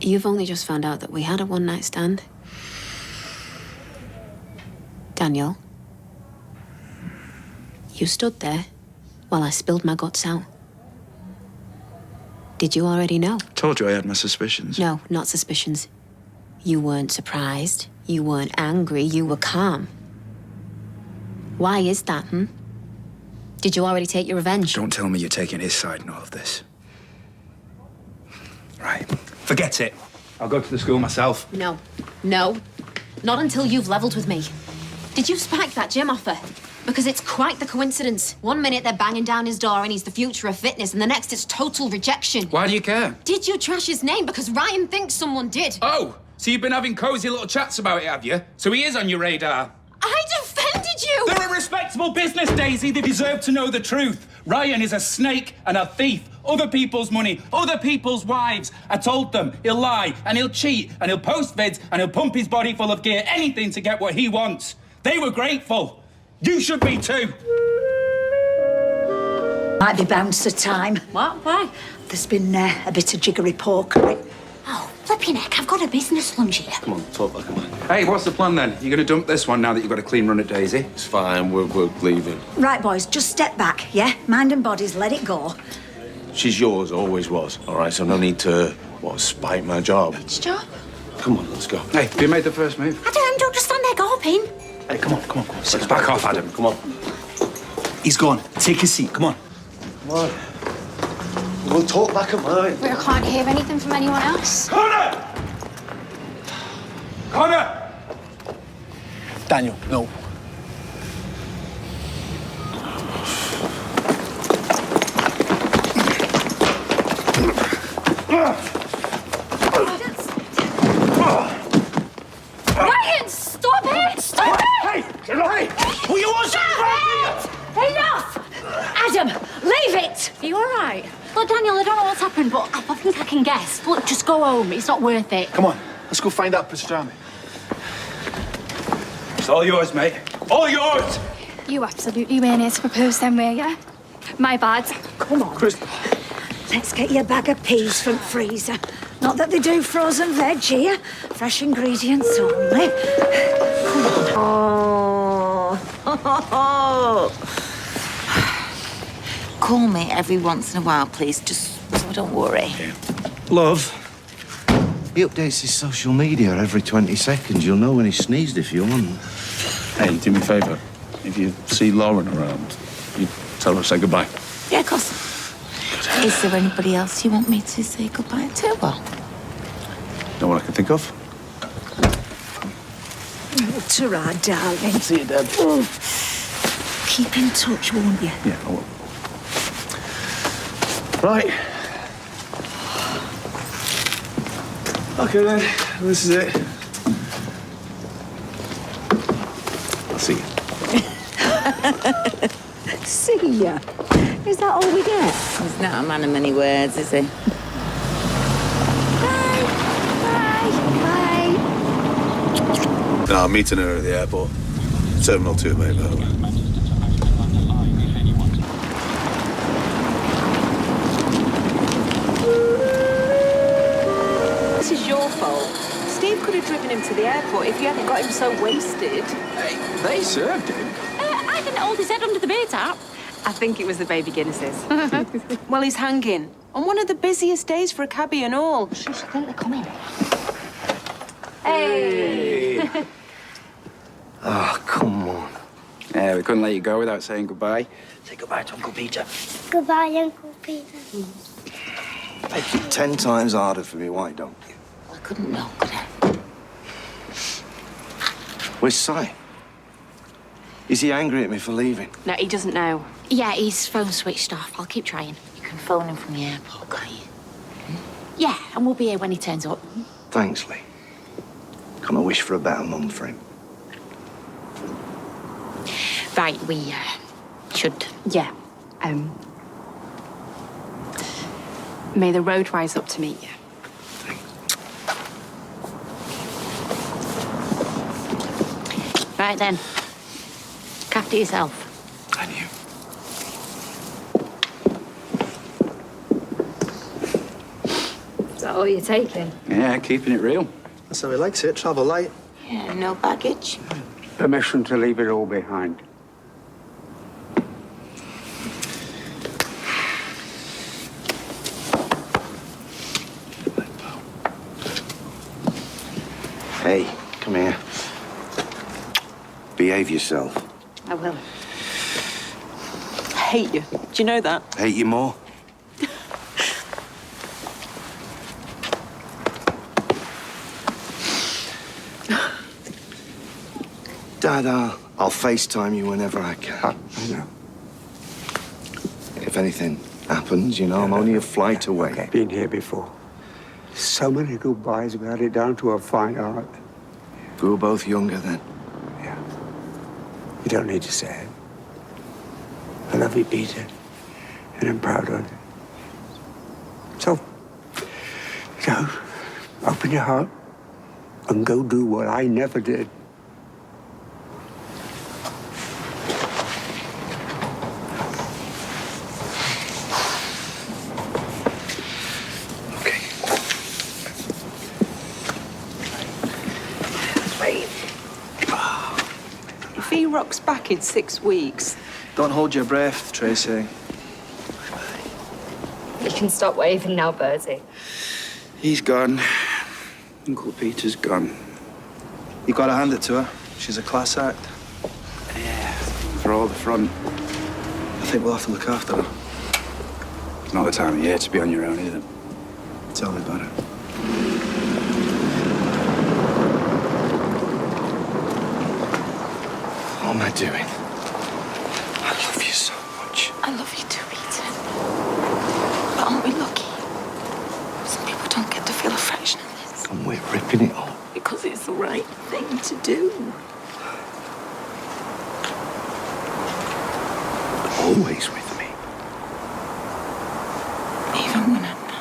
You've only just found out that we had a one-night stand. Daniel, you stood there while I spilled my guts out. Did you already know? Told you I had my suspicions. No, not suspicions. You weren't surprised. You weren't angry. You were calm. Why is that, Did you already take your revenge? Don't tell me you're taking his side in all of this. Right. Forget it. I'll go to the school myself. No. No. Not until you've leveled with me. Did you spike that gym offer? Because it's quite the coincidence. One minute they're banging down his door and he's the future of fitness, and the next it's total rejection. Why do you care? Did you trash his name? Because Ryan thinks someone did. Oh, so you've been having cosy little chats about it, have you? So he is on your radar. I defended you! They're a respectable business, Daisy. They deserve to know the truth. Ryan is a snake and a thief. Other people's money, other people's wives. I told them he'll lie and he'll cheat and he'll post vids and he'll pump his body full of gear, anything to get what he wants. They were grateful. You should be too. Might be bouncer time. What? Why? There's been a bit of jiggery pokery. Oh, flipping heck, I've got a business lunch here. Come on, talk back, come on. Hey, what's the plan then? You're going to dump this one now that you've got a clean run at Daisy? It's fine, we're leaving. Right, boys, just step back, yeah? Mind and bodies, let it go. She's yours, always was. All right, so no need to, spite my job. It's job. Come on, let's go. Hey, you made the first move. Adam, don't just stand there gawping. Hey, come on. Let's back off, Adam. Come on. He's gone. Take a seat, come on. Come on. We'll talk back at mine. Wait, I can't hear anything from anyone else. Connor! Connor! Daniel, no. Ryan, stop it! Stop it! Hey! Will you want Enough! Adam, leave it! Are you all right? Look, Daniel, I don't know what's happened, but I think I can guess. Look, just go home. It's not worth it. Come on, let's go find that pastrami. It's all yours, mate. All yours! You absolutely weren't here to propose then, were you? My bad. Come on. Let's get you a bag of peas from the freezer. Not that they do frozen veg here. Fresh ingredients only. Call me every once in a while, please, just so I don't worry. Love, he updates his social media every 20 seconds. You'll know when he sneezed if you want. Hey, do me a favour. If you see Lauren around, you tell her to say goodbye. Yeah, of course. Is there anybody else you want me to say goodbye to? Well, Know what I can think of? Ta-ra, darling. See you, Dad. Oh. Keep in touch, won't you? Yeah, I will. Right. Okay then, this is it. I'll see you. See ya. Is that all we get? He's not a man of many words, is he? Bye. No, I'm meeting her at the airport. Terminal 2, mate, over. This is your fault. Steve could have driven him to the airport if you hadn't got him so wasted. Hey, they served him. I didn't hold his head under the beer tap. I think it was the baby Guinnesses. Well, he's hanging on one of the busiest days for a cabbie and all. Shush, I think they're coming. Hey! Oh, come on. Yeah, we couldn't let you go without saying goodbye. Say goodbye to Uncle Peter. Goodbye, Uncle Peter. Make it 10 times harder for me, why don't you? I couldn't know, could I? Where's Si? Is he angry at me for leaving? No, he doesn't know. Yeah, his phone's switched off. I'll keep trying. You can phone him from the airport, can't you? Yeah, and we'll be here when he turns up. Thanks, Lee. Can I wish for a better mum for him? Right, we should. Yeah. May the road rise up to meet you. Right then. Look after yourself. And you. Is that all you're taking? Yeah, keeping it real. That's how he likes it, travel light. Yeah, no baggage. Permission to leave it all behind. Hey, come here. Behave yourself. I will. I hate you. Do you know that? Hate you more. Dad, I'll FaceTime you whenever I can. I know. If anything happens, you know, I'm only a flight away. Okay. Been here before. So many goodbyes, we had it down to a fine art. We were both younger then. Yeah. You don't need to say it. I love you, Peter. And I'm proud of you. So, open your heart and go do what I never did. If he rocks back in 6 weeks... Don't hold your breath, Tracy. You can stop waving now, Bertie. He's gone. Uncle Peter's gone. You gotta hand it to her. She's a class act. Yeah, for all the front. I think we'll have to look after her. It's not the time of year to be on your own, is it? Tell me about it. What am I doing? I love you so much. I love you too, Peter. But aren't we lucky? Some people don't get to feel affection in this. And we're ripping it off. Because it's the right thing to do. Always with me. Even when I'm not.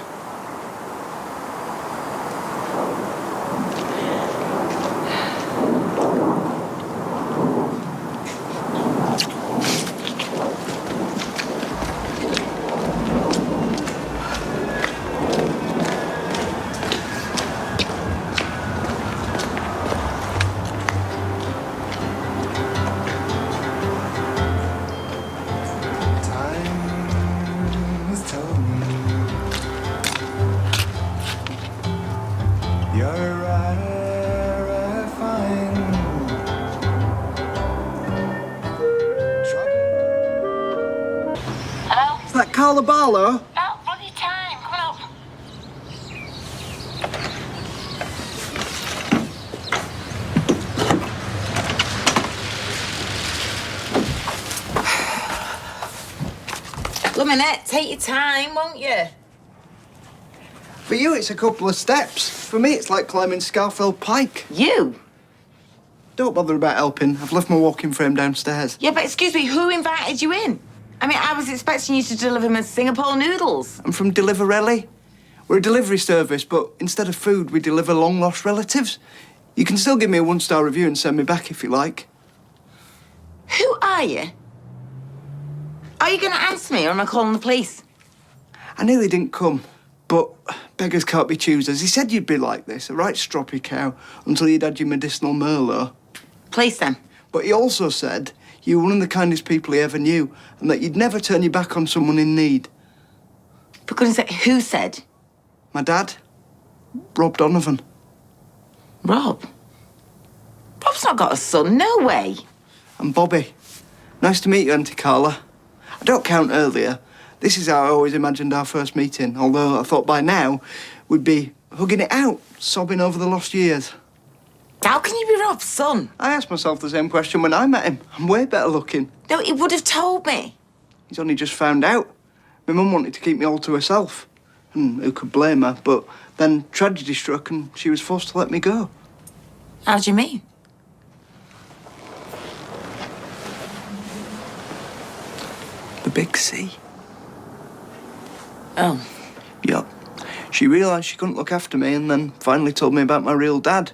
Is that Carla Barlow? About bloody time. Come on up. Look, Minette, take your time, won't you? For you, it's a couple of steps. For me, it's like climbing Scarfell Pike. You? Don't bother about helping. I've left my walking frame downstairs. Yeah, but excuse me, who invited you in? I mean, I was expecting you to deliver me Singapore noodles. I'm from Deliverelli. We're a delivery service, but instead of food, we deliver long-lost relatives. You can still give me a one-star review and send me back if you like. Who are you? Are you going to answer me or am I calling the police? I nearly didn't come, but beggars can't be choosers. He said you'd be like this, a right stroppy cow, until you'd had your medicinal Merlot. Police, then. But he also said you were one of the kindest people he ever knew and that you'd never turn your back on someone in need. For goodness sake, who said? My dad, Rob Donovan. Rob? Rob's not got a son, no way. And Bobby. Nice to meet you, Auntie Carla. I don't count earlier. This is how I always imagined our first meeting, although I thought by now we'd be hugging it out, sobbing over the lost years. How can you be Rob's son? I asked myself the same question when I met him. I'm way better looking. No, he would have told me. He's only just found out. My mum wanted to keep me all to herself. And who could blame her? But then tragedy struck and she was forced to let me go. How do you mean? The big sea. Oh. Yup. She realised she couldn't look after me and then finally told me about my real dad.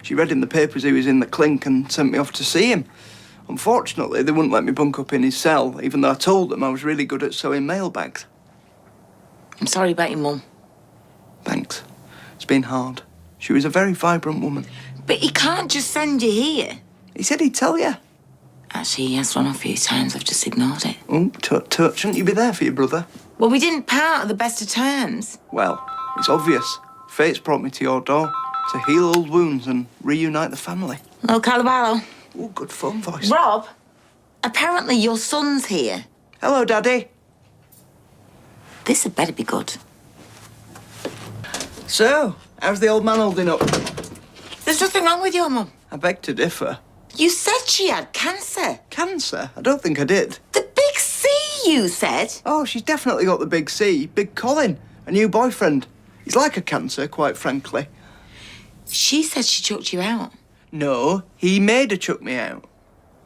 She read in the papers he was in the clink and sent me off to see him. Unfortunately, they wouldn't let me bunk up in his cell, even though I told them I was really good at sewing mailbags. I'm sorry about your mum. Thanks. It's been hard. She was a very vibrant woman. But he can't just send you here. He said he'd tell you. Actually, he has run a few times. I've just ignored it. Oh, tut. Shouldn't you be there for your brother? Well, we didn't part at the best of terms. Well, it's obvious. Fate's brought me to your door to heal old wounds and reunite the family. Hello, Calaballo. Oh, good phone voice. Rob, apparently your son's here. Hello, Daddy. This had better be good. So, how's the old man holding up? There's nothing wrong with your mum. I beg to differ. You said she had cancer. Cancer? I don't think I did. The big C, you said. Oh, she's definitely got the big C. Big Colin, a new boyfriend. He's like a cancer, quite frankly. She said she chucked you out. No, he made her chuck me out.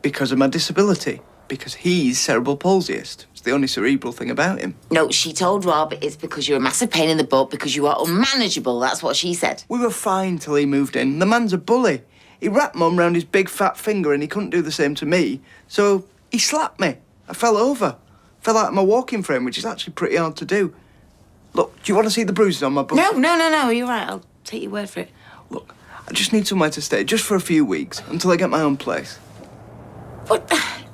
Because of my disability. Because he's cerebral palsyist. It's the only cerebral thing about him. No, she told Rob it's because you're a massive pain in the butt, because you are unmanageable. That's what she said. We were fine till he moved in. The man's a bully. He wrapped Mum round his big fat finger and he couldn't do the same to me. So he slapped me. I fell over. Fell out of my walking frame, which is actually pretty hard to do. Look, do you want to see the bruises on my butt? No, you're right. I'll take your word for it. Look, I just need somewhere to stay, just for a few weeks, until I get my own place. But, I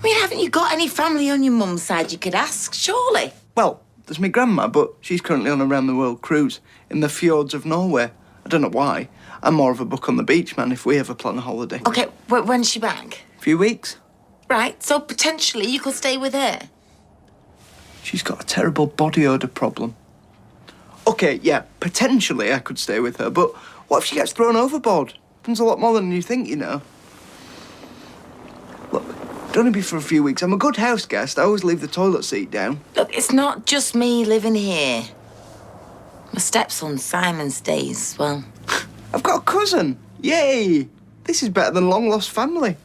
mean, haven't you got any family on your mum's side you could ask, surely? Well, there's my grandma, but she's currently on a round-the-world cruise in the fjords of Norway. I don't know why. I'm more of a book on the beach man if we ever plan a holiday. OK, when's she back? A few weeks. Right, so potentially you could stay with her. She's got a terrible body odour problem. OK, yeah, potentially I could stay with her, but what if she gets thrown overboard? Happens a lot more than you think, you know. Look, it'd only be for a few weeks. I'm a good house guest. I always leave the toilet seat down. Look, it's not just me living here. My stepson Simon stays as well. I've got a cousin. Yay! This is better than long lost family.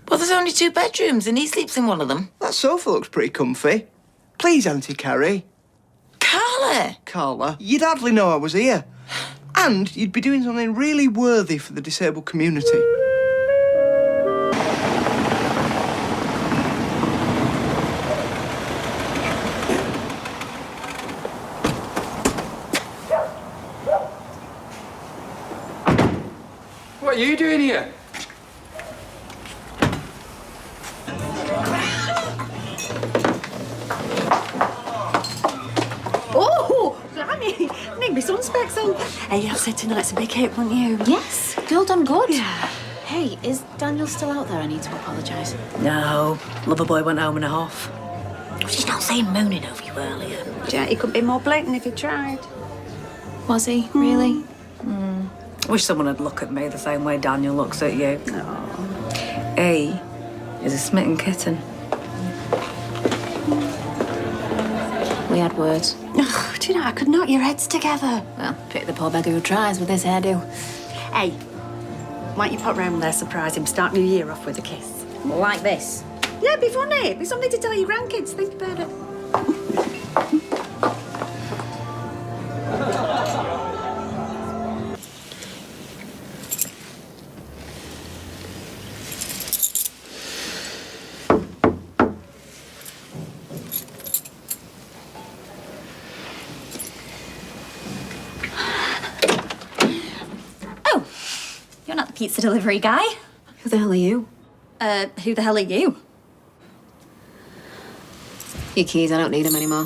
Well, there's only 2 bedrooms and he sleeps in one of them. That sofa looks pretty comfy. Please, Auntie Carrie. Carla, you'd hardly know I was here. And you'd be doing something really worthy for the disabled community. What are you doing here? Oh, blimey. Need me sun specs on. Hey, I said tonight's a big hit, weren't you? Yes, girl done good. Yeah. Hey, is Daniel still out there? I need to apologise. No, Loverboy went home in a huff. She's not saying mooning over you earlier. Yeah, he could be more blatant if he tried. Was he? Really? Wish someone would look at me the same way Daniel looks at you. Oh. He is a smitten kitten. We had words. Oh, do you know, I could knock your heads together. Well, pity the poor beggar who tries with this hairdo. Hey, why don't you pop round there, surprise him, start New Year off with a kiss? Like this? Yeah, it'd be funny. It'd be something to tell your grandkids. Think about it. You're not the pizza delivery guy. Who the hell are you? Who the hell are you? Your keys, I don't need them anymore.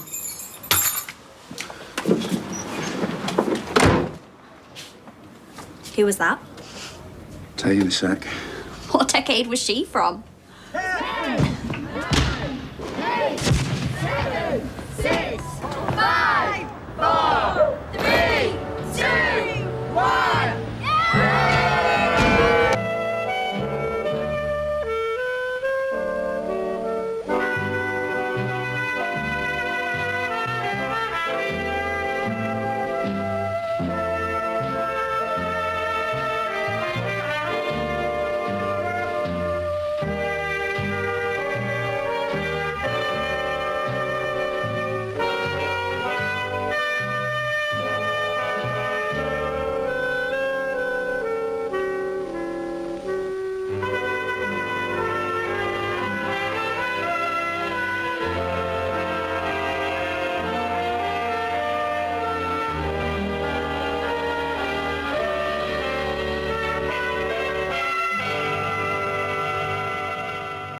Who was that? Tell you in a sec. What decade was she from?